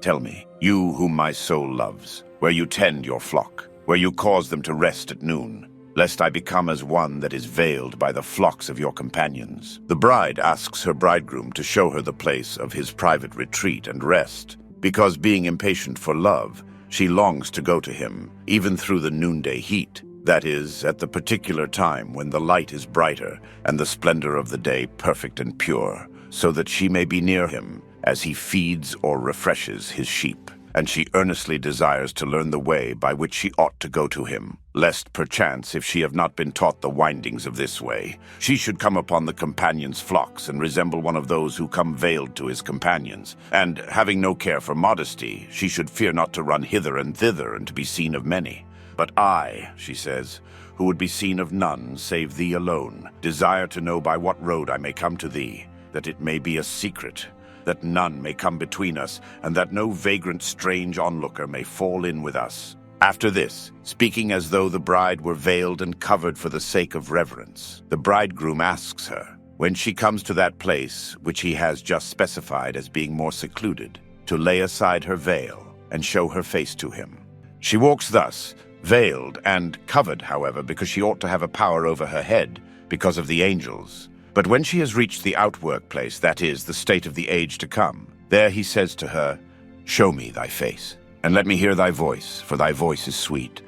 Tell me, you whom my soul loves, where you tend your flock, where you cause them to rest at noon, lest I become as one that is veiled by the flocks of your companions. The bride asks her bridegroom to show her the place of his private retreat and rest, because being impatient for love, she longs to go to him, even through the noonday heat, that is, at the particular time when the light is brighter and the splendor of the day perfect and pure, so that she may be near him as he feeds or refreshes his sheep. And she earnestly desires to learn the way by which she ought to go to him, lest perchance, if she have not been taught the windings of this way, she should come upon the companion's flocks and resemble one of those who come veiled to his companions. And, having no care for modesty, she should fear not to run hither and thither and to be seen of many. But I, she says, who would be seen of none save thee alone, desire to know by what road I may come to thee, that it may be a secret, that none may come between us, and that no vagrant strange onlooker may fall in with us. After this, speaking as though the bride were veiled and covered for the sake of reverence, the bridegroom asks her, when she comes to that place which he has just specified as being more secluded, to lay aside her veil and show her face to him. She walks thus, veiled and covered, however, because she ought to have a power over her head, because of the angels. But when she has reached the outwork place, that is, the state of the age to come, there he says to her, show me thy face, and let me hear thy voice, for thy voice is sweet.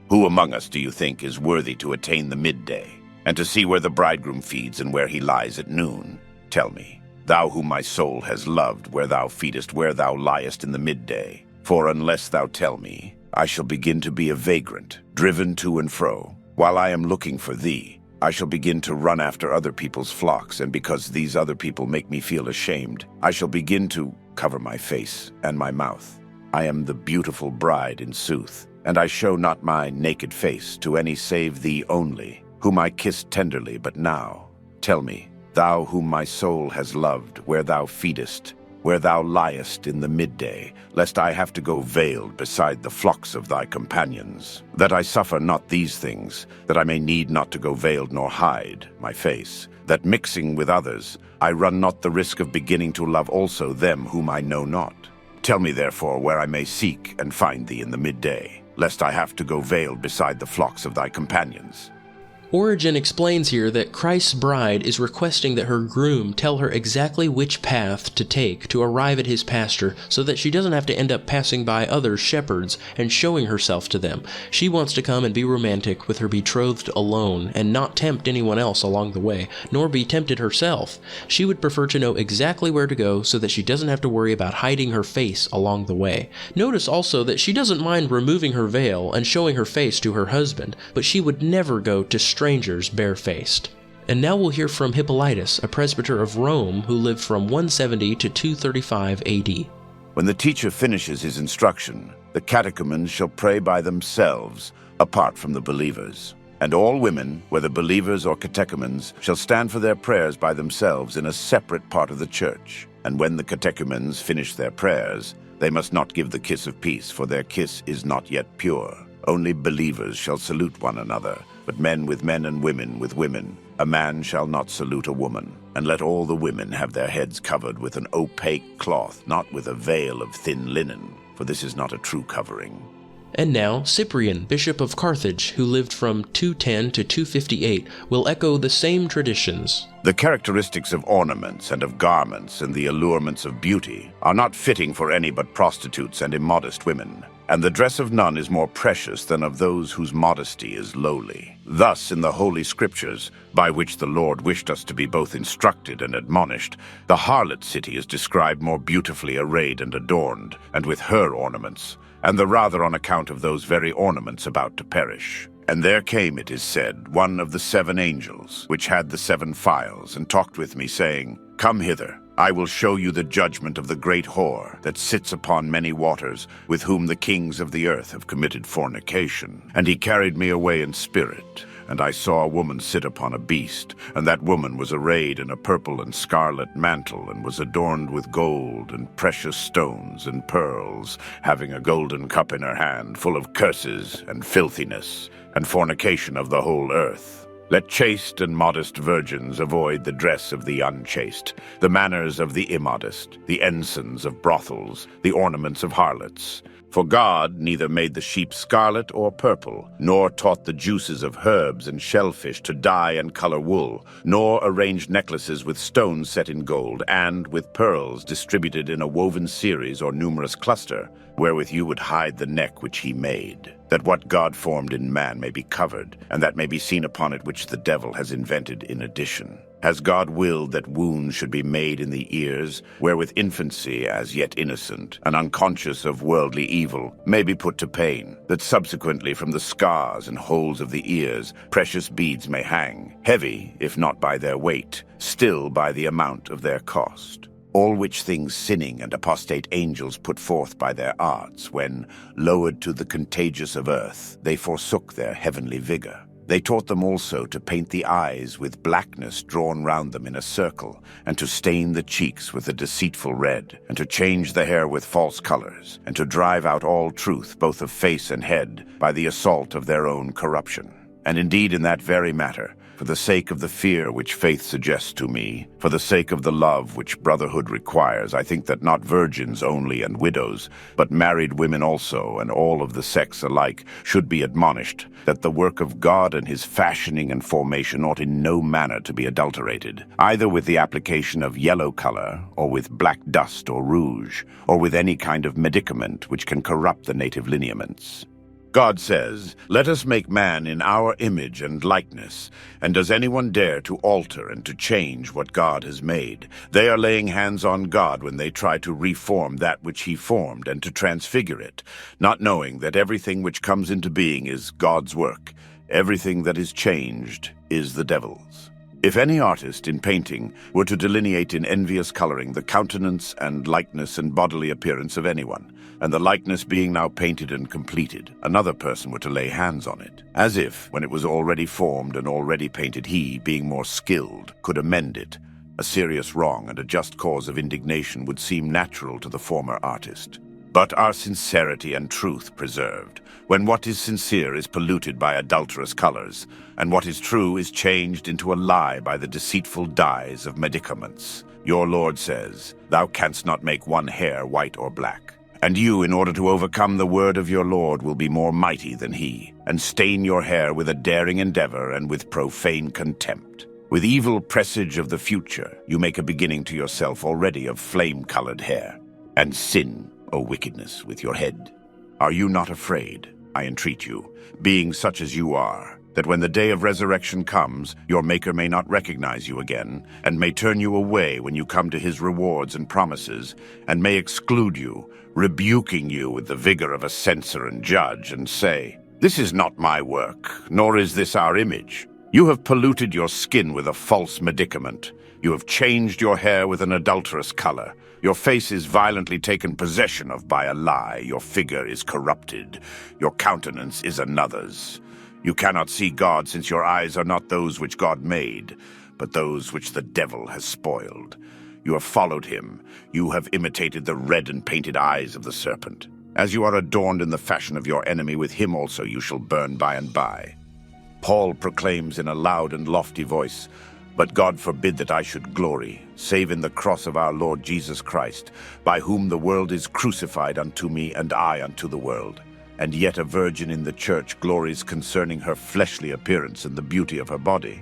Who among us, do you think, is worthy to attain the midday, and to see where the bridegroom feeds and where he lies at noon? Tell me, thou whom my soul has loved, where thou feedest, where thou liest in the midday. For unless thou tell me, I shall begin to be a vagrant, driven to and fro. While I am looking for thee, I shall begin to run after other people's flocks, and because these other people make me feel ashamed, I shall begin to cover my face and my mouth. I am the beautiful bride in sooth, and I show not my naked face to any save thee only, whom I kissed tenderly but now. Tell me, thou whom my soul has loved, where thou feedest, where thou liest in the midday, lest I have to go veiled beside the flocks of thy companions, that I suffer not these things, that I may need not to go veiled nor hide my face, that mixing with others, I run not the risk of beginning to love also them whom I know not. Tell me therefore where I may seek and find thee in the midday, lest I have to go veiled beside the flocks of thy companions. Origen explains here that Christ's bride is requesting that her groom tell her exactly which path to take to arrive at his pasture so that she doesn't have to end up passing by other shepherds and showing herself to them. She wants to come and be romantic with her betrothed alone and not tempt anyone else along the way, nor be tempted herself. She would prefer to know exactly where to go so that she doesn't have to worry about hiding her face along the way. Notice also that she doesn't mind removing her veil and showing her face to her husband, but she would never go to strangers barefaced. And now we'll hear from Hippolytus, a presbyter of Rome who lived from 170 to 235 AD. When the teacher finishes his instruction, the catechumens shall pray by themselves, apart from the believers. And all women, whether believers or catechumens, shall stand for their prayers by themselves in a separate part of the church. And when the catechumens finish their prayers, they must not give the kiss of peace, for their kiss is not yet pure. Only believers shall salute one another, but men with men and women with women. A man shall not salute a woman. And let all the women have their heads covered with an opaque cloth, not with a veil of thin linen, for this is not a true covering. And now, Cyprian, Bishop of Carthage, who lived from 210 to 258, will echo the same traditions. The characteristics of ornaments and of garments and the allurements of beauty are not fitting for any but prostitutes and immodest women. And the dress of none is more precious than of those whose modesty is lowly. Thus, in the Holy Scriptures, by which the Lord wished us to be both instructed and admonished, the harlot city is described more beautifully arrayed and adorned, and with her ornaments, and the rather on account of those very ornaments about to perish. And there came, it is said, one of the 7 angels, which had the 7 phials, and talked with me, saying, Come hither, I will show you the judgment of the great whore that sits upon many waters, with whom the kings of the earth have committed fornication. And he carried me away in spirit, and I saw a woman sit upon a beast, and that woman was arrayed in a purple and scarlet mantle, and was adorned with gold and precious stones and pearls, having a golden cup in her hand, full of curses and filthiness, and fornication of the whole earth. Let chaste and modest virgins avoid the dress of the unchaste, the manners of the immodest, the ensigns of brothels, the ornaments of harlots. For God neither made the sheep scarlet or purple, nor taught the juices of herbs and shellfish to dye and color wool, nor arranged necklaces with stones set in gold, and with pearls distributed in a woven series or numerous cluster, wherewith you would hide the neck which he made, that what God formed in man may be covered, and that may be seen upon it which the devil has invented in addition. Has God willed that wounds should be made in the ears, wherewith infancy, as yet innocent, and unconscious of worldly evil, may be put to pain, that subsequently from the scars and holes of the ears precious beads may hang, heavy, if not by their weight, still by the amount of their cost? All which things sinning and apostate angels put forth by their arts, when, lowered to the contagious of earth, they forsook their heavenly vigor. They taught them also to paint the eyes with blackness drawn round them in a circle, and to stain the cheeks with a deceitful red, and to change the hair with false colors, and to drive out all truth, both of face and head, by the assault of their own corruption. And indeed in that very matter, for the sake of the fear which faith suggests to me, for the sake of the love which brotherhood requires, I think that not virgins only and widows, but married women also, and all of the sex alike, should be admonished, that the work of God and his fashioning and formation ought in no manner to be adulterated, either with the application of yellow color, or with black dust or rouge, or with any kind of medicament which can corrupt the native lineaments. God says, Let us make man in our image and likeness. And does anyone dare to alter and to change what God has made? They are laying hands on God when they try to reform that which he formed and to transfigure it, not knowing that everything which comes into being is God's work. Everything that is changed is the devil's. If any artist in painting were to delineate in envious coloring the countenance and likeness and bodily appearance of anyone, and the likeness being now painted and completed, another person were to lay hands on it, as if, when it was already formed and already painted, he, being more skilled, could amend it, a serious wrong and a just cause of indignation would seem natural to the former artist. But are sincerity and truth preserved, when what is sincere is polluted by adulterous colors, and what is true is changed into a lie by the deceitful dyes of medicaments? Your Lord says, Thou canst not make one hair white or black. And you, in order to overcome the word of your Lord, will be more mighty than he, and stain your hair with a daring endeavor and with profane contempt. With evil presage of the future, you make a beginning to yourself already of flame-colored hair, and sin, O wickedness, with your head. Are you not afraid, I entreat you, being such as you are, that when the day of resurrection comes, your Maker may not recognize you again, and may turn you away when you come to his rewards and promises, and may exclude you, rebuking you with the vigor of a censor and judge, and say, "This is not my work, nor is this our image." You have polluted your skin with a false medicament. You have changed your hair with an adulterous color. Your face is violently taken possession of by a lie. Your figure is corrupted. Your countenance is another's. You cannot see God, since your eyes are not those which God made, but those which the devil has spoiled. You have followed him. You have imitated the red and painted eyes of the serpent. As you are adorned in the fashion of your enemy, with him also you shall burn by and by. Paul proclaims in a loud and lofty voice, "But God forbid that I should glory, save in the cross of our Lord Jesus Christ, by whom the world is crucified unto me, and I unto the world. And yet a virgin in the church glories concerning her fleshly appearance and the beauty of her body."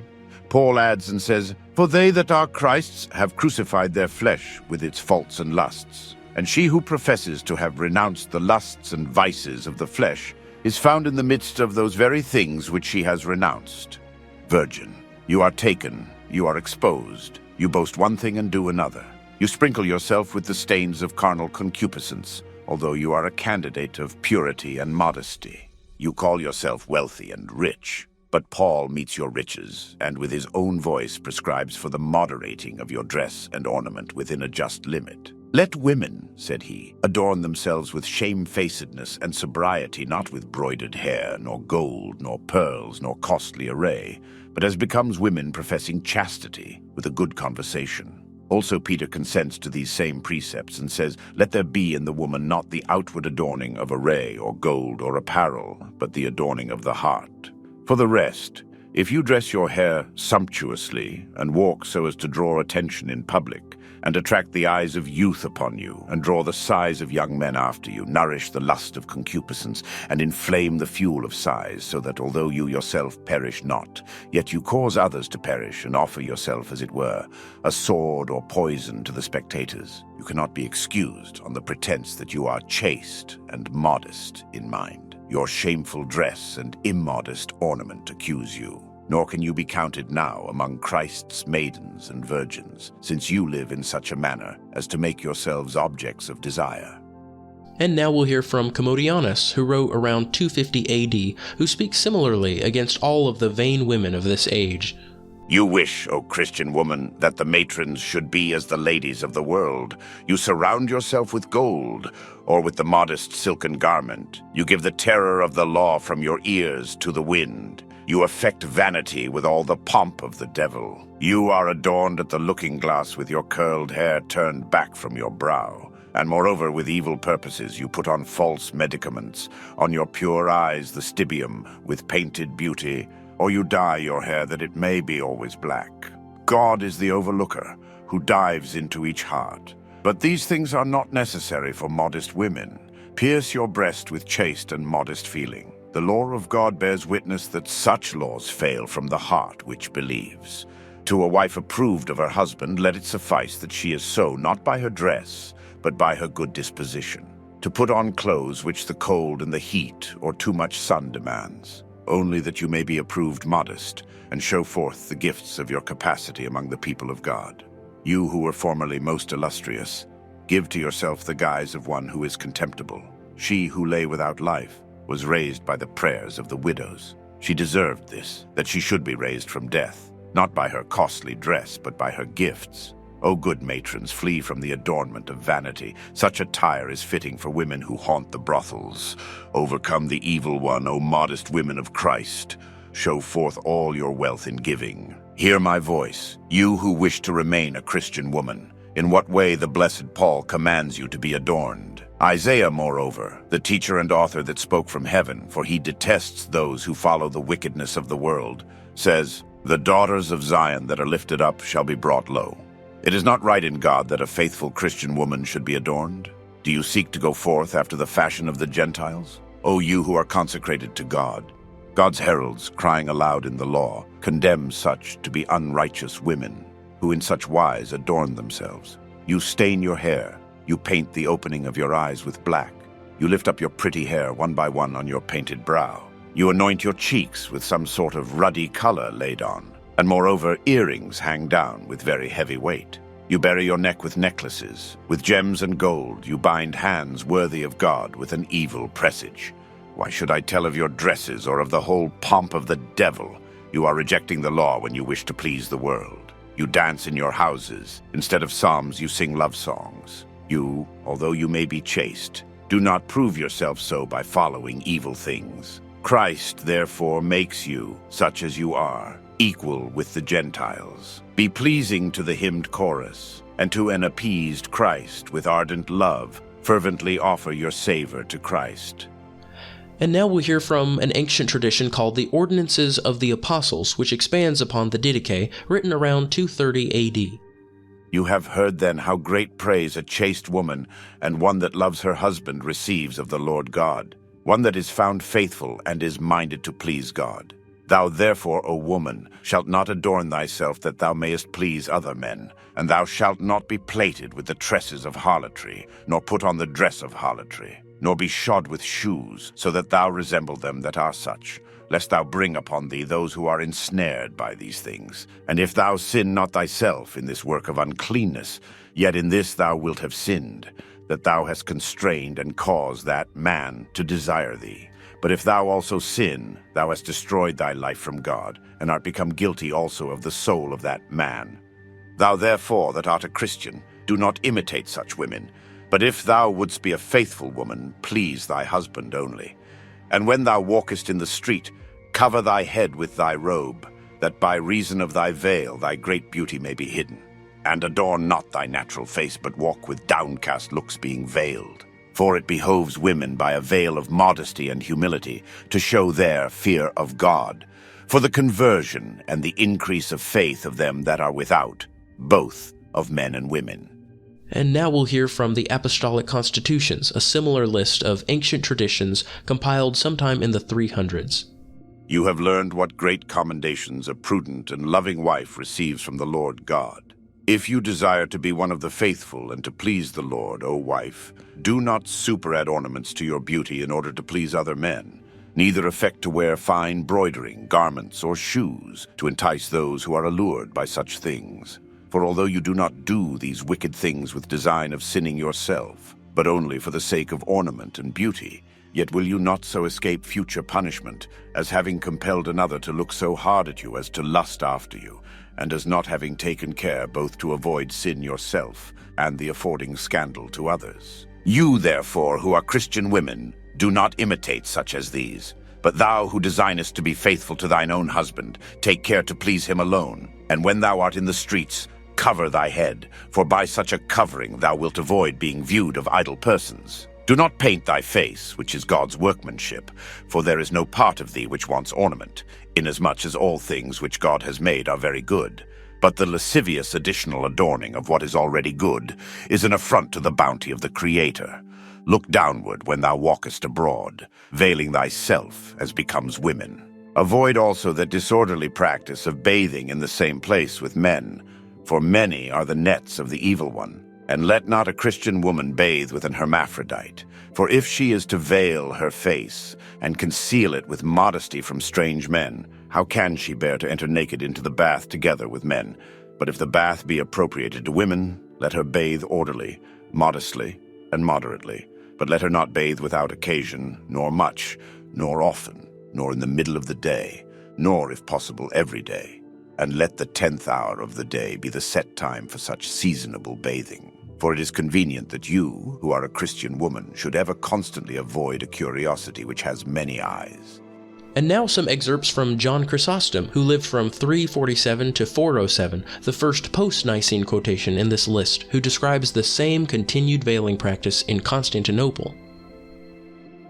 Paul adds and says, "For they that are Christ's have crucified their flesh with its faults and lusts. And she who professes to have renounced the lusts and vices of the flesh is found in the midst of those very things which she has renounced. Virgin, you are taken, you are exposed, you boast one thing and do another. You sprinkle yourself with the stains of carnal concupiscence, although you are a candidate of purity and modesty. You call yourself wealthy and rich, but Paul meets your riches, and with his own voice prescribes for the moderating of your dress and ornament within a just limit. Let women, said he, adorn themselves with shamefacedness and sobriety, not with broidered hair, nor gold, nor pearls, nor costly array, but as becomes women professing chastity, with a good conversation. Also Peter consents to these same precepts and says, "Let there be in the woman not the outward adorning of array or gold or apparel, but the adorning of the heart. For the rest, if you dress your hair sumptuously and walk so as to draw attention in public, and attract the eyes of youth upon you, and draw the sighs of young men after you, nourish the lust of concupiscence, and inflame the fuel of sighs, so that although you yourself perish not, yet you cause others to perish, and offer yourself, as it were, a sword or poison to the spectators, you cannot be excused on the pretense that you are chaste and modest in mind. Your shameful dress and immodest ornament accuse you. Nor can you be counted now among Christ's maidens and virgins, since you live in such a manner as to make yourselves objects of desire." And now we'll hear from Commodianus, who wrote around 250 AD, who speaks similarly against all of the vain women of this age. You wish, O Christian woman, that the matrons should be as the ladies of the world. You surround yourself with gold, or with the modest silken garment. You give the terror of the law from your ears to the wind. You affect vanity with all the pomp of the devil. You are adorned at the looking-glass with your curled hair turned back from your brow. And moreover, with evil purposes, you put on false medicaments, on your pure eyes the stibium with painted beauty, or you dye your hair that it may be always black. God is the overlooker, who dives into each heart. But these things are not necessary for modest women. Pierce your breast with chaste and modest feeling. The law of God bears witness that such laws fail from the heart which believes. To a wife approved of her husband, let it suffice that she is so, not by her dress, but by her good disposition. To put on clothes which the cold and the heat or too much sun demands, only that you may be approved modest, and show forth the gifts of your capacity among the people of God. You who were formerly most illustrious, give to yourself the guise of one who is contemptible. She who lay without life was raised by the prayers of the widows. She deserved this, that she should be raised from death, not by her costly dress, but by her gifts. O good matrons, flee from the adornment of vanity. Such attire is fitting for women who haunt the brothels. Overcome the evil one, O modest women of Christ. Show forth all your wealth in giving. Hear my voice, you who wish to remain a Christian woman. In what way the blessed Paul commands you to be adorned. Isaiah, moreover, the teacher and author that spoke from heaven, for he detests those who follow the wickedness of the world, says, "The daughters of Zion that are lifted up shall be brought low." It is not right in God that a faithful Christian woman should be adorned. Do you seek to go forth after the fashion of the Gentiles? O you who are consecrated to God, God's heralds, crying aloud in the law, condemn such to be unrighteous women, who in such wise adorn themselves. You stain your hair, you paint the opening of your eyes with black. You lift up your pretty hair one by one on your painted brow. You anoint your cheeks with some sort of ruddy color laid on, and moreover earrings hang down with very heavy weight. You bury your neck with necklaces, with gems and gold you bind hands worthy of God with an evil presage. Why should I tell of your dresses or of the whole pomp of the devil? You are rejecting the law when you wish to please the world. You dance in your houses. Instead of psalms, you sing love songs. You, although you may be chaste, do not prove yourself so by following evil things. Christ, therefore, makes you, such as you are, equal with the Gentiles. Be pleasing to the hymned chorus, and to an appeased Christ with ardent love, fervently offer your savor to Christ. And now we'll hear from an ancient tradition called the Ordinances of the Apostles, which expands upon the Didache, written around 230 AD. You have heard then how great praise a chaste woman and one that loves her husband receives of the Lord God, one that is found faithful and is minded to please God. Thou therefore, O woman, shalt not adorn thyself that thou mayest please other men, and thou shalt not be plaited with the tresses of harlotry, nor put on the dress of harlotry, nor be shod with shoes, so that thou resemble them that are such, lest thou bring upon thee those who are ensnared by these things. And if thou sin not thyself in this work of uncleanness, yet in this thou wilt have sinned, that thou hast constrained and caused that man to desire thee. But if thou also sin, thou hast destroyed thy life from God, and art become guilty also of the soul of that man. Thou therefore that art a Christian, do not imitate such women, but if thou wouldst be a faithful woman, please thy husband only. And when thou walkest in the street, cover thy head with thy robe, that by reason of thy veil thy great beauty may be hidden. And adorn not thy natural face, but walk with downcast looks being veiled. For it behoves women by a veil of modesty and humility to show their fear of God, for the conversion and the increase of faith of them that are without, both of men and women. And now we'll hear from the Apostolic Constitutions, a similar list of ancient traditions compiled sometime in the 300s. You have learned what great commendations a prudent and loving wife receives from the Lord God. If you desire to be one of the faithful and to please the Lord, O wife, do not superadd ornaments to your beauty in order to please other men, neither affect to wear fine broidering, garments, or shoes to entice those who are allured by such things. For although you do not do these wicked things with design of sinning yourself, but only for the sake of ornament and beauty, yet will you not so escape future punishment, as having compelled another to look so hard at you as to lust after you, and as not having taken care both to avoid sin yourself and the affording scandal to others. You, therefore, who are Christian women, do not imitate such as these. But thou who designest to be faithful to thine own husband, take care to please him alone. And when thou art in the streets, cover thy head, for by such a covering thou wilt avoid being viewed of idle persons. Do not paint thy face, which is God's workmanship, for there is no part of thee which wants ornament, inasmuch as all things which God has made are very good. But the lascivious additional adorning of what is already good is an affront to the bounty of the Creator. Look downward when thou walkest abroad, veiling thyself as becomes women. Avoid also the disorderly practice of bathing in the same place with men, for many are the nets of the evil one. And let not a Christian woman bathe with an hermaphrodite, for if she is to veil her face and conceal it with modesty from strange men, how can she bear to enter naked into the bath together with men? But if the bath be appropriated to women, let her bathe orderly, modestly, and moderately. But let her not bathe without occasion, nor much, nor often, nor in the middle of the day, nor, if possible, every day. And let the 10th hour of the day be the set time for such seasonable bathing. For it is convenient that you, who are a Christian woman, should ever constantly avoid a curiosity which has many eyes. And now some excerpts from John Chrysostom, who lived from 347 to 407, the first post-Nicene quotation in this list, who describes the same continued veiling practice in Constantinople.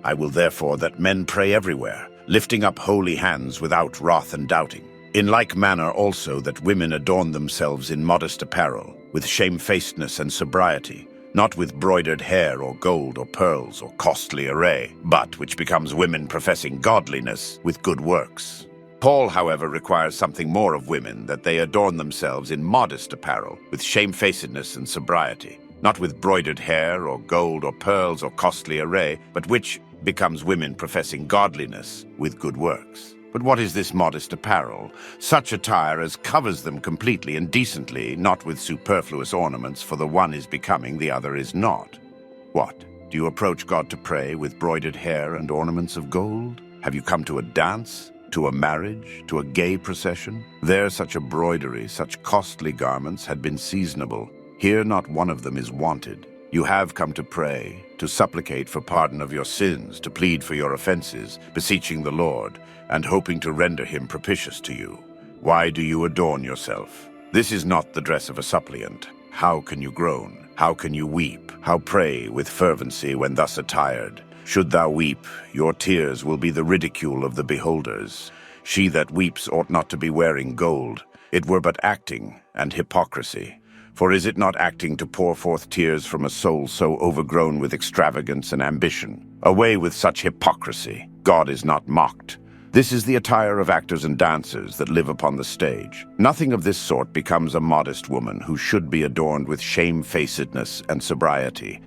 I will therefore that men pray everywhere, lifting up holy hands without wrath and doubting. In like manner also that women adorn themselves in modest apparel, with shamefacedness and sobriety, not with broidered hair or gold or pearls or costly array, but which becomes women professing godliness with good works. Paul, however, requires something more of women, that they adorn themselves in modest apparel, with shamefacedness and sobriety, not with broidered hair or gold or pearls or costly array, but which becomes women professing godliness with good works. But what is this modest apparel? Such attire as covers them completely and decently, not with superfluous ornaments, for the one is becoming, the other is not. What? Do you approach God to pray with broidered hair and ornaments of gold? Have you come to a dance? To a marriage? To a gay procession? There such a broidery, such costly garments had been seasonable. Here not one of them is wanted. You have come to pray, to supplicate for pardon of your sins, to plead for your offenses, beseeching the Lord, and hoping to render him propitious to you. Why do you adorn yourself? This is not the dress of a suppliant. How can you groan? How can you weep? How pray with fervency when thus attired? Should thou weep, your tears will be the ridicule of the beholders. She that weeps ought not to be wearing gold. It were but acting and hypocrisy. For is it not acting to pour forth tears from a soul so overgrown with extravagance and ambition? Away with such hypocrisy. God is not mocked. This is the attire of actors and dancers that live upon the stage. Nothing of this sort becomes a modest woman who should be adorned with shamefacedness and sobriety.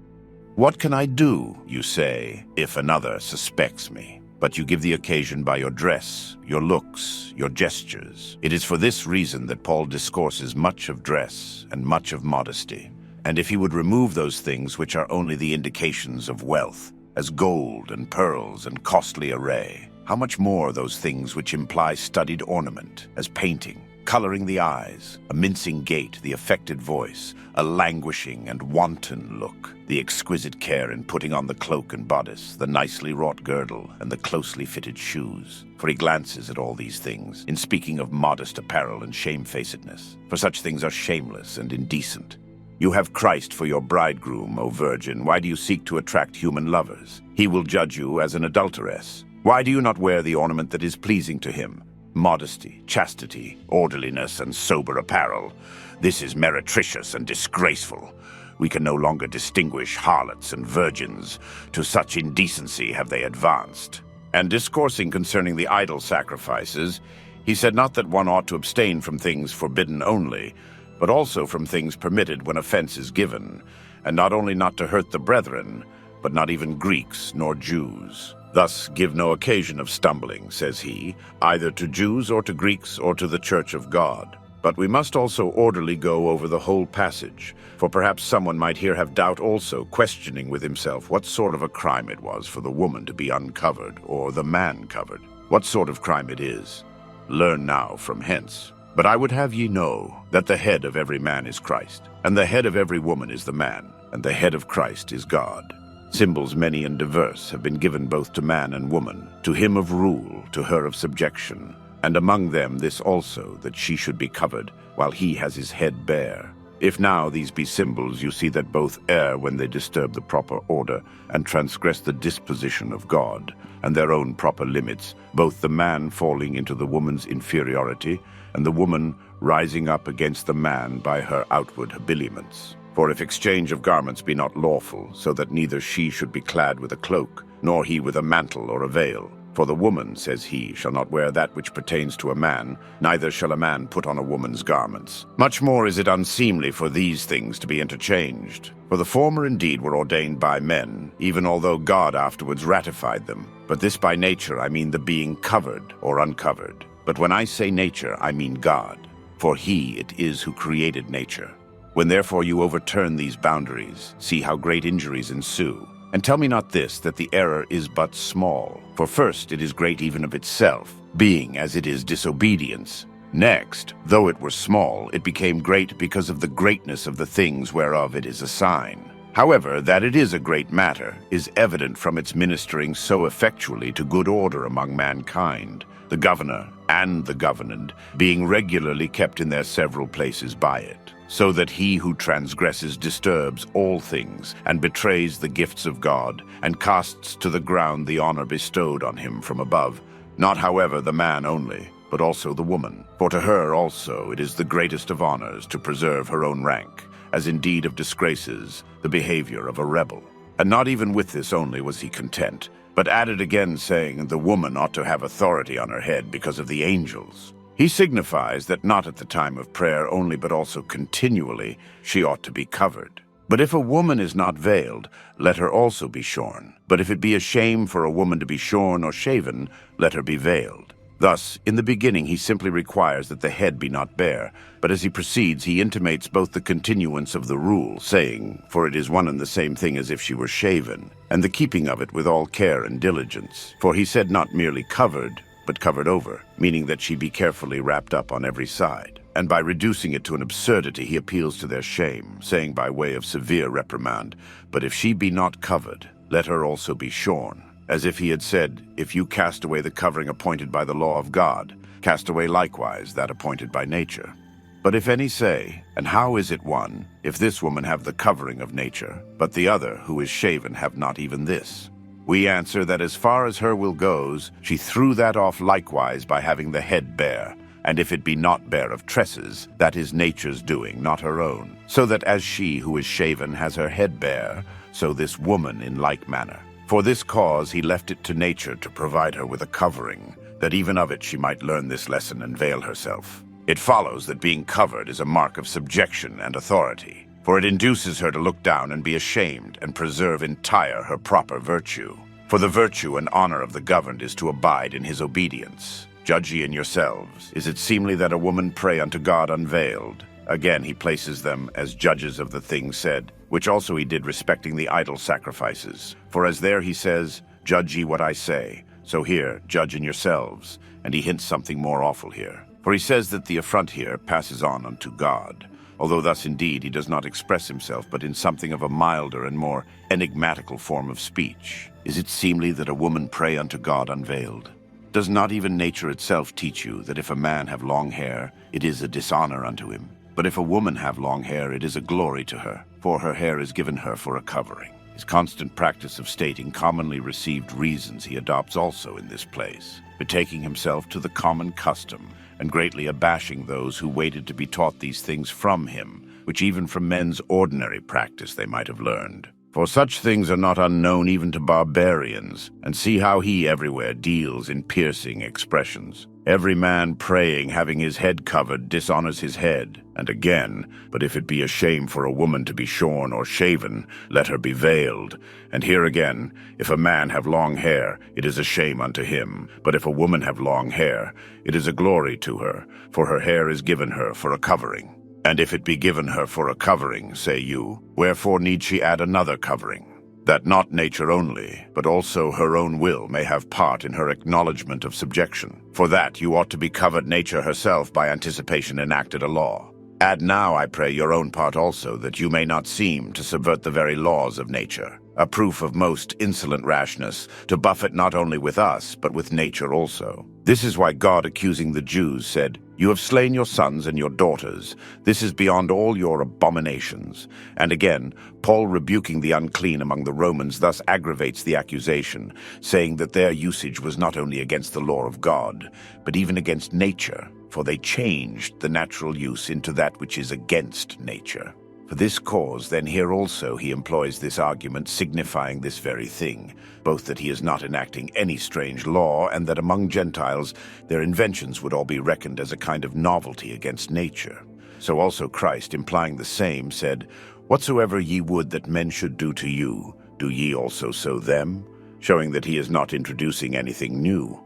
What can I do, you say, if another suspects me? But you give the occasion by your dress, your looks, your gestures. It is for this reason that Paul discourses much of dress and much of modesty. And if he would remove those things which are only the indications of wealth, as gold and pearls and costly array, how much more those things which imply studied ornament, as painting, coloring the eyes, a mincing gait, the affected voice, a languishing and wanton look, the exquisite care in putting on the cloak and bodice, the nicely wrought girdle, and the closely fitted shoes. For he glances at all these things, in speaking of modest apparel and shamefacedness. For such things are shameless and indecent. You have Christ for your bridegroom, O virgin. Why do you seek to attract human lovers? He will judge you as an adulteress. Why do you not wear the ornament that is pleasing to him? Modesty, chastity, orderliness, and sober apparel. This is meretricious and disgraceful. We can no longer distinguish harlots and virgins. To such indecency have they advanced. And discoursing concerning the idol sacrifices, he said not that one ought to abstain from things forbidden only, but also from things permitted when offense is given, and not only not to hurt the brethren, but not even Greeks nor Jews. Thus give no occasion of stumbling, says he, either to Jews or to Greeks or to the church of God. But we must also orderly go over the whole passage, for perhaps someone might here have doubt also, questioning with himself what sort of a crime it was for the woman to be uncovered, or the man covered. What sort of crime it is, learn now from hence. But I would have ye know that the head of every man is Christ, and the head of every woman is the man, and the head of Christ is God. Symbols many and diverse have been given both to man and woman, to him of rule, to her of subjection, and among them this also, that she should be covered, while he has his head bare. If now these be symbols, you see that both err when they disturb the proper order, and transgress the disposition of God, and their own proper limits, both the man falling into the woman's inferiority, and the woman rising up against the man by her outward habiliments. For if exchange of garments be not lawful, so that neither she should be clad with a cloak, nor he with a mantle or a veil. For the woman, says he, shall not wear that which pertains to a man, neither shall a man put on a woman's garments. Much more is it unseemly for these things to be interchanged. For the former indeed were ordained by men, even although God afterwards ratified them. But this by nature I mean the being covered or uncovered. But when I say nature, I mean God, for he it is who created nature. When therefore you overturn these boundaries, see how great injuries ensue. And tell me not this, that the error is but small. For first it is great even of itself, being as it is disobedience. Next, though it were small, it became great because of the greatness of the things whereof it is a sign. However, that it is a great matter is evident from its ministering so effectually to good order among mankind, the governor and the governed being regularly kept in their several places by it. So that he who transgresses disturbs all things, and betrays the gifts of God, and casts to the ground the honor bestowed on him from above. Not, however, the man only, but also the woman. For to her also it is the greatest of honors to preserve her own rank, as indeed of disgraces, the behavior of a rebel. And not even with this only was he content, but added again, saying, the woman ought to have authority on her head because of the angels. He signifies that not at the time of prayer only, but also continually, she ought to be covered. But if a woman is not veiled, let her also be shorn. But if it be a shame for a woman to be shorn or shaven, let her be veiled. Thus, in the beginning he simply requires that the head be not bare, but as he proceeds he intimates both the continuance of the rule, saying, for it is one and the same thing as if she were shaven, and the keeping of it with all care and diligence. For he said not merely covered, but covered over, meaning that she be carefully wrapped up on every side. And by reducing it to an absurdity he appeals to their shame, saying by way of severe reprimand, but if she be not covered, let her also be shorn. As if he had said, if you cast away the covering appointed by the law of God, cast away likewise that appointed by nature. But if any say, and how is it one, if this woman have the covering of nature, but the other, who is shaven, have not even this? We answer that as far as her will goes, she threw that off likewise by having the head bare, and if it be not bare of tresses, that is nature's doing, not her own. So that as she who is shaven has her head bare, so this woman in like manner. For this cause he left it to nature to provide her with a covering, that even of it she might learn this lesson and veil herself. It follows that being covered is a mark of subjection and authority, for it induces her to look down and be ashamed and preserve entire her proper virtue. For the virtue and honor of the governed is to abide in his obedience. Judge ye in yourselves. Is it seemly that a woman pray unto God unveiled? Again he places them as judges of the things said, which also he did respecting the idol sacrifices. For as there he says, judge ye what I say, so here, judge in yourselves. And he hints something more awful here. For he says that the affront here passes on unto God, although thus indeed he does not express himself, but in something of a milder and more enigmatical form of speech. Is it seemly that a woman pray unto God unveiled? Does not even nature itself teach you that if a man have long hair, it is a dishonor unto him? But if a woman have long hair, it is a glory to her, for her hair is given her for a covering. His constant practice of stating commonly received reasons he adopts also in this place, betaking himself to the common custom, and greatly abashing those who waited to be taught these things from him, which even from men's ordinary practice they might have learned. For such things are not unknown even to barbarians, and see how he everywhere deals in piercing expressions. Every man praying, having his head covered, dishonors his head. And again, but if it be a shame for a woman to be shorn or shaven, let her be veiled. And here again, if a man have long hair, it is a shame unto him. But if a woman have long hair, it is a glory to her, for her hair is given her for a covering. And if it be given her for a covering, say you, wherefore need she add another covering? That not nature only, but also her own will may have part in her acknowledgement of subjection. For that you ought to be covered nature herself by anticipation enacted a law. Add now, I pray, your own part also, that you may not seem to subvert the very laws of nature, a proof of most insolent rashness, to buffet not only with us, but with nature also. This is why God, accusing the Jews, said, you have slain your sons and your daughters. This is beyond all your abominations. And again, Paul, rebuking the unclean among the Romans, thus aggravates the accusation, saying that their usage was not only against the law of God, but even against nature, for they changed the natural use into that which is against nature. For this cause, then here also he employs this argument, signifying this very thing, both that he is not enacting any strange law, and that among Gentiles their inventions would all be reckoned as a kind of novelty against nature. So also Christ, implying the same, said, whatsoever ye would that men should do to you, do ye also so them, showing that he is not introducing anything new.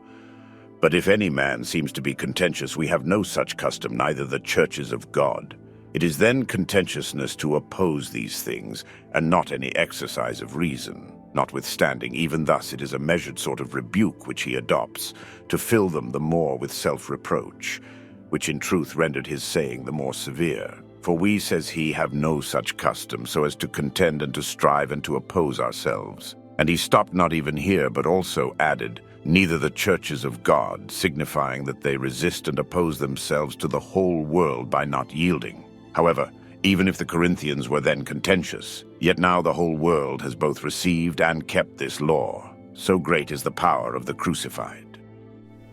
But if any man seems to be contentious, we have no such custom, neither the churches of God. It is then contentiousness to oppose these things, and not any exercise of reason. Notwithstanding, even thus it is a measured sort of rebuke which he adopts, to fill them the more with self-reproach, which in truth rendered his saying the more severe. For we, says he, have no such custom, so as to contend and to strive and to oppose ourselves. And he stopped not even here, but also added, neither the churches of God, signifying that they resist and oppose themselves to the whole world by not yielding. However, even if the Corinthians were then contentious, yet now the whole world has both received and kept this law. So great is the power of the crucified.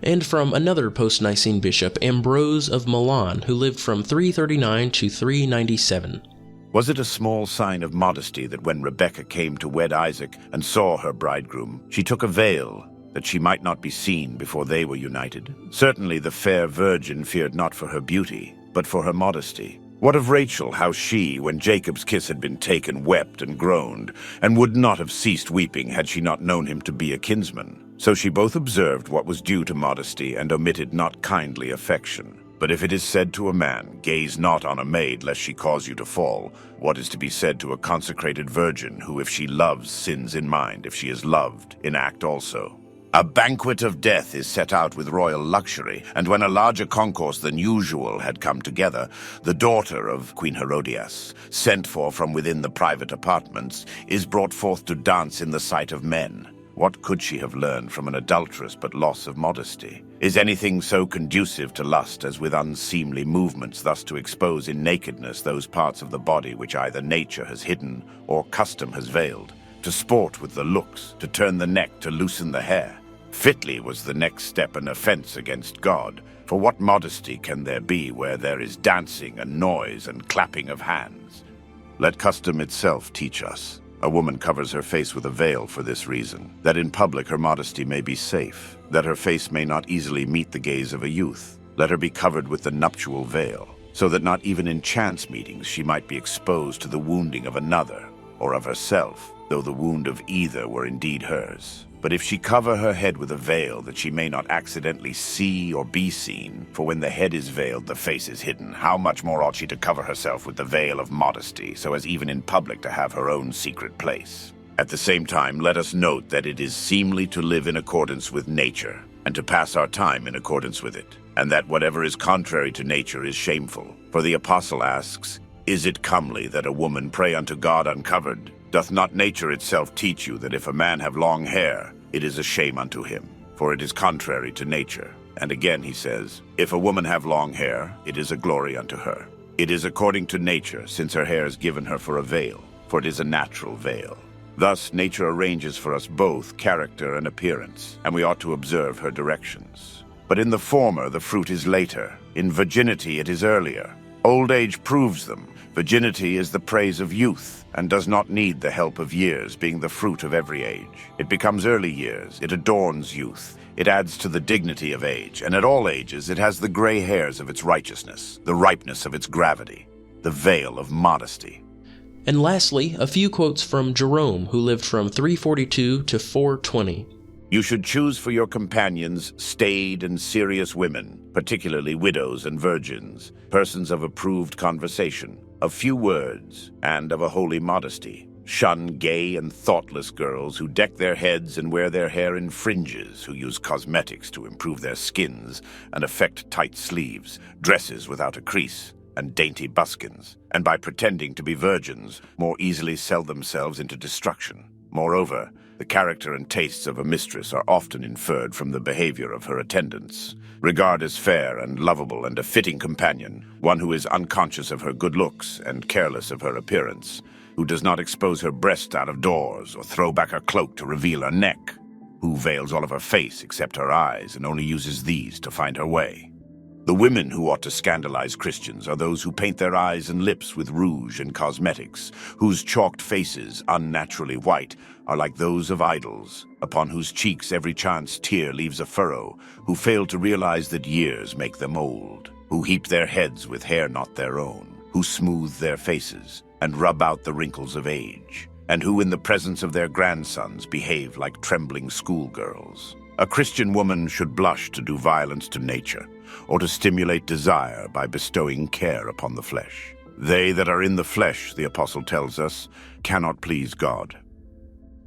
And from another post-Nicene bishop, Ambrose of Milan, who lived from 339 to 397. Was it a small sign of modesty that when Rebekah came to wed Isaac and saw her bridegroom, she took a veil, that she might not be seen before they were united? Certainly the fair virgin feared not for her beauty, but for her modesty. What of Rachel, how she, when Jacob's kiss had been taken, wept and groaned, and would not have ceased weeping had she not known him to be a kinsman? So she both observed what was due to modesty, and omitted not kindly affection. But if it is said to a man, gaze not on a maid lest she cause you to fall, what is to be said to a consecrated virgin who, if she loves, sins in mind, if she is loved, in act also? A banquet of death is set out with royal luxury, and when a larger concourse than usual had come together, the daughter of Queen Herodias, sent for from within the private apartments, is brought forth to dance in the sight of men. What could she have learned from an adulteress but loss of modesty? Is anything so conducive to lust as with unseemly movements thus to expose in nakedness those parts of the body which either nature has hidden or custom has veiled? To sport with the looks, to turn the neck, to loosen the hair? Fitly was the next step an offense against God. For what modesty can there be where there is dancing and noise and clapping of hands? Let custom itself teach us. A woman covers her face with a veil for this reason, that in public her modesty may be safe, that her face may not easily meet the gaze of a youth. Let her be covered with the nuptial veil, so that not even in chance meetings she might be exposed to the wounding of another, or of herself, though the wound of either were indeed hers. But if she cover her head with a veil, that she may not accidentally see or be seen, for when the head is veiled, the face is hidden, how much more ought she to cover herself with the veil of modesty, so as even in public to have her own secret place? At the same time, let us note that it is seemly to live in accordance with nature, and to pass our time in accordance with it, and that whatever is contrary to nature is shameful. For the apostle asks, "Is it comely that a woman pray unto God uncovered? Doth not nature itself teach you that if a man have long hair, it is a shame unto him, for it is contrary to nature?" And again he says, "If a woman have long hair, it is a glory unto her. It is according to nature, since her hair is given her for a veil, for it is a natural veil." Thus nature arranges for us both character and appearance, and we ought to observe her directions. But in the former the fruit is later, in virginity it is earlier. Old age proves them. Virginity is the praise of youth, and does not need the help of years, being the fruit of every age. It becomes early years, it adorns youth, it adds to the dignity of age, and at all ages it has the gray hairs of its righteousness, the ripeness of its gravity, the veil of modesty. And lastly, a few quotes from Jerome, who lived from 342 to 420. You should choose for your companions staid and serious women, particularly widows and virgins, persons of approved conversation, of few words, and of a holy modesty. Shun gay and thoughtless girls who deck their heads and wear their hair in fringes, who use cosmetics to improve their skins and affect tight sleeves, dresses without a crease, and dainty buskins, and by pretending to be virgins, more easily sell themselves into destruction. Moreover, the character and tastes of a mistress are often inferred from the behavior of her attendants. Regard as fair and lovable and a fitting companion, one who is unconscious of her good looks and careless of her appearance, who does not expose her breast out of doors or throw back her cloak to reveal her neck, who veils all of her face except her eyes and only uses these to find her way. The women who ought to scandalize Christians are those who paint their eyes and lips with rouge and cosmetics, whose chalked faces, unnaturally white, are like those of idols, upon whose cheeks every chance tear leaves a furrow, who fail to realize that years make them old, who heap their heads with hair not their own, who smooth their faces and rub out the wrinkles of age, and who in the presence of their grandsons behave like trembling schoolgirls. A Christian woman should blush to do violence to nature, or to stimulate desire by bestowing care upon the flesh. They that are in the flesh, the apostle tells us, cannot please God.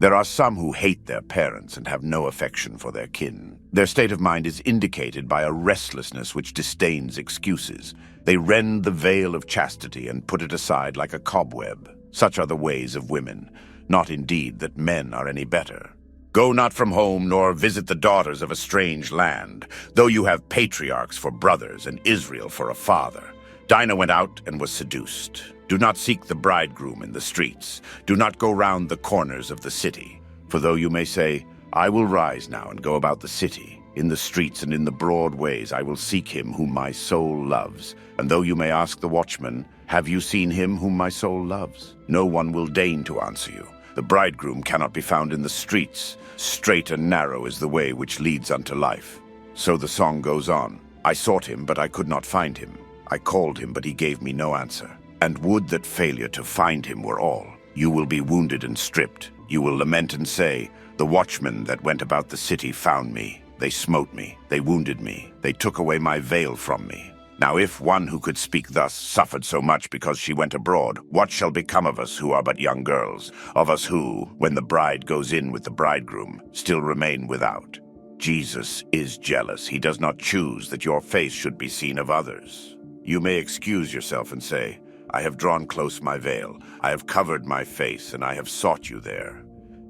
There are some who hate their parents and have no affection for their kin. Their state of mind is indicated by a restlessness which disdains excuses. They rend the veil of chastity and put it aside like a cobweb. Such are the ways of women, not indeed that men are any better. Go not from home, nor visit the daughters of a strange land, though you have patriarchs for brothers and Israel for a father. Dinah went out and was seduced. Do not seek the bridegroom in the streets. Do not go round the corners of the city. For though you may say, I will rise now and go about the city, in the streets and in the broad ways I will seek him whom my soul loves. And though you may ask the watchman, Have you seen him whom my soul loves? No one will deign to answer you. The bridegroom cannot be found in the streets. Straight and narrow is the way which leads unto life. So the song goes on. I sought him, but I could not find him. I called him, but he gave me no answer. And would that failure to find him were all. You will be wounded and stripped. You will lament and say, the watchmen that went about the city found me. They smote me. They wounded me. They took away my veil from me. Now if one who could speak thus suffered so much because she went abroad, what shall become of us who are but young girls, of us who, when the bride goes in with the bridegroom, still remain without? Jesus is jealous. He does not choose that your face should be seen of others. You may excuse yourself and say, I have drawn close my veil, I have covered my face, and I have sought you there.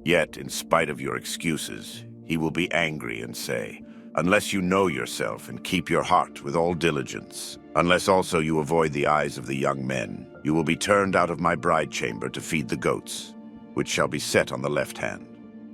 Yet, in spite of your excuses, he will be angry and say, unless you know yourself and keep your heart with all diligence, unless also you avoid the eyes of the young men, you will be turned out of my bride chamber to feed the goats, which shall be set on the left hand.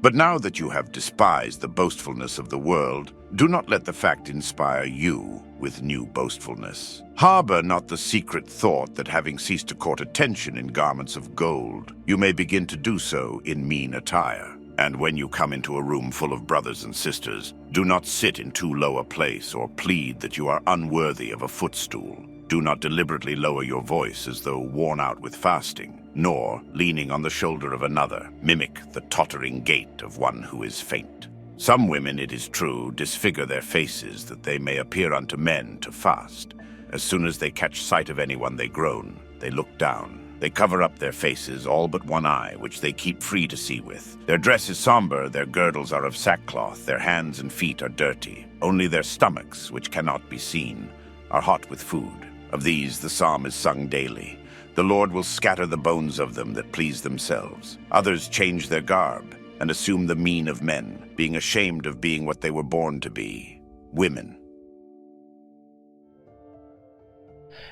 But now that you have despised the boastfulness of the world, do not let the fact inspire you with new boastfulness. Harbor not the secret thought that having ceased to court attention in garments of gold, you may begin to do so in mean attire. And when you come into a room full of brothers and sisters, do not sit in too low a place or plead that you are unworthy of a footstool. Do not deliberately lower your voice as though worn out with fasting, nor, leaning on the shoulder of another, mimic the tottering gait of one who is faint. Some women, it is true, disfigure their faces that they may appear unto men to fast. As soon as they catch sight of anyone they groan, they look down. They cover up their faces, all but one eye, which they keep free to see with. Their dress is somber, their girdles are of sackcloth, their hands and feet are dirty. Only their stomachs, which cannot be seen, are hot with food. Of these the psalm is sung daily. The Lord will scatter the bones of them that please themselves. Others change their garb and assume the mien of men, being ashamed of being what they were born to be, women.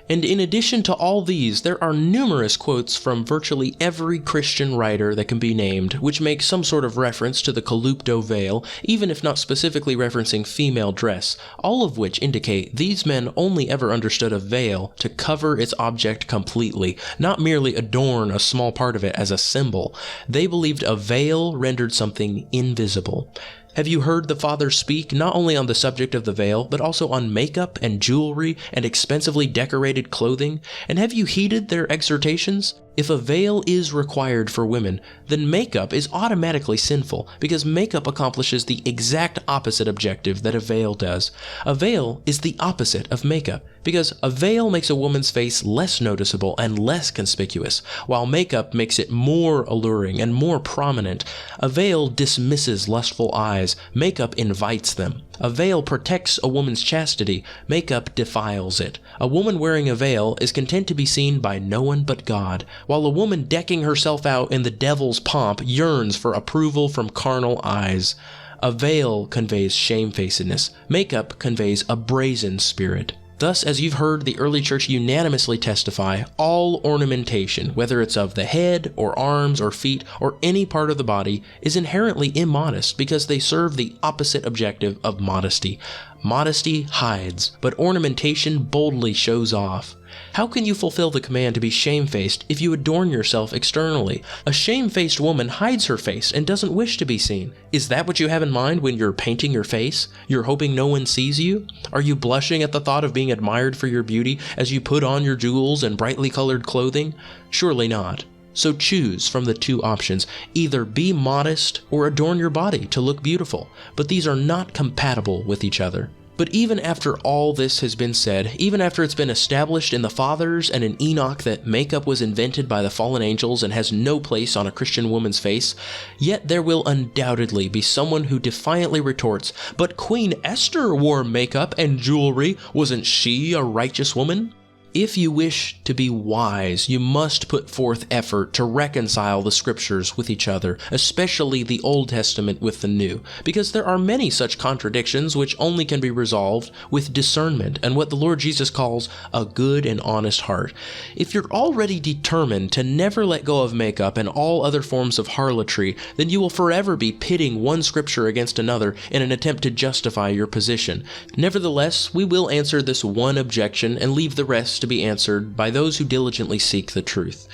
And in addition to all these, there are numerous quotes from virtually every Christian writer that can be named, which make some sort of reference to the collupto veil, even if not specifically referencing female dress, all of which indicate these men only ever understood a veil to cover its object completely, not merely adorn a small part of it as a symbol. They believed a veil rendered something invisible. Have you heard the fathers speak not only on the subject of the veil, but also on makeup and jewelry and expensively decorated clothing? And have you heeded their exhortations? If a veil is required for women, then makeup is automatically sinful, because makeup accomplishes the exact opposite objective that a veil does. A veil is the opposite of makeup, because a veil makes a woman's face less noticeable and less conspicuous, while makeup makes it more alluring and more prominent. A veil dismisses lustful eyes, makeup invites them. A veil protects a woman's chastity, makeup defiles it. A woman wearing a veil is content to be seen by no one but God, while a woman decking herself out in the devil's pomp yearns for approval from carnal eyes. A veil conveys shamefacedness, makeup conveys a brazen spirit. Thus, as you've heard the early church unanimously testify, all ornamentation, whether it's of the head or arms or feet or any part of the body, is inherently immodest because they serve the opposite objective of modesty. Modesty hides, but ornamentation boldly shows off. How can you fulfill the command to be shamefaced if you adorn yourself externally? A shamefaced woman hides her face and doesn't wish to be seen. Is that what you have in mind when you're painting your face? You're hoping no one sees you? Are you blushing at the thought of being admired for your beauty as you put on your jewels and brightly colored clothing? Surely not. So choose from the two options. Either be modest or adorn your body to look beautiful, but these are not compatible with each other. But even after all this has been said, even after it's been established in the Fathers and in Enoch that makeup was invented by the fallen angels and has no place on a Christian woman's face, yet there will undoubtedly be someone who defiantly retorts, "But Queen Esther wore makeup and jewelry. Wasn't she a righteous woman?" If you wish to be wise, you must put forth effort to reconcile the scriptures with each other, especially the Old Testament with the New, because there are many such contradictions which only can be resolved with discernment and what the Lord Jesus calls a good and honest heart. If you're already determined to never let go of makeup and all other forms of harlotry, then you will forever be pitting one scripture against another in an attempt to justify your position. Nevertheless, we will answer this one objection and leave the rest to to be answered by those who diligently seek the truth.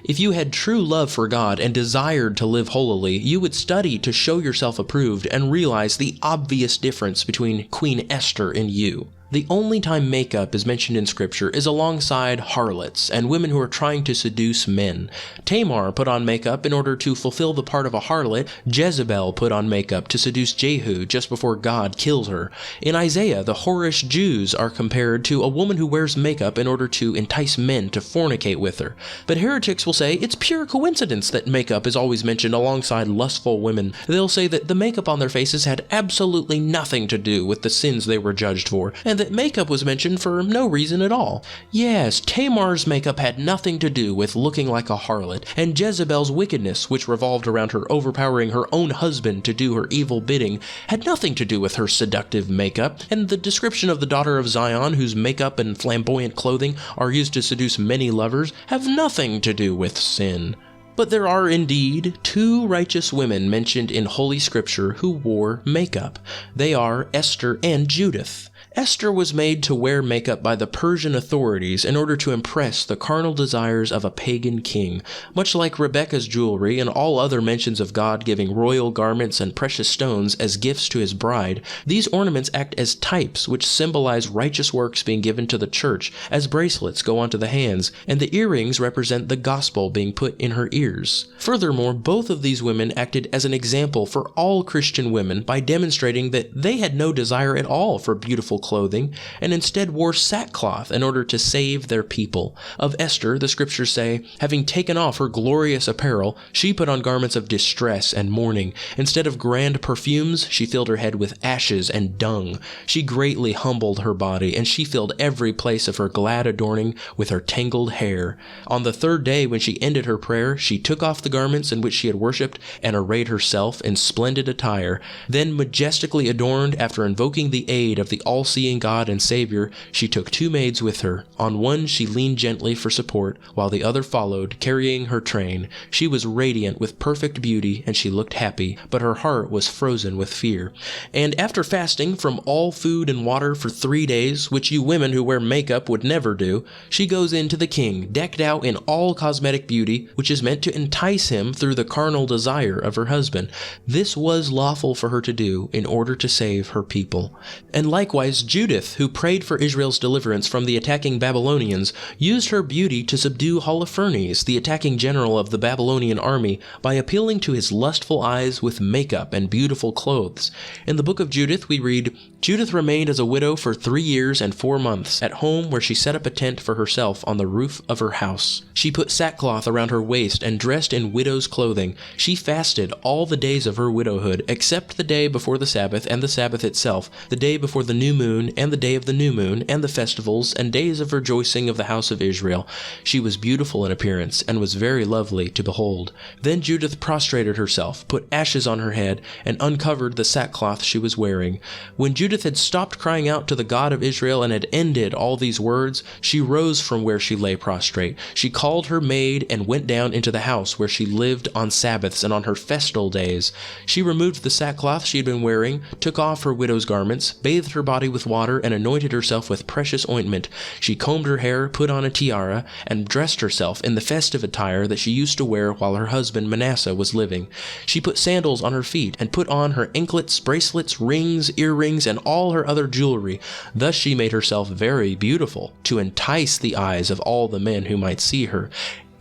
If you had true love for God and desired to live holily, you would study to show yourself approved and realize the obvious difference between Queen Esther and you. The only time makeup is mentioned in Scripture is alongside harlots and women who are trying to seduce men. Tamar put on makeup in order to fulfill the part of a harlot. Jezebel put on makeup to seduce Jehu just before God killed her. In Isaiah, the whorish Jews are compared to a woman who wears makeup in order to entice men to fornicate with her. But heretics will say it's pure coincidence that makeup is always mentioned alongside lustful women. They'll say that the makeup on their faces had absolutely nothing to do with the sins they were judged for, and that makeup was mentioned for no reason at all. Yes, Tamar's makeup had nothing to do with looking like a harlot, and Jezebel's wickedness, which revolved around her overpowering her own husband to do her evil bidding, had nothing to do with her seductive makeup, and the description of the daughter of Zion, whose makeup and flamboyant clothing are used to seduce many lovers, have nothing to do with sin. But there are indeed two righteous women mentioned in Holy Scripture who wore makeup. They are Esther and Judith. Esther was made to wear makeup by the Persian authorities in order to impress the carnal desires of a pagan king. Much like Rebekah's jewelry and all other mentions of God giving royal garments and precious stones as gifts to his bride, these ornaments act as types which symbolize righteous works being given to the church, as bracelets go onto the hands, and the earrings represent the gospel being put in her ears. Furthermore, both of these women acted as an example for all Christian women by demonstrating that they had no desire at all for beautiful clothing, and instead wore sackcloth in order to save their people. Of Esther, the scriptures say, having taken off her glorious apparel, she put on garments of distress and mourning. Instead of grand perfumes, she filled her head with ashes and dung. She greatly humbled her body, and she filled every place of her glad adorning with her tangled hair. On the third day, when she ended her prayer, she took off the garments in which she had worshipped and arrayed herself in splendid attire. Then, majestically adorned, after invoking the aid of the all-seeing God and Savior, she took two maids with her. On one she leaned gently for support, while the other followed, carrying her train. She was radiant with perfect beauty, and she looked happy, but her heart was frozen with fear. And after fasting from all food and water for 3 days, which you women who wear makeup would never do, she goes in to the king, decked out in all cosmetic beauty, which is meant to entice him through the carnal desire of her husband. This was lawful for her to do in order to save her people. And likewise, Judith, who prayed for Israel's deliverance from the attacking Babylonians, used her beauty to subdue Holofernes, the attacking general of the Babylonian army, by appealing to his lustful eyes with makeup and beautiful clothes. In the book of Judith, we read, Judith remained as a widow for 3 years and 4 months, at home where she set up a tent for herself on the roof of her house. She put sackcloth around her waist and dressed in widow's clothing. She fasted all the days of her widowhood, except the day before the Sabbath and the Sabbath itself, the day before the new moon and the day of the new moon, and the festivals and days of rejoicing of the house of Israel. She was beautiful in appearance, and was very lovely to behold. Then Judith prostrated herself, put ashes on her head, and uncovered the sackcloth she was wearing. When Judith had stopped crying out to the God of Israel and had ended all these words, she rose from where she lay prostrate. She called her maid and went down into the house where she lived on Sabbaths and on her festal days. She removed the sackcloth she had been wearing, took off her widow's garments, bathed her body with water, and anointed herself with precious ointment. She combed her hair, put on a tiara, and dressed herself in the festive attire that she used to wear while her husband Manasseh was living. She put sandals on her feet, and put on her anklets, bracelets, rings, earrings, and all her other jewelry. Thus she made herself very beautiful, to entice the eyes of all the men who might see her.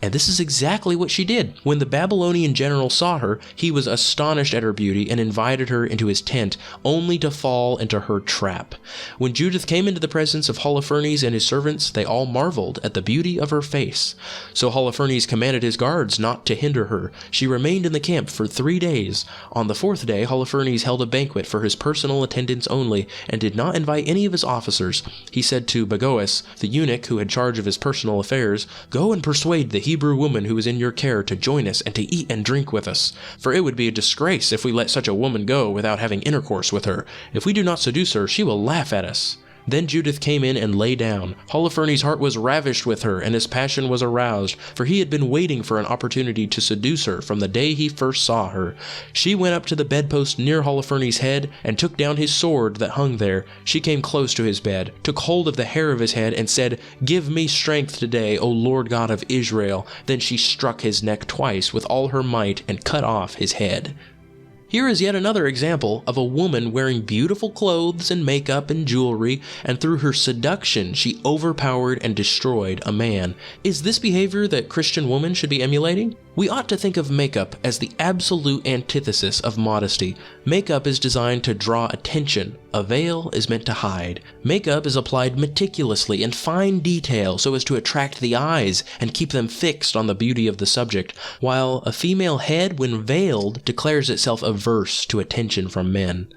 And this is exactly what she did. When the Babylonian general saw her, he was astonished at her beauty and invited her into his tent, only to fall into her trap. When Judith came into the presence of Holofernes and his servants, they all marveled at the beauty of her face. So Holofernes commanded his guards not to hinder her. She remained in the camp for 3 days. On the 4th day, Holofernes held a banquet for his personal attendants only, and did not invite any of his officers. He said to Bagoas, the eunuch who had charge of his personal affairs, "Go and persuade the Hebrew woman who is in your care to join us and to eat and drink with us. For it would be a disgrace if we let such a woman go without having intercourse with her. If we do not seduce her, she will laugh at us." Then Judith came in and lay down. Holofernes' heart was ravished with her, and his passion was aroused, for he had been waiting for an opportunity to seduce her from the day he first saw her. She went up to the bedpost near Holofernes' head, and took down his sword that hung there. She came close to his bed, took hold of the hair of his head, and said, "Give me strength today, O Lord God of Israel." Then she struck his neck twice with all her might, and cut off his head. Here is yet another example of a woman wearing beautiful clothes and makeup and jewelry, and through her seduction she overpowered and destroyed a man. Is this behavior that Christian women should be emulating? We ought to think of makeup as the absolute antithesis of modesty. Makeup is designed to draw attention. A veil is meant to hide. Makeup is applied meticulously in fine detail so as to attract the eyes and keep them fixed on the beauty of the subject, while a female head, when veiled, declares itself averse to attention from men.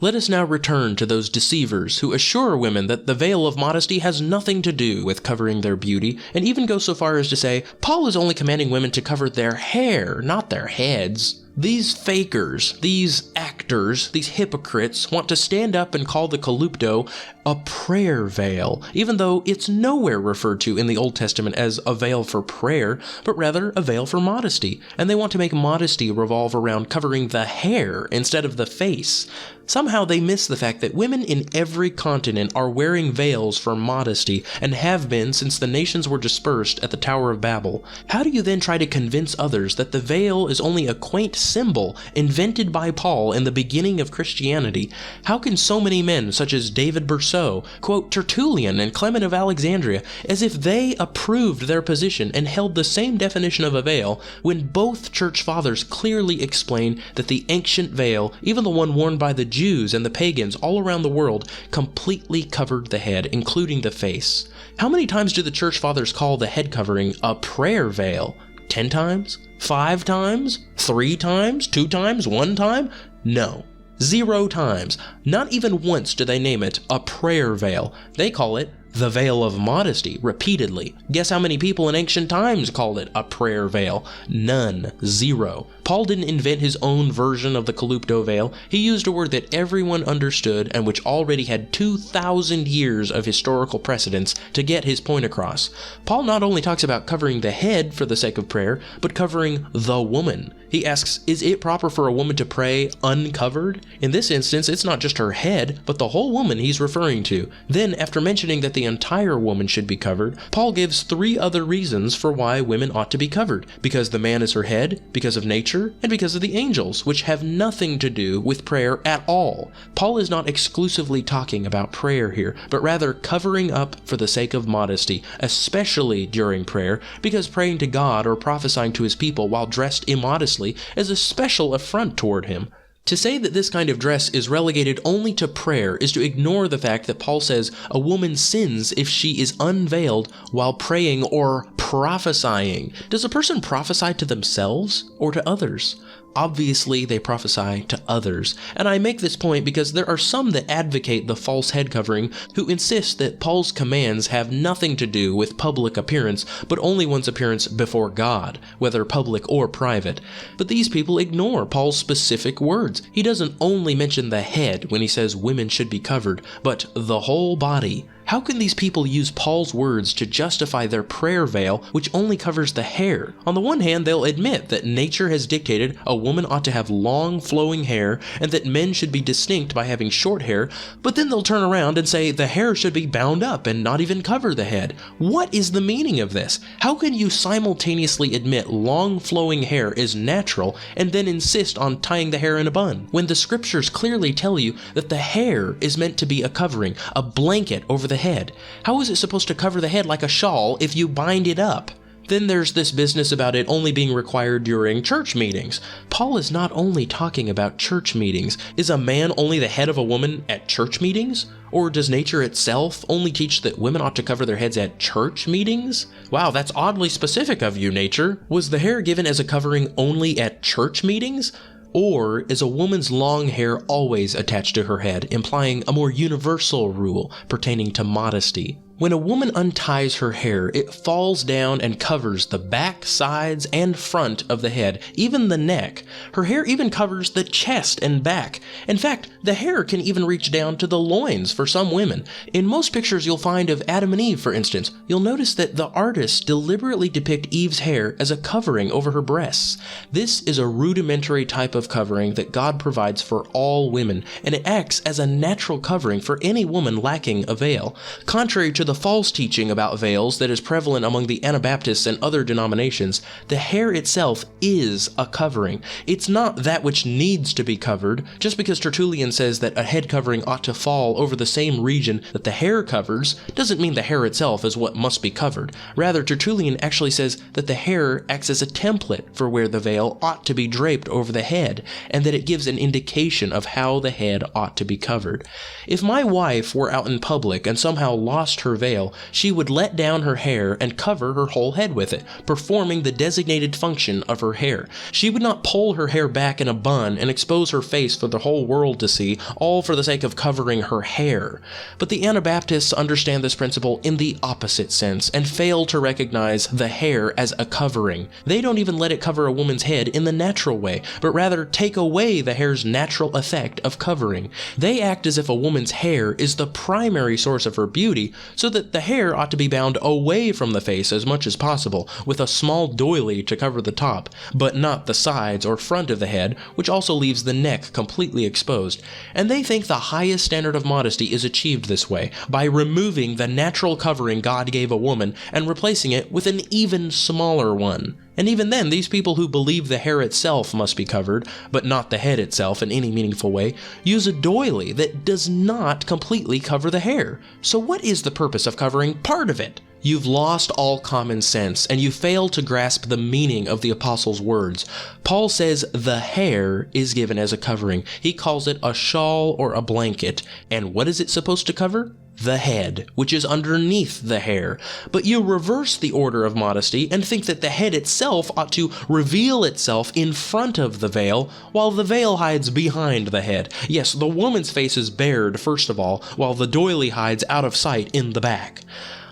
Let us now return to those deceivers who assure women that the veil of modesty has nothing to do with covering their beauty, and even go so far as to say, Paul is only commanding women to cover their hair, not their heads. These fakers, these actors, these hypocrites want to stand up and call the kalupto a prayer veil, even though it's nowhere referred to in the Old Testament as a veil for prayer, but rather a veil for modesty, and they want to make modesty revolve around covering the hair instead of the face. Somehow they miss the fact that women in every continent are wearing veils for modesty, and have been since the nations were dispersed at the Tower of Babel. How do you then try to convince others that the veil is only a quaint symbol invented by Paul in the beginning of Christianity? How can so many men, such as David Berceau, quote Tertullian and Clement of Alexandria, as if they approved their position and held the same definition of a veil, when both church fathers clearly explain that the ancient veil, even the one worn by the Jews and the pagans all around the world, completely covered the head, including the face? How many times do the church fathers call the head covering a prayer veil? 10 times? 5 times? 3 times? 2 times? 1 time? No. 0 times. Not even once do they name it a prayer veil. They call it the veil of modesty repeatedly. Guess how many people in ancient times called it a prayer veil? None. 0. Paul didn't invent his own version of the kalupto veil. He used a word that everyone understood and which already had 2,000 years of historical precedence to get his point across. Paul not only talks about covering the head for the sake of prayer, but covering the woman. He asks, is it proper for a woman to pray uncovered? In this instance, it's not just her head, but the whole woman he's referring to. Then, after mentioning that the entire woman should be covered, Paul gives 3 other reasons for why women ought to be covered. Because the man is her head, because of nature, and because of the angels, which have nothing to do with prayer at all. Paul is not exclusively talking about prayer here, but rather covering up for the sake of modesty, especially during prayer, because praying to God or prophesying to his people while dressed immodestly is a special affront toward him. To say that this kind of dress is relegated only to prayer is to ignore the fact that Paul says a woman sins if she is unveiled while praying or prophesying. Does a person prophesy to themselves or to others? Obviously, they prophesy to others. And I make this point because there are some that advocate the false head covering who insist that Paul's commands have nothing to do with public appearance, but only one's appearance before God, whether public or private. But these people ignore Paul's specific words. He doesn't only mention the head when he says women should be covered, but the whole body. How can these people use Paul's words to justify their prayer veil, which only covers the hair? On the one hand, they'll admit that nature has dictated a woman ought to have long, flowing hair, and that men should be distinct by having short hair, but then they'll turn around and say the hair should be bound up and not even cover the head. What is the meaning of this? How can you simultaneously admit long, flowing hair is natural and then insist on tying the hair in a bun, when the scriptures clearly tell you that the hair is meant to be a covering, a blanket over the head? How is it supposed to cover the head like a shawl if you bind it up? Then there's this business about it only being required during church meetings. Paul is not only talking about church meetings. Is a man only the head of a woman at church meetings? Or does nature itself only teach that women ought to cover their heads at church meetings? Wow, that's oddly specific of you, nature. Was the hair given as a covering only at church meetings? Or is a woman's long hair always attached to her head, implying a more universal rule pertaining to modesty? When a woman unties her hair, it falls down and covers the back, sides, and front of the head, even the neck. Her hair even covers the chest and back. In fact, the hair can even reach down to the loins for some women. In most pictures you'll find of Adam and Eve, for instance, you'll notice that the artists deliberately depict Eve's hair as a covering over her breasts. This is a rudimentary type of covering that God provides for all women, and it acts as a natural covering for any woman lacking a veil. Contrary to the false teaching about veils that is prevalent among the Anabaptists and other denominations, the hair itself is a covering. It's not that which needs to be covered. Just because Tertullian says that a head covering ought to fall over the same region that the hair covers, doesn't mean the hair itself is what must be covered. Rather, Tertullian actually says that the hair acts as a template for where the veil ought to be draped over the head, and that it gives an indication of how the head ought to be covered. If my wife were out in public and somehow lost her veil, she would let down her hair and cover her whole head with it, performing the designated function of her hair. She would not pull her hair back in a bun and expose her face for the whole world to see, all for the sake of covering her hair. But the Anabaptists understand this principle in the opposite sense and fail to recognize the hair as a covering. They don't even let it cover a woman's head in the natural way, but rather take away the hair's natural effect of covering. They act as if a woman's hair is the primary source of her beauty, so that the hair ought to be bound away from the face as much as possible, with a small doily to cover the top, but not the sides or front of the head, which also leaves the neck completely exposed. And they think the highest standard of modesty is achieved this way, by removing the natural covering God gave a woman and replacing it with an even smaller one. And even then, these people who believe the hair itself must be covered, but not the head itself in any meaningful way, use a doily that does not completely cover the hair. So what is the purpose of covering part of it? You've lost all common sense, and you fail to grasp the meaning of the apostle's words. Paul says the hair is given as a covering. He calls it a shawl or a blanket. And what is it supposed to cover? The head, which is underneath the hair. But you reverse the order of modesty and think that the head itself ought to reveal itself in front of the veil, while the veil hides behind the head. Yes, the woman's face is bared, first of all, while the doily hides out of sight in the back.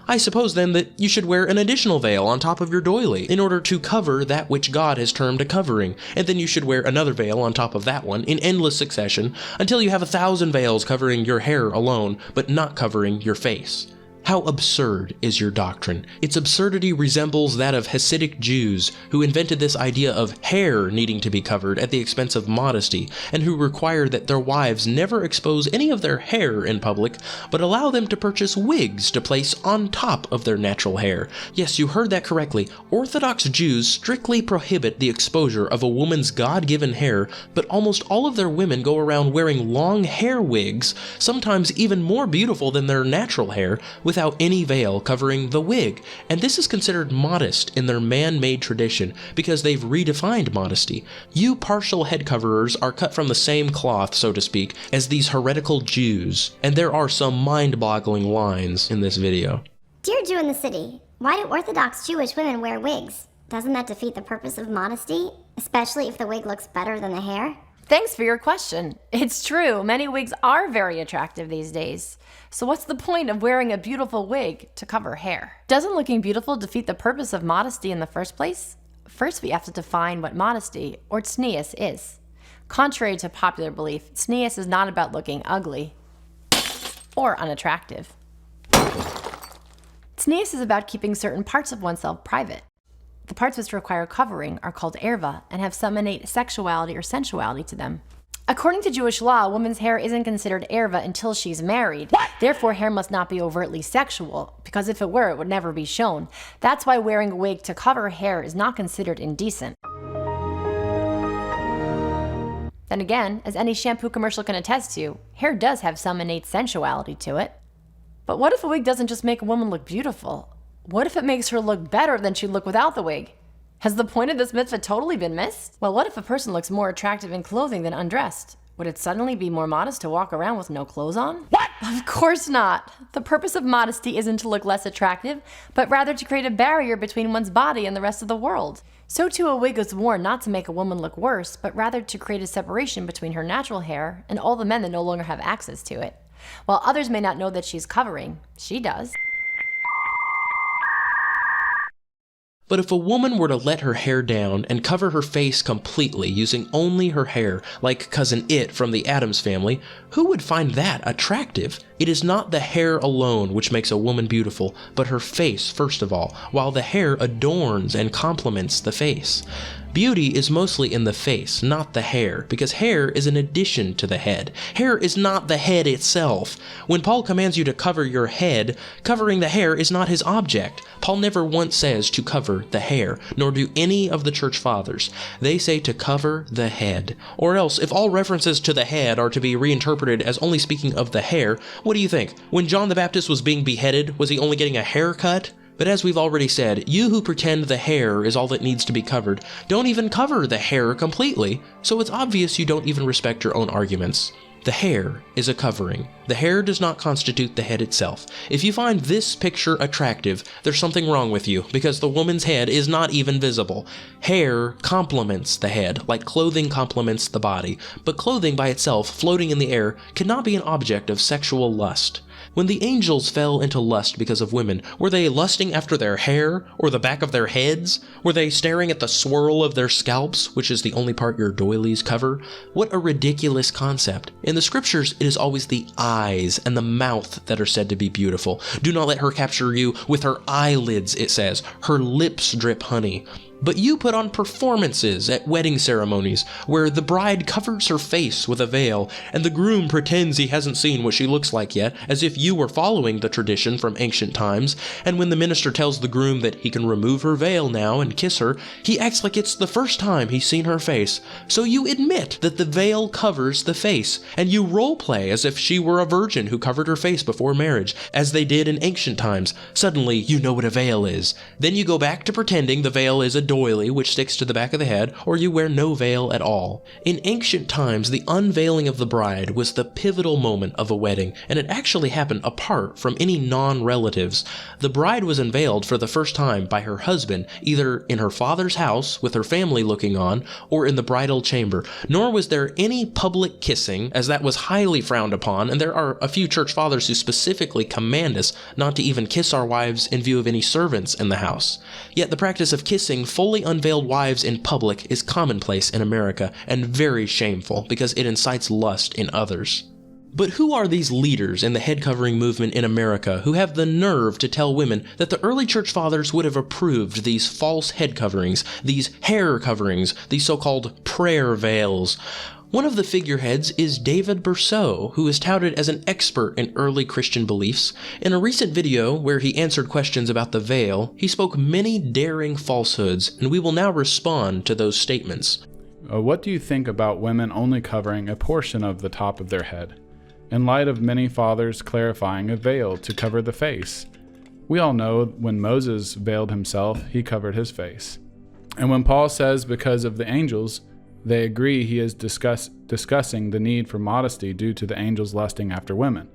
I suppose then that you should wear an additional veil on top of your doily in order to cover that which God has termed a covering, and then you should wear another veil on top of that one in endless succession until you have 1,000 veils covering your hair alone, but not covering your face. How absurd is your doctrine? Its absurdity resembles that of Hasidic Jews, who invented this idea of hair needing to be covered at the expense of modesty, and who required that their wives never expose any of their hair in public, but allow them to purchase wigs to place on top of their natural hair. Yes, you heard that correctly. Orthodox Jews strictly prohibit the exposure of a woman's God-given hair, but almost all of their women go around wearing long hair wigs, sometimes even more beautiful than their natural hair, without any veil covering the wig, and this is considered modest in their man-made tradition because they've redefined modesty. You partial head coverers are cut from the same cloth, so to speak, as these heretical Jews, and there are some mind-boggling lines in this video. Dear Jew in the city, why do Orthodox Jewish women wear wigs? Doesn't that defeat the purpose of modesty, especially if the wig looks better than the hair? Thanks for your question. It's true, many wigs are very attractive these days. So what's the point of wearing a beautiful wig to cover hair? Doesn't looking beautiful defeat the purpose of modesty in the first place? First, we have to define what modesty, or tznius, is. Contrary to popular belief, tznius is not about looking ugly or unattractive. Tznius is about keeping certain parts of oneself private. The parts which require covering are called erva and have some innate sexuality or sensuality to them. According to Jewish law, a woman's hair isn't considered erva until she's married. What? Therefore, hair must not be overtly sexual, because if it were, it would never be shown. That's why wearing a wig to cover hair is not considered indecent. Then again, as any shampoo commercial can attest to, hair does have some innate sensuality to it. But what if a wig doesn't just make a woman look beautiful? What if it makes her look better than she'd look without the wig? Has the point of this mitzvah totally been missed? Well, what if a person looks more attractive in clothing than undressed? Would it suddenly be more modest to walk around with no clothes on? What? Of course not. The purpose of modesty isn't to look less attractive, but rather to create a barrier between one's body and the rest of the world. So too, a wig is worn not to make a woman look worse, but rather to create a separation between her natural hair and all the men that no longer have access to it. While others may not know that she's covering, she does. But if a woman were to let her hair down and cover her face completely using only her hair, like Cousin It from the Addams Family, who would find that attractive? It is not the hair alone which makes a woman beautiful, but her face first of all, while the hair adorns and complements the face. Beauty is mostly in the face, not the hair, because hair is an addition to the head. Hair is not the head itself. When Paul commands you to cover your head, covering the hair is not his object. Paul never once says to cover the hair, nor do any of the church fathers. They say to cover the head. Or else, if all references to the head are to be reinterpreted as only speaking of the hair, what do you think? When John the Baptist was being beheaded, was he only getting a haircut? But as we've already said, you who pretend the hair is all that needs to be covered, don't even cover the hair completely, so it's obvious you don't even respect your own arguments. The hair is a covering. The hair does not constitute the head itself. If you find this picture attractive, there's something wrong with you, because the woman's head is not even visible. Hair complements the head, like clothing complements the body, but clothing by itself, floating in the air, cannot be an object of sexual lust. When the angels fell into lust because of women, were they lusting after their hair or the back of their heads? Were they staring at the swirl of their scalps, which is the only part your doilies cover? What a ridiculous concept. In the scriptures, it is always the eyes and the mouth that are said to be beautiful. Do not let her capture you with her eyelids, it says. Her lips drip honey. But you put on performances at wedding ceremonies where the bride covers her face with a veil and the groom pretends he hasn't seen what she looks like yet, as if you were following the tradition from ancient times, and when the minister tells the groom that he can remove her veil now and kiss her, he acts like it's the first time he's seen her face. So you admit that the veil covers the face, and you role-play as if she were a virgin who covered her face before marriage, as they did in ancient times. Suddenly, you know what a veil is. Then you go back to pretending the veil is a doily which sticks to the back of the head, or you wear no veil at all. In ancient times, the unveiling of the bride was the pivotal moment of a wedding, and it actually happened apart from any non-relatives. The bride was unveiled for the first time by her husband, either in her father's house with her family looking on, or in the bridal chamber. Nor was there any public kissing, as that was highly frowned upon, and there are a few church fathers who specifically command us not to even kiss our wives in view of any servants in the house. Yet the practice of kissing fully unveiled wives in public is commonplace in America and very shameful because it incites lust in others. But who are these leaders in the head covering movement in America who have the nerve to tell women that the early church fathers would have approved these false head coverings, these hair coverings, these so-called prayer veils? One of the figureheads is David Berceau, who is touted as an expert in early Christian beliefs. In a recent video where he answered questions about the veil, he spoke many daring falsehoods, and we will now respond to those statements. What do you think about women only covering a portion of the top of their head, in light of many fathers clarifying a veil to cover the face? We all know when Moses veiled himself, he covered his face. And when Paul says because of the angels, they agree he is discussing the need for modesty due to the angels lusting after women.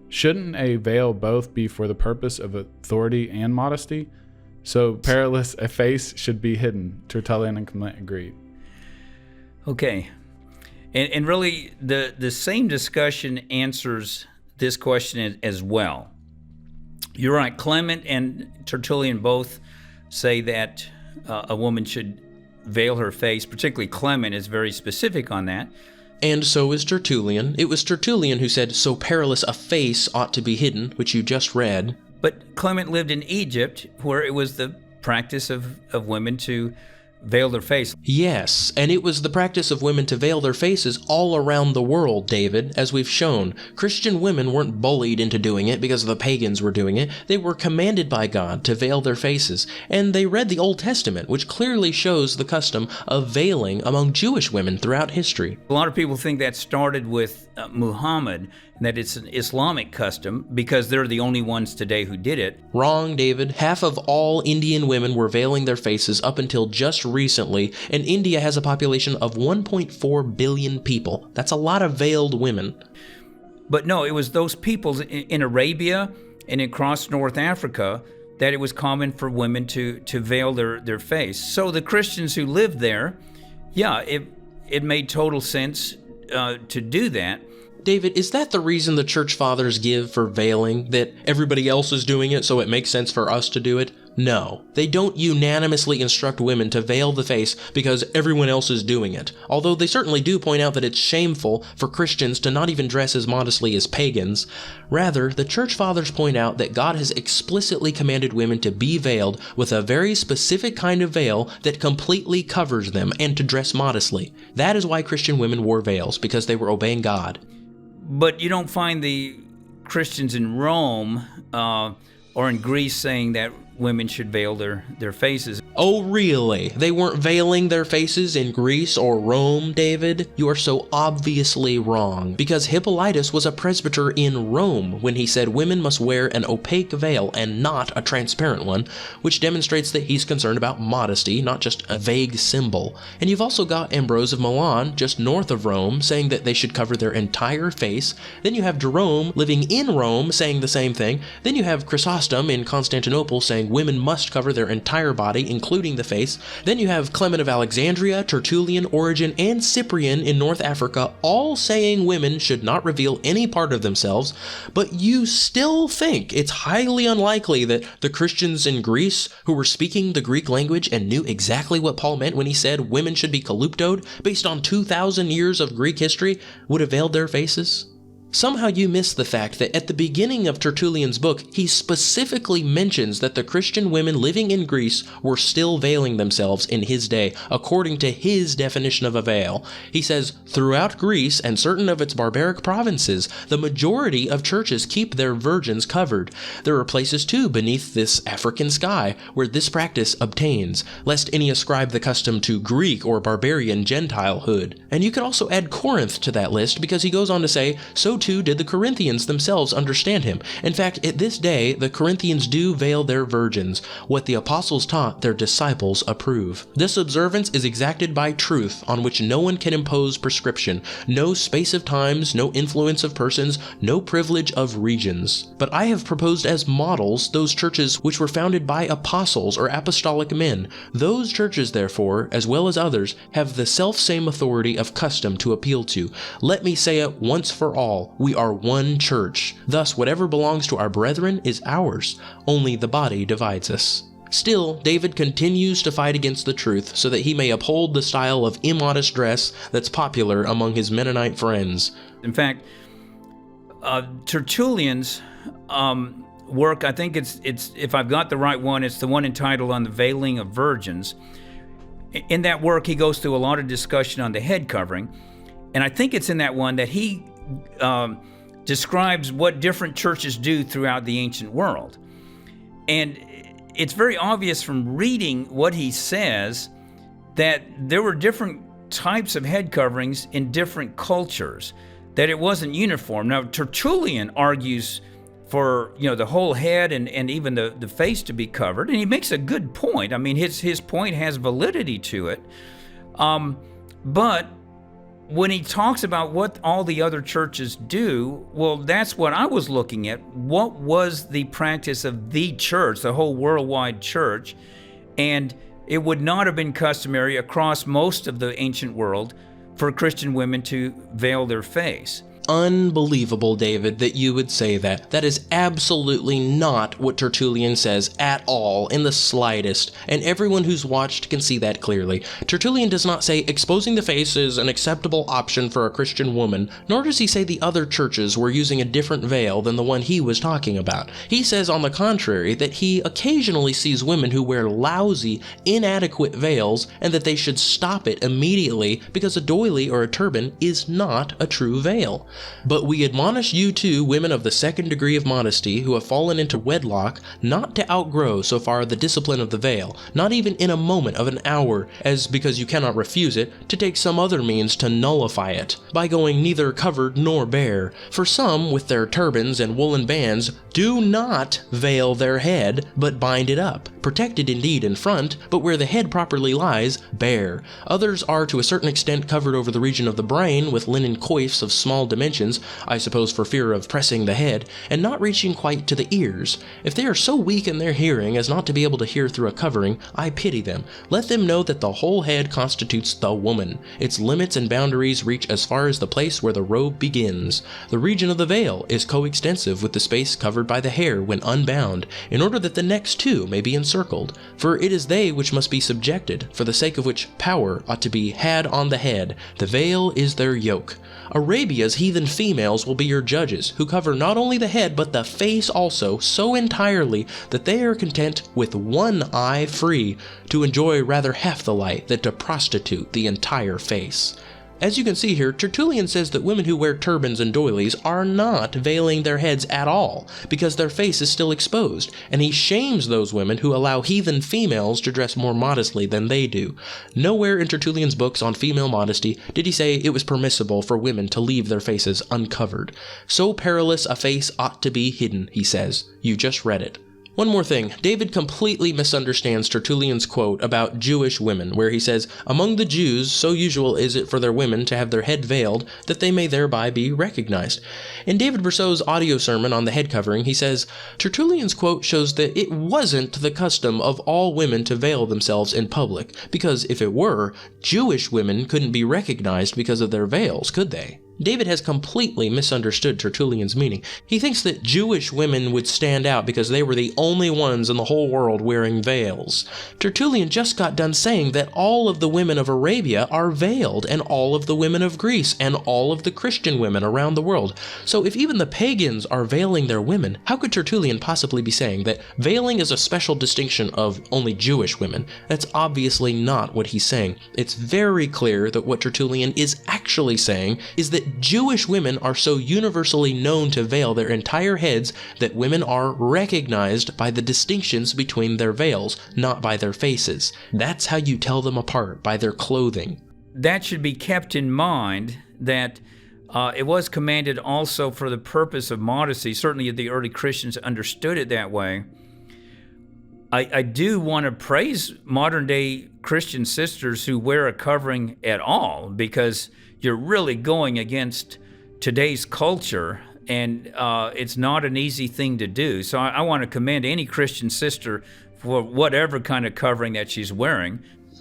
Shouldn't a veil both be for the purpose of authority and modesty? So perilous a face should be hidden. Tertullian and Clement agreed. Okay. And really, the same discussion answers this question as well. You're right. Clement and Tertullian both say that a woman should veil her face. Particularly Clement is very specific on that. And so is Tertullian. It was Tertullian who said, so perilous a face ought to be hidden, which you just read. But Clement lived in Egypt, where it was the practice of women to veil their face. Yes, and it was the practice of women to veil their faces all around the world, David, as we've shown. Christian women weren't bullied into doing it because the pagans were doing it. They were commanded by God to veil their faces, and they read the Old Testament, which clearly shows the custom of veiling among Jewish women throughout history. A lot of people think that started with Muhammad, and that it's an Islamic custom because they're the only ones today who did it. Wrong, David. Half of all Indian women were veiling their faces up until just recently, and India has a population of 1.4 billion people. That's a lot of veiled women. But no, it was those peoples in Arabia and across North Africa that it was common for women to veil their face. So the Christians who lived there, yeah, it made total sense to do that. David, is that the reason the church fathers give for veiling? That everybody else is doing it, so it makes sense for us to do it? No, they don't unanimously instruct women to veil the face because everyone else is doing it, although they certainly do point out that it's shameful for Christians to not even dress as modestly as pagans. Rather, the church fathers point out that God has explicitly commanded women to be veiled with a very specific kind of veil that completely covers them and to dress modestly. That is why Christian women wore veils, because they were obeying God. But you don't find the Christians in Rome or in Greece saying that women should veil their faces. Oh, really? They weren't veiling their faces in Greece or Rome, David? You are so obviously wrong, because Hippolytus was a presbyter in Rome when he said women must wear an opaque veil and not a transparent one, which demonstrates that he's concerned about modesty, not just a vague symbol. And you've also got Ambrose of Milan, just north of Rome, saying that they should cover their entire face. Then you have Jerome, living in Rome, saying the same thing. Then you have Chrysostom in Constantinople saying women must cover their entire body, including the face. Then you have Clement of Alexandria, Tertullian, Origen, and Cyprian in North Africa, all saying women should not reveal any part of themselves, but you still think it's highly unlikely that the Christians in Greece, who were speaking the Greek language and knew exactly what Paul meant when he said women should be kaluptoed based on 2,000 years of Greek history, would have veiled their faces? Somehow you miss the fact that at the beginning of Tertullian's book, he specifically mentions that the Christian women living in Greece were still veiling themselves in his day, according to his definition of a veil. He says, throughout Greece and certain of its barbaric provinces, the majority of churches keep their virgins covered. There are places too beneath this African sky where this practice obtains, lest any ascribe the custom to Greek or barbarian Gentilehood. And you could also add Corinth to that list, because he goes on to say, so too did the Corinthians themselves understand him. In fact, at this day, the Corinthians do veil their virgins. What the apostles taught, their disciples approve. This observance is exacted by truth, on which no one can impose prescription, no space of times, no influence of persons, no privilege of regions. But I have proposed as models those churches which were founded by apostles or apostolic men. Those churches, therefore, as well as others, have the self-same authority of custom to appeal to. Let me say it once for all. We are one church. Thus, whatever belongs to our brethren is ours. Only the body divides us. Still, David continues to fight against the truth so that he may uphold the style of immodest dress that's popular among his Mennonite friends. In fact, Tertullian's work, I think it's if I've got the right one, it's the one entitled On the Veiling of Virgins. In that work, he goes through a lot of discussion on the head covering, and I think it's in that one that he describes what different churches do throughout the ancient world. And it's very obvious from reading what he says that there were different types of head coverings in different cultures, that it wasn't uniform. Now, Tertullian argues for the whole head and even the face to be covered, and he makes a good point. I mean, his point has validity to it. But when he talks about what all the other churches do, well, that's what I was looking at. What was the practice of the church, the whole worldwide church? And it would not have been customary across most of the ancient world for Christian women to veil their face. Unbelievable, David, that you would say that. That is absolutely not what Tertullian says at all, in the slightest, and everyone who's watched can see that clearly. Tertullian does not say exposing the face is an acceptable option for a Christian woman, nor does he say the other churches were using a different veil than the one he was talking about. He says, on the contrary, that he occasionally sees women who wear lousy, inadequate veils, and that they should stop it immediately because a doily or a turban is not a true veil. But we admonish you too, women of the second degree of modesty, who have fallen into wedlock, not to outgrow so far the discipline of the veil, not even in a moment of an hour, as because you cannot refuse it, to take some other means to nullify it, by going neither covered nor bare. For some, with their turbans and woolen bands, do not veil their head, but bind it up, protected indeed in front, but where the head properly lies, bare. Others are to a certain extent covered over the region of the brain with linen coifs of small dimensions, dimensions, I suppose for fear of pressing the head, and not reaching quite to the ears. If they are so weak in their hearing as not to be able to hear through a covering, I pity them. Let them know that the whole head constitutes the woman. Its limits and boundaries reach as far as the place where the robe begins. The region of the veil is coextensive with the space covered by the hair when unbound, in order that the next two may be encircled. For it is they which must be subjected, for the sake of which power ought to be had on the head. The veil is their yoke. Arabia's heathen females will be your judges, who cover not only the head but the face also, so entirely that they are content with one eye free, to enjoy rather half the light than to prostitute the entire face. As you can see here, Tertullian says that women who wear turbans and doilies are not veiling their heads at all, because their face is still exposed, and he shames those women who allow heathen females to dress more modestly than they do. Nowhere in Tertullian's books on female modesty did he say it was permissible for women to leave their faces uncovered. So perilous a face ought to be hidden, he says. You just read it. One more thing, David completely misunderstands Tertullian's quote about Jewish women, where he says, "Among the Jews, so usual is it for their women to have their head veiled, that they may thereby be recognized." In David Brousseau's audio sermon on the head covering, he says, Tertullian's quote shows that it wasn't the custom of all women to veil themselves in public, because if it were, Jewish women couldn't be recognized because of their veils, could they? David has completely misunderstood Tertullian's meaning. He thinks that Jewish women would stand out because they were the only ones in the whole world wearing veils. Tertullian just got done saying that all of the women of Arabia are veiled, and all of the women of Greece, and all of the Christian women around the world. So if even the pagans are veiling their women, how could Tertullian possibly be saying that veiling is a special distinction of only Jewish women? That's obviously not what he's saying. It's very clear that what Tertullian is actually saying is that Jewish women are so universally known to veil their entire heads that women are recognized by the distinctions between their veils, not by their faces. That's how you tell them apart, by their clothing. That should be kept in mind, that it was commanded also for the purpose of modesty. Certainly the early Christians understood it that way. I do want to praise modern-day Christian sisters who wear a covering at all, because you're really going against today's culture, and it's not an easy thing to do. So I want to commend any Christian sister for whatever kind of covering that she's wearing.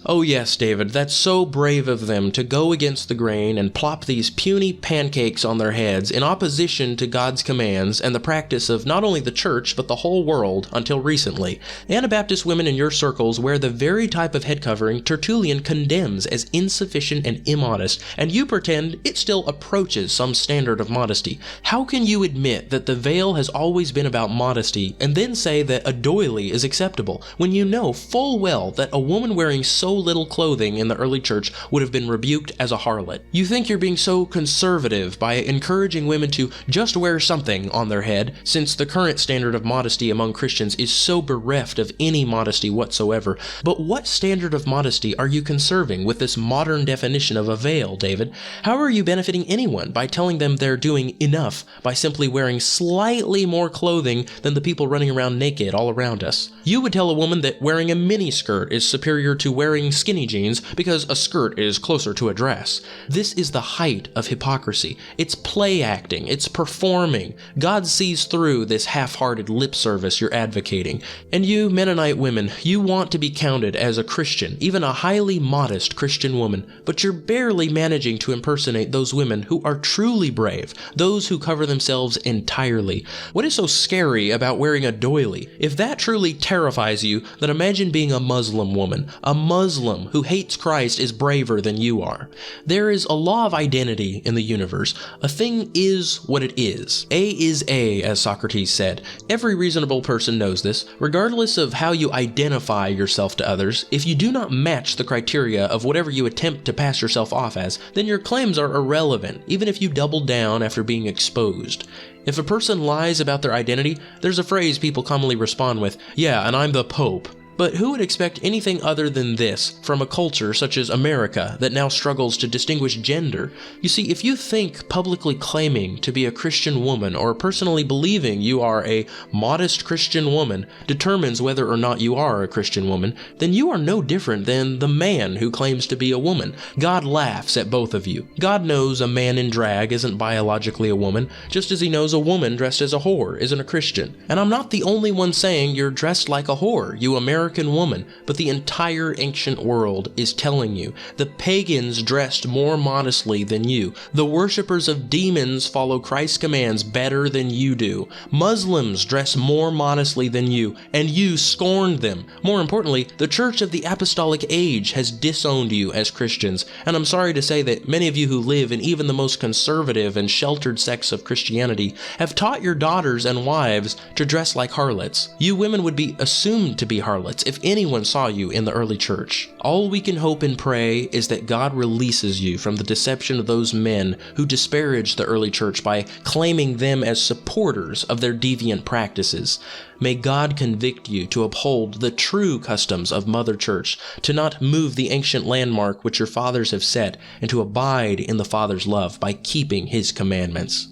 Oh yes, David, that's so brave of them to go against the grain and plop these puny pancakes on their heads in opposition to God's commands and the practice of not only the church, but the whole world until recently. Anabaptist women in your circles wear the very type of head covering Tertullian condemns as insufficient and immodest, and you pretend it still approaches some standard of modesty. How can you admit that the veil has always been about modesty and then say that a doily is acceptable, when you know full well that a woman wearing so little clothing in the early church would have been rebuked as a harlot? You think you're being so conservative by encouraging women to just wear something on their head, since the current standard of modesty among Christians is so bereft of any modesty whatsoever. But what standard of modesty are you conserving with this modern definition of a veil, David? How are you benefiting anyone by telling them they're doing enough by simply wearing slightly more clothing than the people running around naked all around us? You would tell a woman that wearing a mini skirt is superior to wearing skinny jeans because a skirt is closer to a dress. This is the height of hypocrisy. It's play acting. It's performing. God sees through this half-hearted lip service you're advocating. And you, Mennonite women, you want to be counted as a Christian, even a highly modest Christian woman, but you're barely managing to impersonate those women who are truly brave, those who cover themselves entirely. What is so scary about wearing a doily? If that truly terrifies you, then imagine being a Muslim woman. A Muslim who hates Christ is braver than you are. There is a law of identity in the universe. A thing is what it is. A is A, as Socrates said. Every reasonable person knows this. Regardless of how you identify yourself to others, if you do not match the criteria of whatever you attempt to pass yourself off as, then your claims are irrelevant, even if you double down after being exposed. If a person lies about their identity, there's a phrase people commonly respond with, "Yeah, and I'm the Pope." But who would expect anything other than this from a culture such as America that now struggles to distinguish gender? You see, if you think publicly claiming to be a Christian woman or personally believing you are a modest Christian woman determines whether or not you are a Christian woman, then you are no different than the man who claims to be a woman. God laughs at both of you. God knows a man in drag isn't biologically a woman, just as he knows a woman dressed as a whore isn't a Christian. And I'm not the only one saying you're dressed like a whore, you American woman, but the entire ancient world is telling you. The pagans dressed more modestly than you. The worshippers of demons follow Christ's commands better than you do. Muslims dress more modestly than you, and you scorned them. More importantly, the Church of the Apostolic Age has disowned you as Christians, and I'm sorry to say that many of you who live in even the most conservative and sheltered sects of Christianity have taught your daughters and wives to dress like harlots. You women would be assumed to be harlots if anyone saw you in the early church. All we can hope and pray is that God releases you from the deception of those men who disparage the early church by claiming them as supporters of their deviant practices. May God convict you to uphold the true customs of Mother Church, to not move the ancient landmark which your fathers have set, and to abide in the Father's love by keeping His commandments.